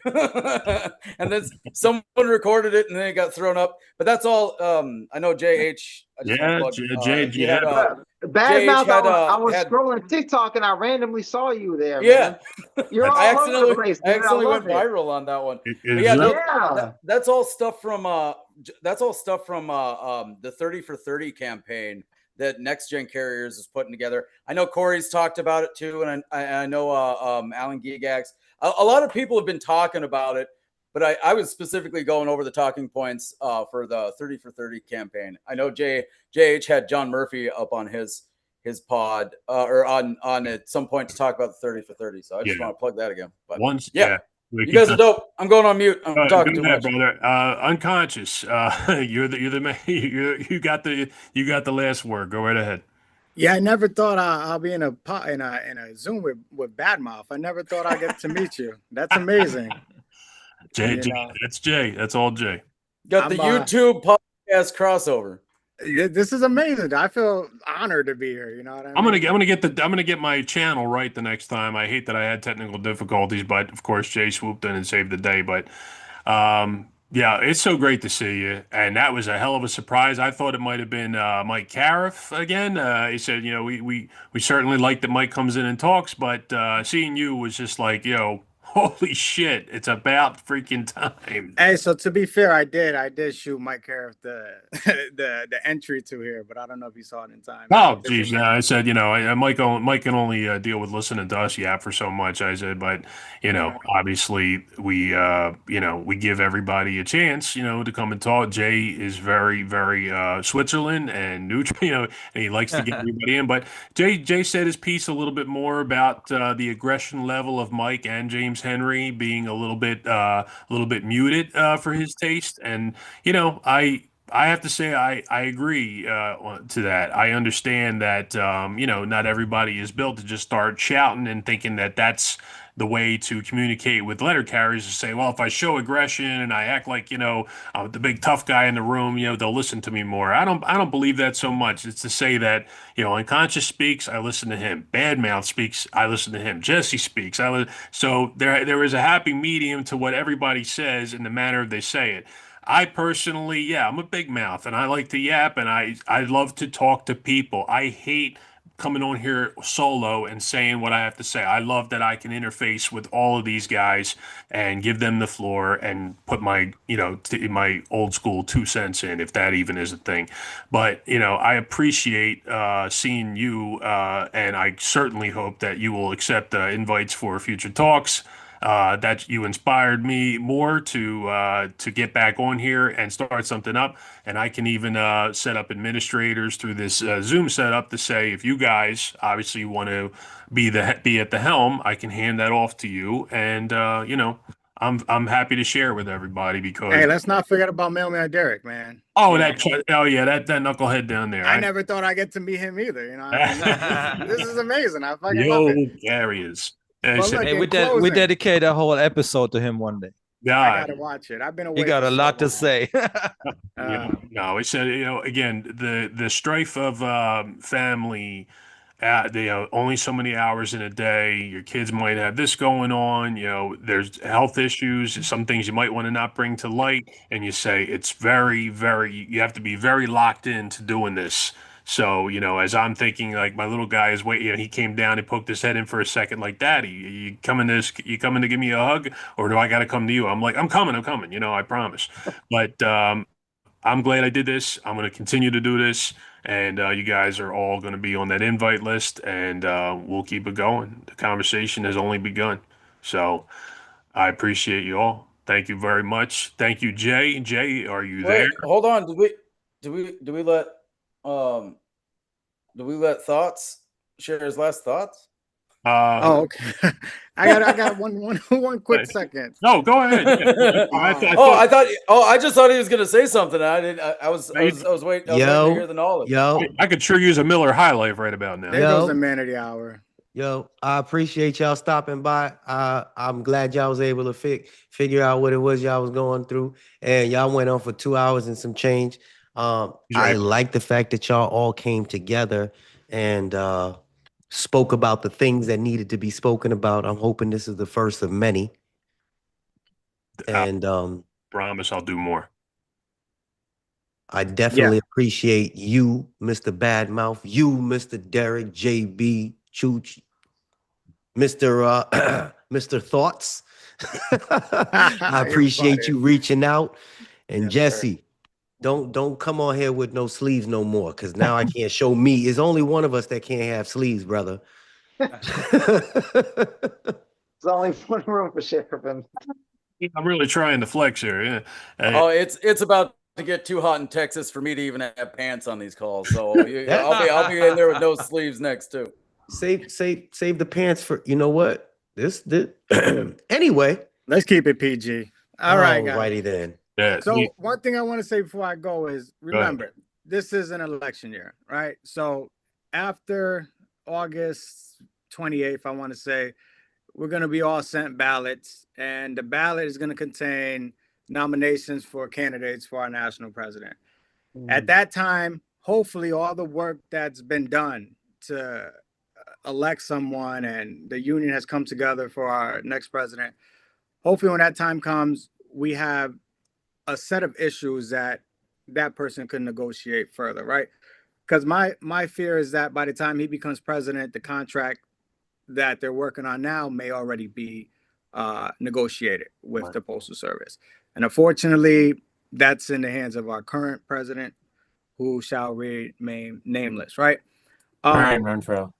And then someone recorded it, and then it got thrown up. But that's all. I know JH. Bad mouth. I was scrolling TikTok and I randomly saw you there. Yeah, man. You're all over the place. I accidentally went viral on that one. That's all stuff from the 30 for 30 campaign that Next Gen Carriers is putting together. I know Corey's talked about it too, and I know Alan Gigax. A lot of people have been talking about it, but I was specifically going over the talking points for the 30 for 30 campaign. I know JH had John Murphy up on his pod or on at some point to talk about the 30 for 30. So I just want to plug that again. But you guys are dope. I'm going on mute. I'm talking too much, brother. Unconscious. You got the last word. Go right ahead. Yeah, I never thought I'll be in a Zoom with Badmouth. I never thought I'd get to meet you. That's amazing. Jay, that's Jay. That's all Jay. Got the YouTube podcast crossover. This is amazing. I feel honored to be here. You know what I mean? I'm gonna get my channel right the next time. I hate that I had technical difficulties, but of course Jay swooped in and saved the day. But yeah, it's so great to see you, and that was a hell of a surprise. I thought it might have been Mike Cariff again. He said, we certainly like that Mike comes in and talks, but seeing you was just like, holy shit, it's about freaking time. Hey, so to be fair, I did shoot Mike Cariff the entry to here, but I don't know if you saw it in time. Oh, geez, yeah. I said, Mike can only deal with listening to us yap for so much. I said, but obviously we give everybody a chance, to come and talk. Jay is very, very Switzerland and neutral, and he likes to get everybody in. But Jay said his piece a little bit more about the aggression level of Mike and James Henry being a little bit muted for his taste, and I have to say I agree to that. I understand that not everybody is built to just start shouting and thinking that that's the way to communicate with letter carriers, to say, well, if I show aggression and I act like I'm the big tough guy in the room, they'll listen to me more. I don't believe that so much. It's to say that unconscious speaks, I listen to him. Badmouth speaks, I listen to him. Jesse speaks, so there is a happy medium to what everybody says in the manner they say it. I personally, yeah, I'm a big mouth and I like to yap and I love to talk to people. I hate coming on here solo and saying what I have to say. I love that I can interface with all of these guys and give them the floor and put my, my old school 2 cents in, if that even is a thing. But, I appreciate seeing you and I certainly hope that you will accept invites for future talks. That you inspired me more to get back on here and start something up. And I can even set up administrators through this Zoom setup to say, if you guys obviously want to be at the helm, I can hand that off to you. And I'm happy to share with everybody because hey, let's not forget about Mailman Derek, man. that knucklehead down there. I never thought I'd get to meet him either. This is amazing. I fucking love it. Carriers. But look, Hey, we closing, dedicate a whole episode to him one day. Yeah, I gotta watch it. I've been away. He got a lot to say. No, he said, again, the strife of family, only so many hours in a day. Your kids might have this going on. There's health issues, some things you might want to not bring to light. And you say it's very, very, you have to be very locked into doing this. So, as I'm thinking, like my little guy is waiting, he came down and poked his head in for a second, like, Daddy, you coming to give me a hug, or do I got to come to you? I'm like, I'm coming, I promise. But I'm glad I did this. I'm going to continue to do this, and you guys are all going to be on that invite list, and we'll keep it going. The conversation has only begun, so I appreciate you all. Thank you very much. Thank you, Jay. Jay, are you there? Hold on. Do we let thoughts share his last thoughts? Okay. I got one quick second. No, go ahead. I just thought he was gonna say something. I was waiting to hear the knowledge. I could sure use a Miller High Life right about now. There goes the man of the hour. I appreciate y'all stopping by. I'm glad y'all was able to figure out what it was y'all was going through, and y'all went on for 2 hours and some change. I like the fact that y'all all came together and spoke about the things that needed to be spoken about. I'm hoping this is the first of many. And promise I'll do more. I definitely appreciate you, Mr. Badmouth, you, Mr. Derek, JB, Chooch, Mr. Thoughts. I appreciate you reaching out. And Jesse, don't come on here with no sleeves no more, because now I can't show me. It's only one of us that can't have sleeves, brother. There's only one room for Sheriffin. I'm really trying to flex here. Yeah. It's about to get too hot in Texas for me to even have pants on these calls. So I'll be in there with no sleeves next too. Save the pants for what? This anyway. Let's keep it PG. All right, guys. Righty then. Yeah. So one thing I want to say before I go is remember, this is an election year, right? So after August 28th, I want to say, we're going to be all sent ballots, and the ballot is going to contain nominations for candidates for our national president. At that time, hopefully all the work that's been done to elect someone and the union has come together for our next president. Hopefully, when that time comes, we have a set of issues that that person could negotiate further, right? Because my fear is that by the time he becomes president, the contract that they're working on now may already be negotiated with the Postal Service. And unfortunately, that's in the hands of our current president, who shall remain nameless, right? Ryan Renfro.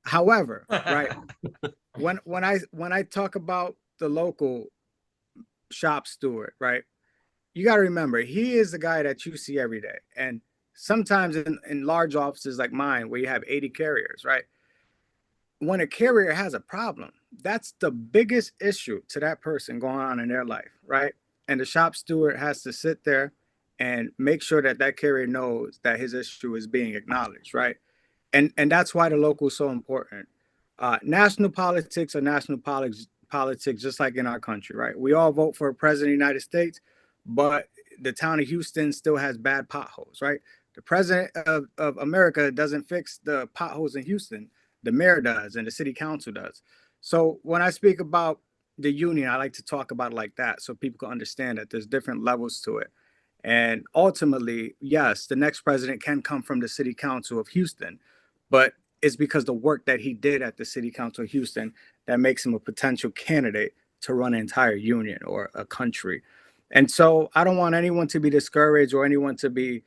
However, right, when I talk about the local shop steward, right, you got to remember he is the guy that you see every day. And sometimes in large offices like mine, where you have 80 carriers, right, when a carrier has a problem, that's the biggest issue to that person going on in their life, right? And the shop steward has to sit there and make sure that that carrier knows that his issue is being acknowledged, right? And that's why the local is so important. National politics are national politics, just like in our country, right? We all vote for a president of the United States, but the town of Houston still has bad potholes, right? The president of America doesn't fix the potholes in Houston. The mayor does, and the city council does. So when I speak about the union, I like to talk about it like that so people can understand that there's different levels to it. And ultimately, yes, the next president can come from the city council of Houston, but it's because the work that he did at the city council of Houston that makes him a potential candidate to run an entire union or a country. And so I don't want anyone to be discouraged or anyone to be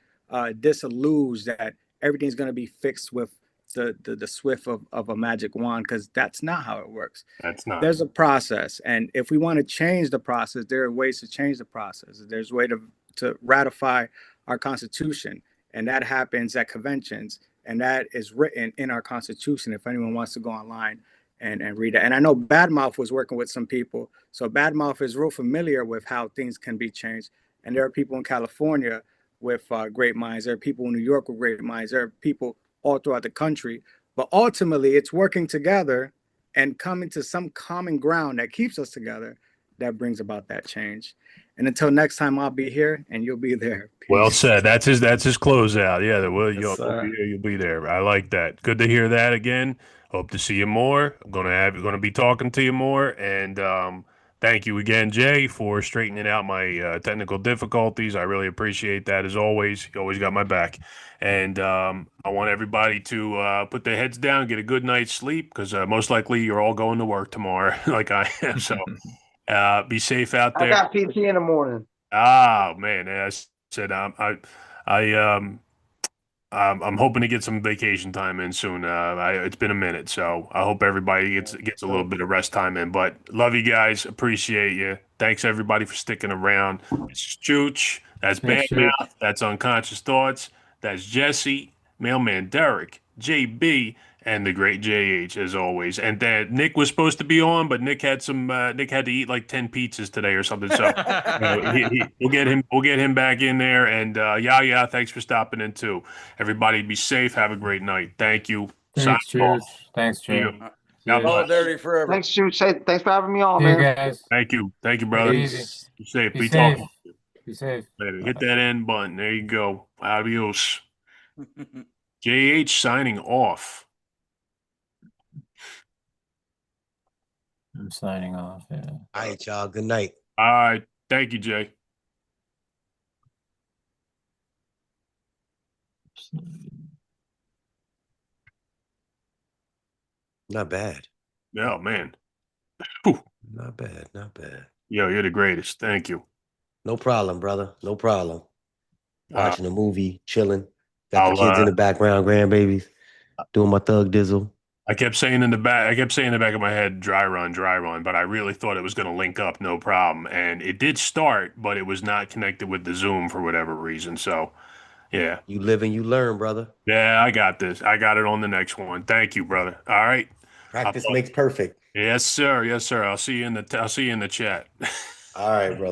disillusioned that everything's going to be fixed with the swift of a magic wand, because that's not how it works. That's not. There's a process, and if we want to change the process, there are ways to change the process. There's a way to ratify our Constitution, and that happens at conventions, and that is written in our Constitution. If anyone wants to go online and read it, and I know Badmouth was working with some people, so Badmouth is real familiar with how things can be changed, and there are people in California with great minds. There are people in New York with great minds. There are people all throughout the country, but ultimately it's working together and coming to some common ground that keeps us together that brings about that change. And until next time, I'll be here and you'll be there. Peace. Well said. That's his closeout. Yeah, Yes, you'll be here, you'll be there. I like that. Good to hear that again. Hope to see you more. I'm gonna be talking to you more. And thank you again, Jay, for straightening out my technical difficulties. I really appreciate that as always. You always got my back. And I want everybody to put their heads down, get a good night's sleep, because most likely you're all going to work tomorrow, like I am. So be safe out I there. got PT in the morning. Oh man, as I said, I'm hoping to get some vacation time in soon. It's been a minute, so I hope everybody gets a little bit of rest time in. But love you guys, appreciate you. Thanks everybody for sticking around. It's Chooch, that's Thanks, Bad Mouth, that's Unconscious Thoughts, that's Jesse, Mailman Derek, JB, and the great JH as always. And then Nick was supposed to be on, but Nick had to eat like 10 pizzas today or something. So we'll get him back in there. And yeah, thanks for stopping in too. Everybody be safe. Have a great night. Thank you. Thanks, Signing off. Chooch. Thanks, See you. Joe. God All bless. dirty forever. Thanks, Shoot. Thanks for having me on, See you man. guys. Thank you, brother. Be easy. Be safe. Be Be safe. talking. Be safe. Later. Hit that end button. There you go. Adios. JH signing off. I'm signing off. Yeah. All right, y'all. Good night. All right. Thank you, Jay. Not bad. Oh, man. Whew. Not bad. Not bad. Yo, you're the greatest. Thank you. No problem, brother. No problem. Watching a movie, chilling. Got I'll, the kids in the background, grandbabies, doing my thug dizzle. I kept saying in the back of my head, dry run, but I really thought it was going to link up, no problem. And it did start, but it was not connected with the Zoom for whatever reason. So, yeah. You live and you learn, brother. Yeah, I got this. I got it on the next one. Thank you, brother. All right. Practice makes perfect. Yes, sir. Yes, sir. I'll see you in the chat. All right, brother.